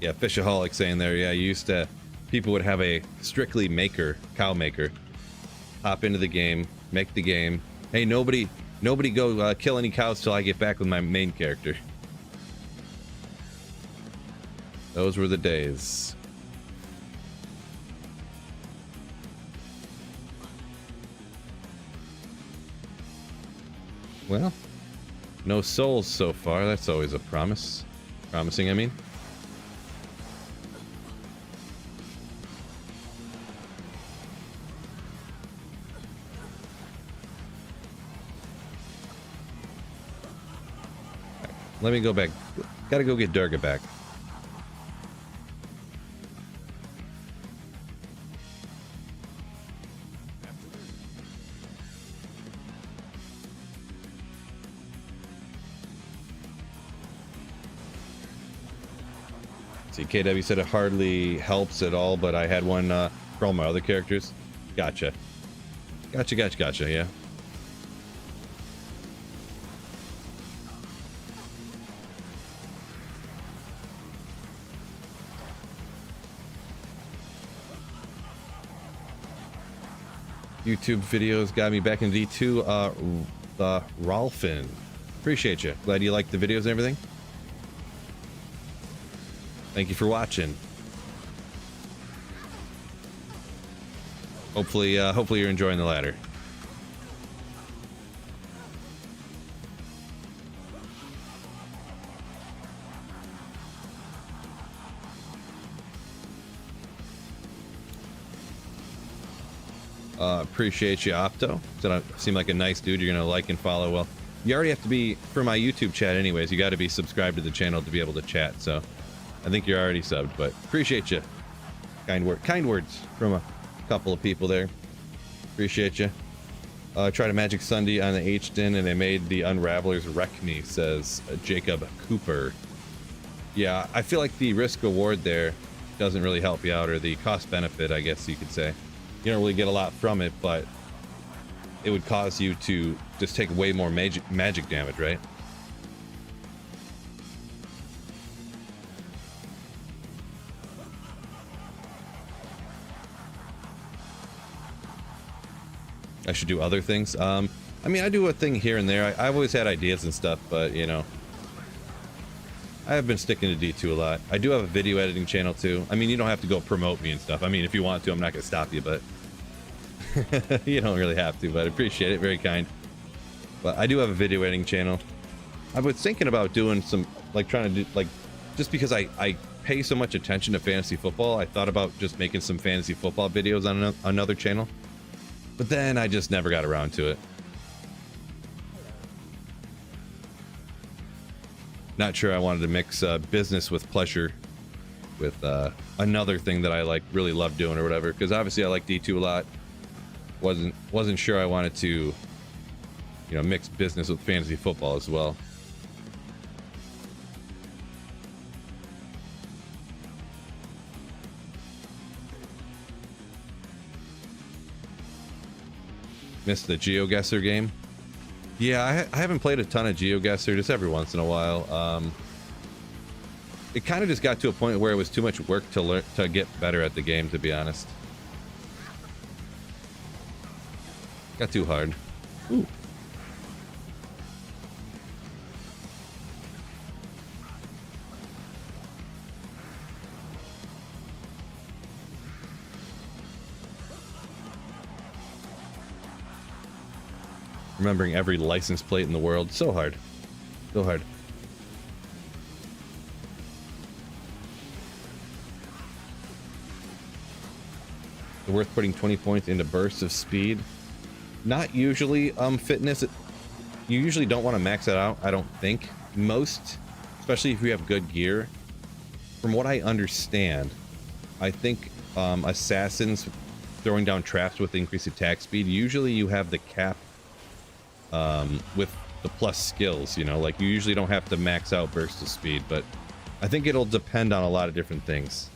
Yeah, Fishaholic saying there, yeah, you used to... People would have a strictly maker, cow maker, hop into the game, make the game. Hey, nobody Nobody go kill any cows till I get back with my main character. Those were the days. Well, no souls so far. That's always a promise. Promising, I mean. Let me go back. Gotta go get Durga back. See, KW said it hardly helps at all, but I had one for all my other characters. Gotcha. Gotcha, yeah. YouTube videos got me back in D2. Rolfin. Appreciate you. Glad you liked the videos and everything. Thank you for watching. Hopefully you're enjoying the ladder. Appreciate you, Opto. Seem like a nice dude. You're gonna like and follow. Well, you already have to be for my YouTube chat anyways. You got to be subscribed to the channel to be able to chat. So I think you're already subbed, but appreciate you. Kind words from a couple of people there. Appreciate you. Tried a Magic Sunday on the H-Den and they made the Unravelers wreck me, says Jacob Cooper. Yeah, I feel like the risk reward there doesn't really help you out, or the cost benefit, I guess you could say. You don't really get a lot from it, but it would cause you to just take way more magic damage, right? I should do other things. I mean, I do a thing here and there. I've always had ideas and stuff, but you know, I have been sticking to D2 a lot. I do have a video editing channel too. I mean, you don't have to go promote me and stuff. I mean, if you want to, I'm not going to stop you, but you don't really have to, but I appreciate it. Very kind. But I do have a video editing channel. I was thinking about doing some, like trying to do, like, just because I pay so much attention to fantasy football, I thought about just making some fantasy football videos on another channel. But then I just never got around to it. Not sure I wanted to mix business with pleasure with another thing that I like really love doing or whatever, because obviously I like D2 a lot. Wasn't sure I wanted to, you know, mix business with fantasy football as well. Missed the GeoGuessr game. Yeah, I haven't played a ton of GeoGuessr, just every once in a while. It kind of just got to a point where it was too much work to learn to get better at the game, to be honest. Got too hard. Ooh. Remembering every license plate in the world. So hard. So hard. It's worth putting 20 points into bursts of speed. Not usually fitness. You usually don't want to max it out, I don't think. Most, especially if you have good gear. From what I understand, I think assassins throwing down traps with increased attack speed, usually you have the cap with the plus skills, you know, like you usually don't have to max out burst of speed, but I think it'll depend on a lot of different things.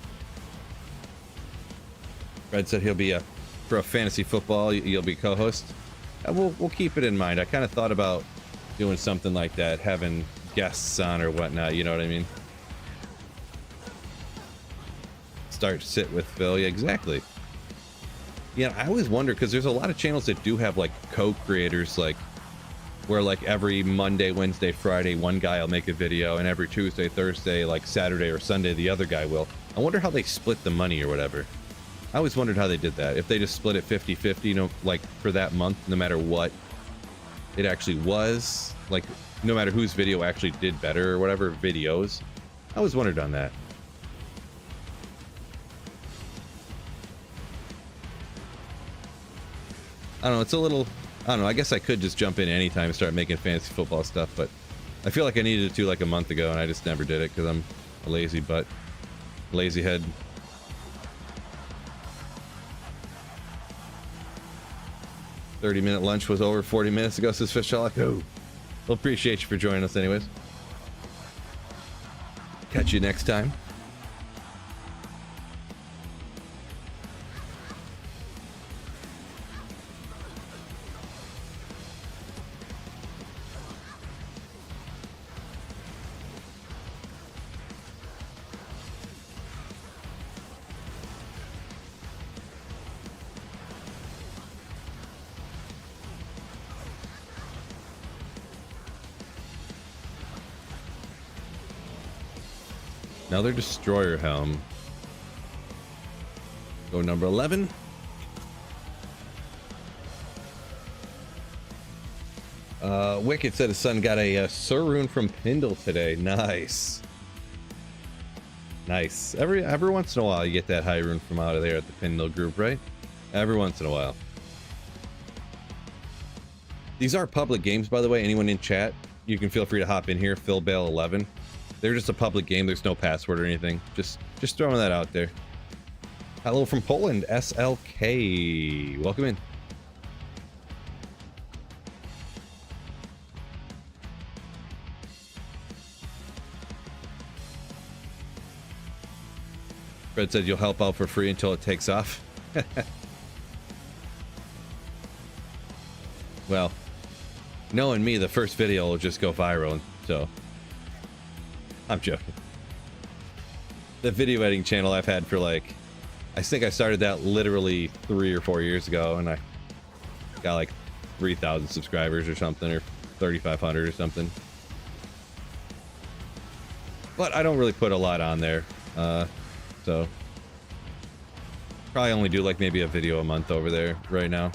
Fred said he'll be for a fantasy football, you'll be co-host. We'll keep it in mind. I kind of thought about doing something like that, having guests on or whatnot, you know what I mean? Start sit with Phil. Yeah, exactly. Yeah, I always wonder, because there's a lot of channels that do have like co-creators, like where like every Monday, Wednesday, Friday, one guy will make a video, and every Tuesday, Thursday, like Saturday or Sunday, the other guy will. I wonder how they split the money or whatever. I always wondered how they did that. If they just split it 50-50, you know, like for that month, no matter what it actually was, like no matter whose video actually did better or whatever videos. I always wondered on that. I don't know, it's a little, I don't know, I guess I could just jump in anytime and start making fantasy football stuff, but I feel like I needed to like a month ago and I just never did it because I'm a lazy butt. Lazy head. "30-minute lunch was over 40 minutes ago," says Fishaholic. Oh. Well, appreciate you for joining us anyways. Catch you next time. Another destroyer helm. Go number 11. Wicked said his son got a Sur rune from Pindle today. Nice. Nice. Every once in a while you get that high rune from out of there at the Pindle group, right? Every once in a while. These are public games, by the way. Anyone in chat, you can feel free to hop in here. Phil Bale 11. They're just a public game. There's no password or anything. Just throwing that out there. Hello from Poland, SLK. Welcome in. Fred said you'll help out for free until it takes off. Well, knowing me, the first video will just go viral, so I'm joking. The video editing channel I've had for like, I think I started that literally 3 or 4 years ago, and I got like 3,000 subscribers or something, or 3,500 or something. But I don't really put a lot on there, so probably only do like maybe a video a month over there right now.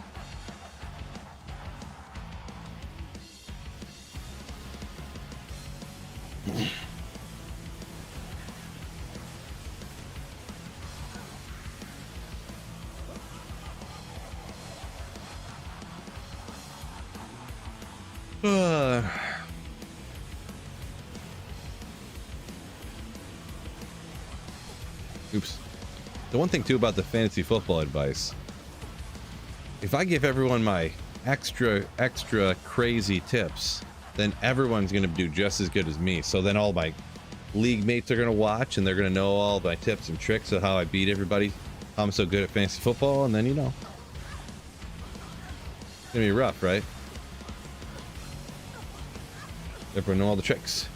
Oops. The one thing too about the fantasy football advice, if I give everyone my extra crazy tips, then everyone's gonna do just as good as me. So then all my league mates are gonna watch and they're gonna know all my tips and tricks of how I beat everybody, how I'm so good at fantasy football, and then you know, it's gonna be rough, right? Everyone know all the tricks.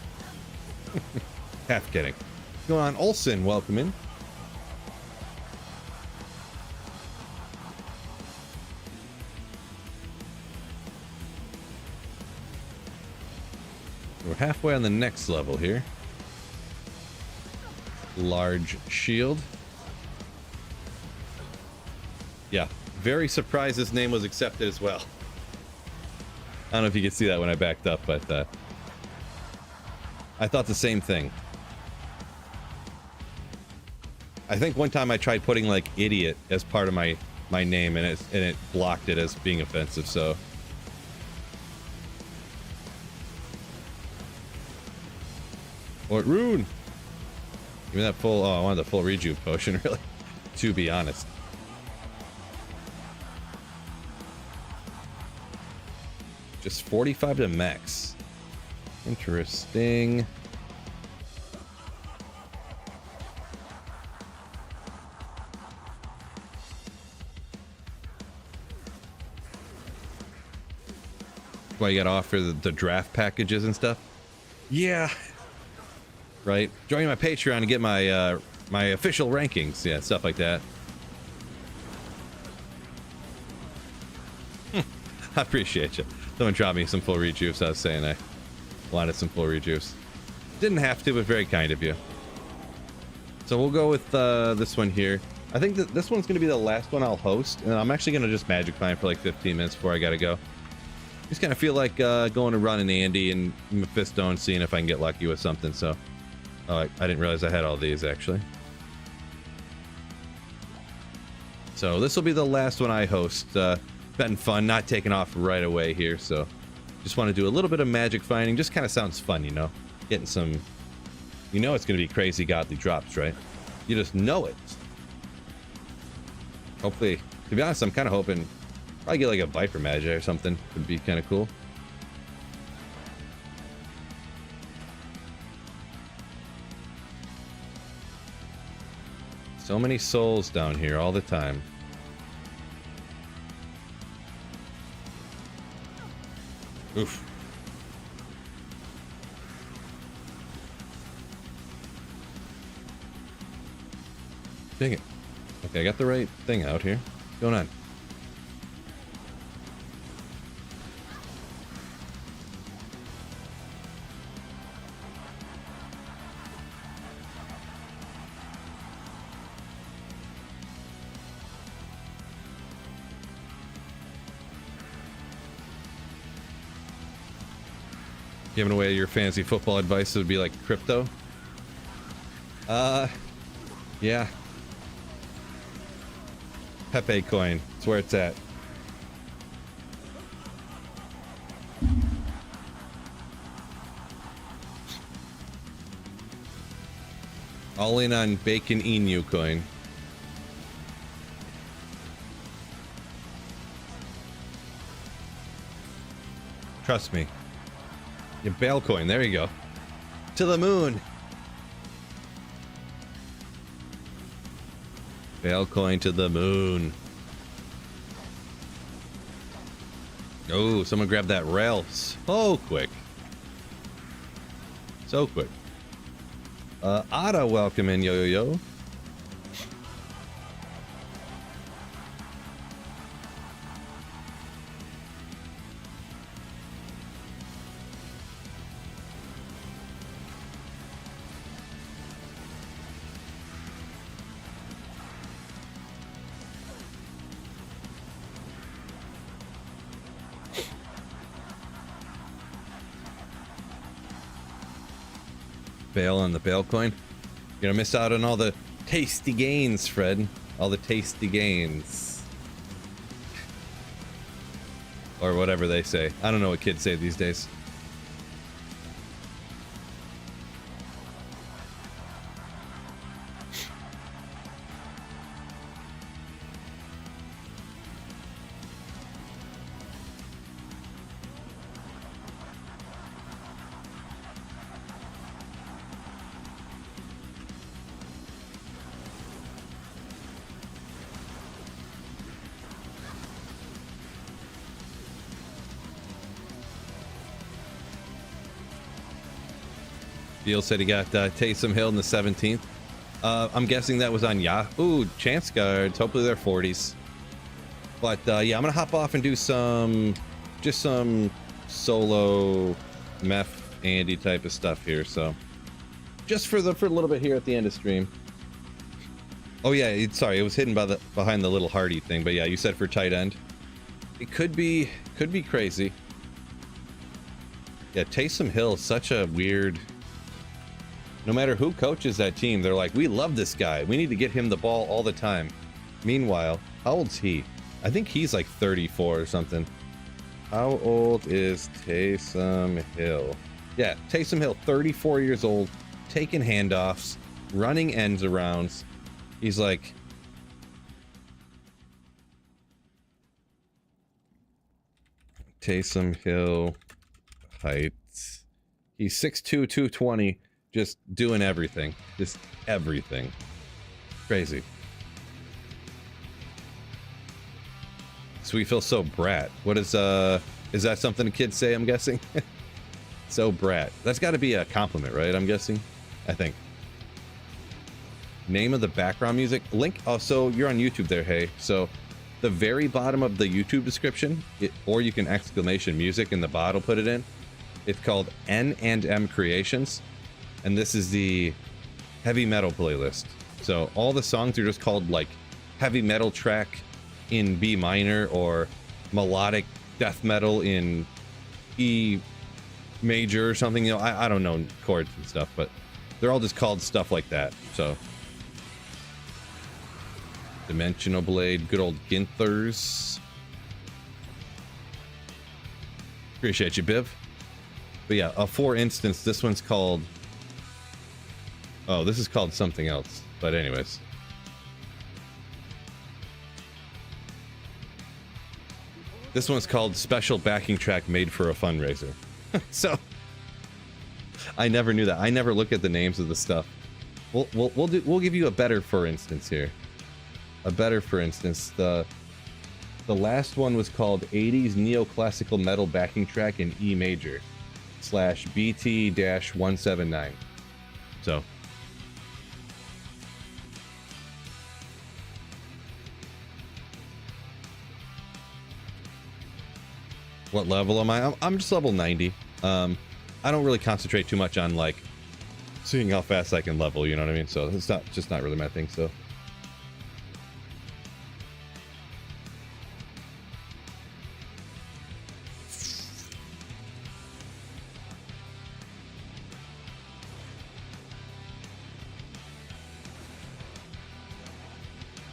Half kidding. What's going on, Olsen? Welcome in. We're halfway on the next level here. Large shield. Yeah, very surprised this name was accepted as well. I don't know if you could see that when I backed up, but I thought the same thing. I think one time I tried putting like idiot as part of my name, and it blocked it as being offensive, so. What rune? Give me that full, oh, I wanted the full rejuve potion, really, to be honest. Just 45 to max. Interesting. Why you gotta offer the draft packages and stuff? Yeah. Right? Join my Patreon to get my my official rankings. Yeah, stuff like that. I appreciate you. Someone dropped me some full rejuice. I was saying I wanted some full rejuice. Didn't have to, but very kind of you. So we'll go with this one here. I think that this one's going to be the last one I'll host. And I'm actually going to just magic find for like 15 minutes before I got to go. Just kind of feel like going to run an Andy and Mephisto and seeing if I can get lucky with something. So, oh, I didn't realize I had all these actually. So this will be the last one I host. Been fun, not taking off right away here. So just want to do a little bit of magic finding. Just kind of sounds fun, you know, getting some, you know, it's going to be crazy godly drops, right? You just know it. Hopefully, to be honest, I'm kind of hoping probably get like a Viper Magi or something. Would be kind of cool. So many souls down here all the time. Oof. Dang it. Okay, I got the right thing out here. What's going on? Giving away your fantasy football advice would be like crypto. Yeah. Pepe coin. That's where it's at. All in on Bacon Inu coin. Trust me. Your Baal coin. There you go. To the moon. Baal coin to the moon. Oh, someone grabbed that rail so quick. So quick. Ada, welcome in, yo. Baal on the Baal coin. You're gonna miss out on all the tasty gains, Fred. All the tasty gains. Or whatever they say. I don't know what kids say these days. Beal said he got Taysom Hill in the 17th. I'm guessing that was on Yahoo. Ooh, chance guards. Hopefully they're 40s. But yeah, I'm gonna hop off and do just some solo Meph Andy type of stuff here. So just for a little bit here at the end of stream. Oh yeah, sorry, it was hidden behind the little Hardy thing. But yeah, you said for tight end. It could be crazy. Yeah, Taysom Hill, such a weird. No matter who coaches that team, they're like, we love this guy. We need to get him the ball all the time. Meanwhile, how old's he? I think he's like 34 or something. How old is Taysom Hill? Yeah, Taysom Hill, 34 years old, taking handoffs, running ends arounds. He's like... Taysom Hill, height. He's 6'2", 220. Just doing everything. Just everything. Crazy. So we feel so brat. What is that something the kids say, I'm guessing? So brat. That's got to be a compliment, right? I'm guessing. I think. Name of the background music. Link. Oh, so you're on YouTube there, hey. So the very bottom of the YouTube description, or you can exclamation music and the bot will put it in. It's called N&M Creations, and this is the heavy metal playlist. So all the songs are just called like heavy metal track in B minor or melodic death metal in E major or something. You know, I don't know chords and stuff, but they're all just called stuff like that. So Dimensional Blade, good old Ginthers. Appreciate you, Biv. But yeah, for instance, this one's called... Oh, this is called something else. But anyways. This one's called Special Backing Track Made for a Fundraiser. So, I never knew that. I never look at the names of the stuff. We'll give you a better for instance here. A better for instance. The last one was called 80s Neoclassical Metal Backing Track in E Major / BT-179. So. What level am I? I'm just level 90. I don't really concentrate too much on like seeing how fast I can level, you know what I mean? So it's just not really my thing, so.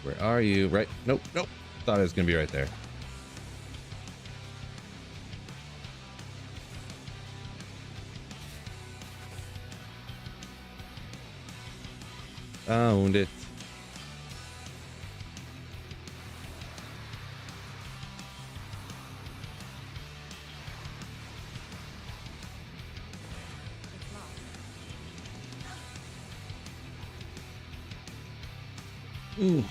Where are you? Right? Nope. Thought it was gonna be right there. Found it. Ooh.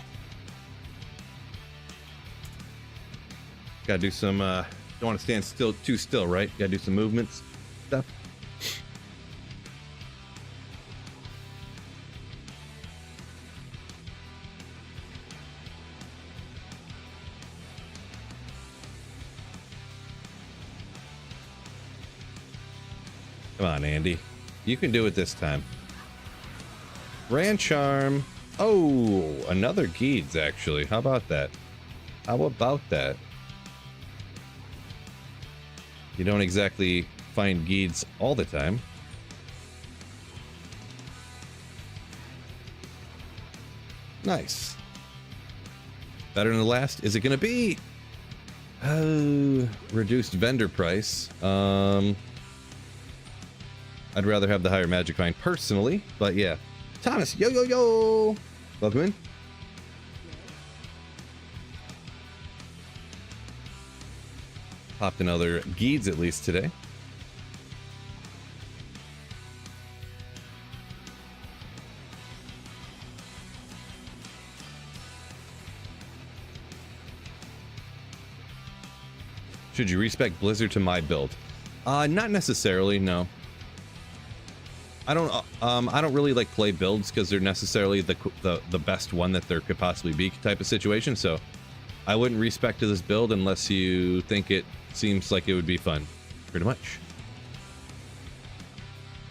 Gotta do some, don't want to stand still too still, right? Gotta do some movements, stuff. Come on, Andy. You can do it this time. Grand Charm. Oh, another Geeds, actually. How about that? How about that? You don't exactly find Geeds all the time. Nice. Better than the last? Is it going to be? Oh, reduced vendor price. I'd rather have the higher magic find personally, but yeah. Thomas, yo. Welcome in. Popped another Geeds at least today. Should you respec Blizzard to my build? Not necessarily, no. I don't really like play builds because they're necessarily the best one that there could possibly be type of situation. So I wouldn't respec to this build unless you think it seems like it would be fun, pretty much.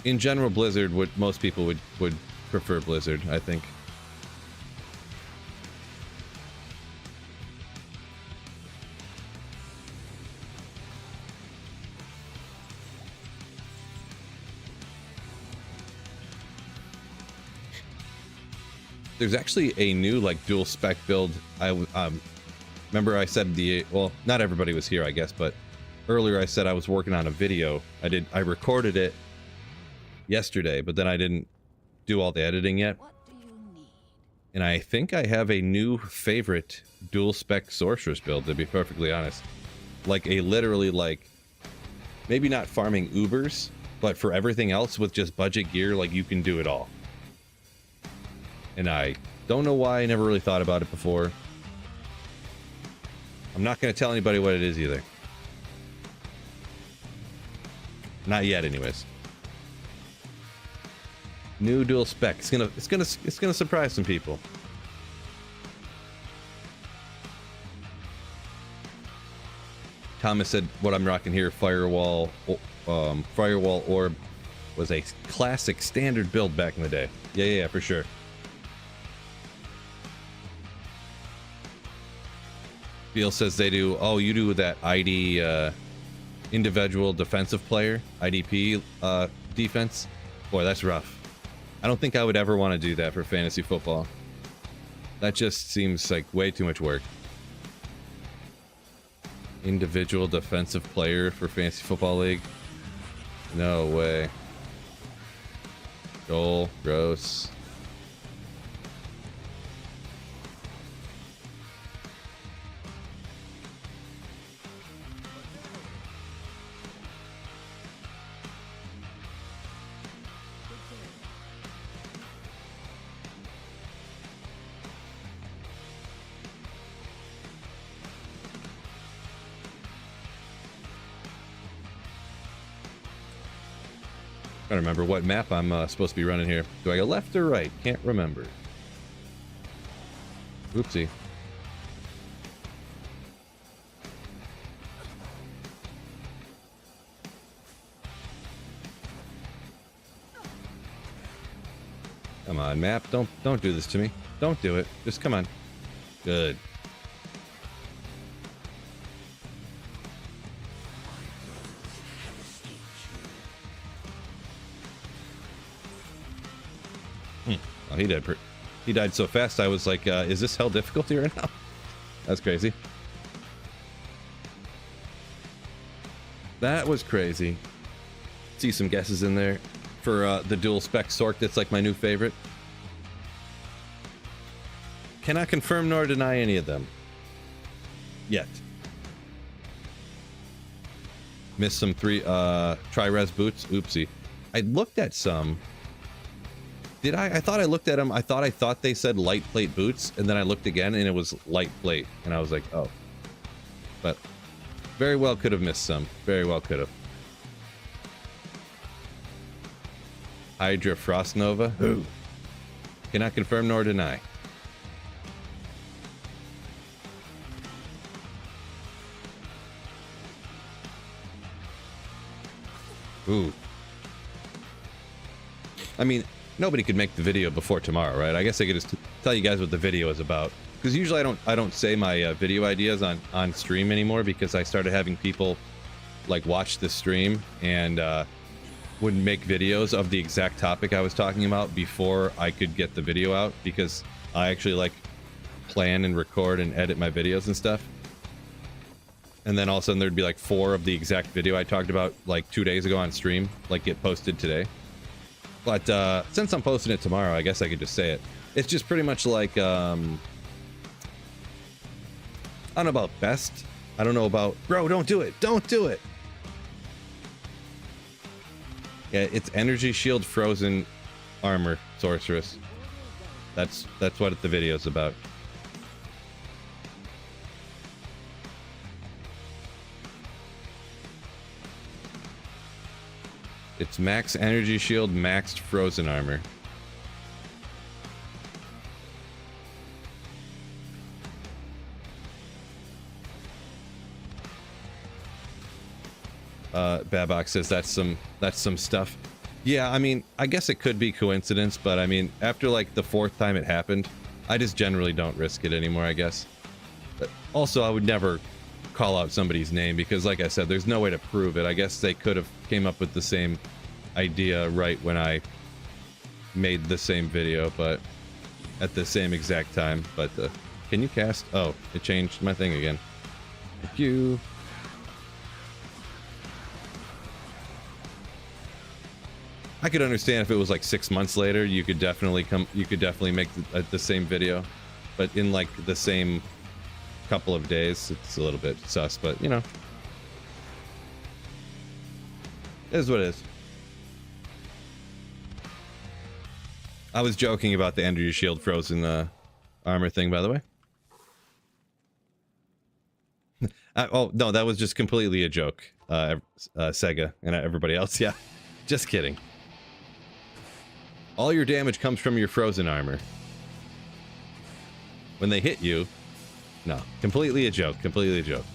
In general, Blizzard most people would prefer Blizzard, I think. There's actually a new like dual spec build. I remember I said well, not everybody was here, I guess, but earlier I said I was working on a video. I recorded it yesterday, but then I didn't do all the editing yet. What do you need? And I think I have a new favorite dual spec sorceress build, to be perfectly honest. Like a literally like maybe not farming Ubers, but for everything else with just budget gear, like you can do it all. And I don't know why I never really thought about it before. I'm not going to tell anybody what it is either. Not yet, anyways. New dual spec. It's gonna surprise some people. Thomas said, what I'm rocking here, Firewall Orb was a classic standard build back in the day. Yeah, for sure. Beal says they do, oh, you do that ID, individual defensive player, IDP defense. Boy, that's rough. I don't think I would ever want to do that for fantasy football. That just seems like way too much work. Individual defensive player for fantasy football league? No way. Joel, gross. I don't remember what map I'm supposed to be running here. Do I go left or right? Can't remember. Oopsie. Come on, map. Don't do this to me. Don't do it. Just come on. Good. Oh, he died so fast, I was like, is this hell difficulty right now? That's crazy. That was crazy. See some guesses in there for the dual spec Sork. That's like my new favorite. Cannot confirm nor deny any of them. Yet. Missed some tri-res boots. Oopsie. I looked at some. Did I? I thought I looked at them. I thought they said light plate boots, and then I looked again, and it was light plate, and I was like, oh. But very well could have missed some. Very well could have. Hydra Frost Nova. Who? Cannot confirm nor deny. Ooh. I mean, nobody could make the video before tomorrow, right? I guess I could just tell you guys what the video is about. Because usually I don't say my video ideas on stream anymore, because I started having people like watch the stream and would make videos of the exact topic I was talking about before I could get the video out, because I actually like plan and record and edit my videos and stuff. And then all of a sudden there'd be like 4 of the exact video I talked about like 2 days ago on stream, like get posted today. But since I'm posting it tomorrow, I guess I could just say it. It's just pretty much like, I don't know about best. I don't know about, bro, don't do it. Don't do it. Yeah, it's energy shield frozen armor sorceress. That's what the video's about. It's max energy shield, maxed frozen armor. Babok says that's some stuff. Yeah, I mean, I guess it could be coincidence, but I mean, after like the 4th time it happened, I just generally don't risk it anymore, I guess. But also, I would never call out somebody's name, because like I said, there's no way to prove it. I guess they could have came up with the same idea right when I made the same video, but at the same exact time. But can you cast? Oh, it changed my thing again. Thank you. I could understand if it was like 6 months later, you could definitely make the same video, but in like the same couple of days, it's a little bit sus, but you know, it is what it is. I was joking about the energy shield frozen armor thing, by the way. Oh no, that was just completely a joke. Sega and everybody else, yeah, just kidding. All your damage comes from your frozen armor. When they hit you, no, completely a joke, completely a joke.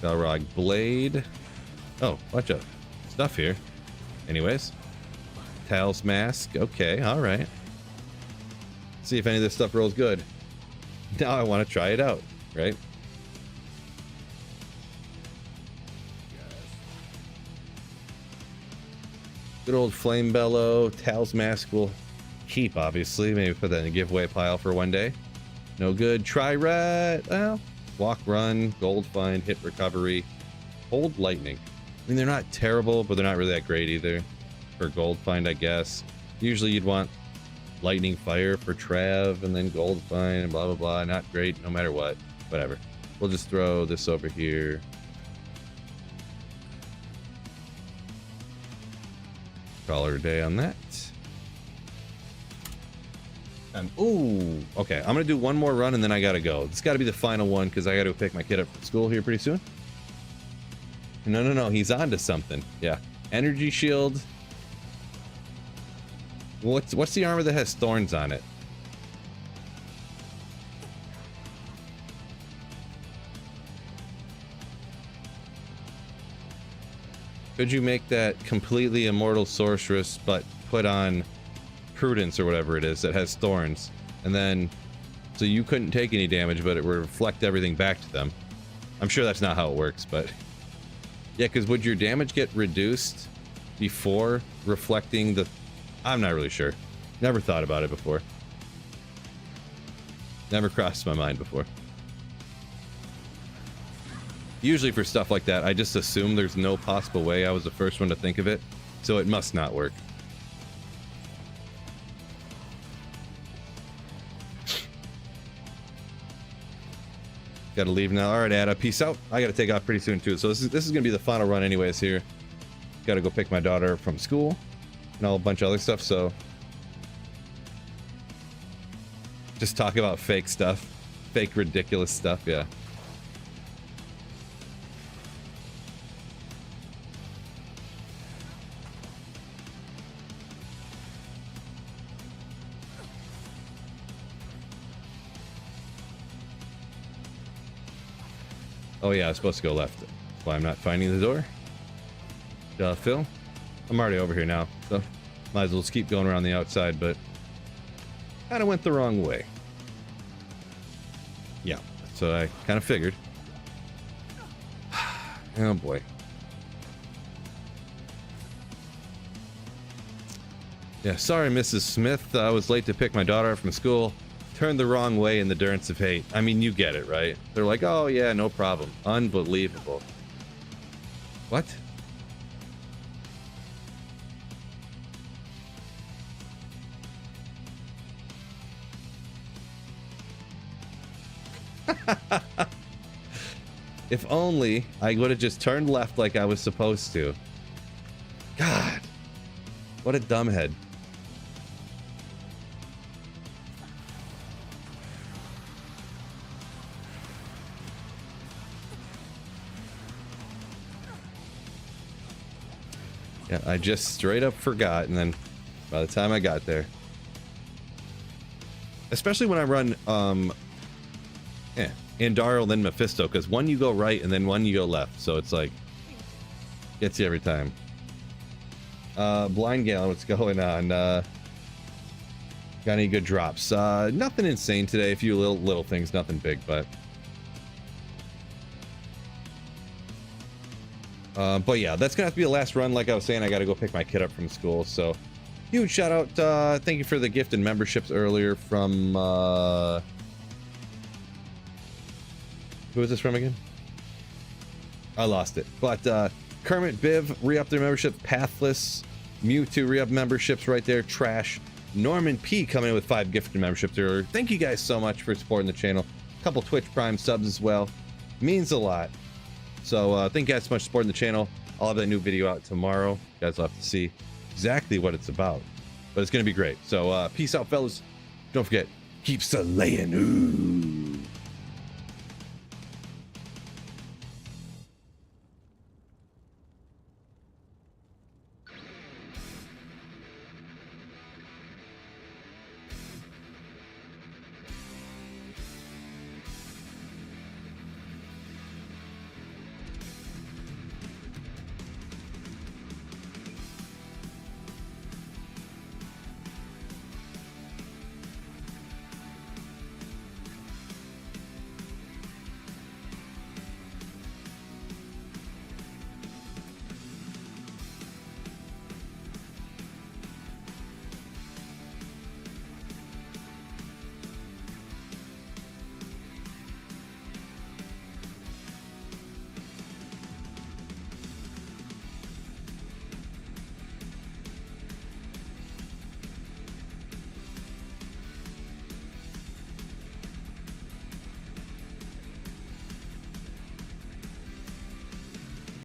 Balrog Blade. Oh, bunch of stuff here. Anyways. Tails Mask. Okay, alright. See if any of this stuff rolls good. Now I want to try it out, right? Good old Flame Bellow. Tails Mask will keep, obviously. Maybe put that in the giveaway pile for one day. No good. Try Rat. Well, Walk Run, Gold Find, Hit Recovery, Hold Lightning. I mean, they're not terrible, but they're not really that great either. For Gold Find, I guess. Usually you'd want Lightning Fire for Trav, and then Gold Find, and blah, blah, blah. Not great, no matter what. Whatever. We'll just throw this over here. Call her a day on that. And, ooh, okay. I'm going to do one more run, and then I got to go. This got to be the final one, because I got to pick my kid up from school here pretty soon. No. He's on to something. Yeah. Energy Shield. What's the armor that has thorns on it? Could you make that completely immortal sorceress, but put on Prudence or whatever it is that has thorns, and then so you couldn't take any damage, but it would reflect everything back to them? I'm sure that's not how it works, but yeah, because would your damage get reduced before reflecting the... I'm not really sure. Never thought about it before. Never crossed my mind before. Usually for stuff like that, I just assume there's no possible way. I was the first one to think of it, so it must not work. Gotta leave now. All right, Ada, peace out. I gotta take off pretty soon too. So this is gonna be the final run anyways here. Gotta go pick my daughter up from school and a whole bunch of other stuff. So just talk about fake stuff, fake ridiculous stuff. Yeah. Oh yeah, I was supposed to go left. That's why I'm not finding the door. Phil, I'm already over here now, so might as well just keep going around the outside, but kind of went the wrong way. Yeah, so I kind of figured. Oh boy. Yeah, sorry, Mrs. Smith. I was late to pick my daughter up from school. Turned the wrong way in the Durance of Hate. I mean, you get it, right? They're like, oh yeah, no problem. Unbelievable. What? If only I would have just turned left like I was supposed to. God, what a dumbhead. Yeah, I just straight up forgot, and then by the time I got there, especially when I run Andariel then Mephisto, because one you go right and then one you go left, so it's like gets you every time. Blind Galen, what's going on? Got any good drops? Nothing insane today. A few little things, nothing big, but yeah, that's gonna have to be the last run. Like I was saying, I gotta go pick my kid up from school, so huge shout out. Thank you for the gift and memberships earlier from who is this from again? I lost it. But Kermit Biv re-up their membership. Pathless Mewtwo re-up memberships right there. Trash. Norman P coming in with 5 gifted memberships earlier. Thank you guys so much for supporting the channel. A couple Twitch Prime subs as well. Means a lot. So thank you guys so much for supporting the channel. I'll have that new video out tomorrow. You guys will have to see exactly what it's about. But it's going to be great. So peace out, fellas. Don't forget, keep slaying. Ooh.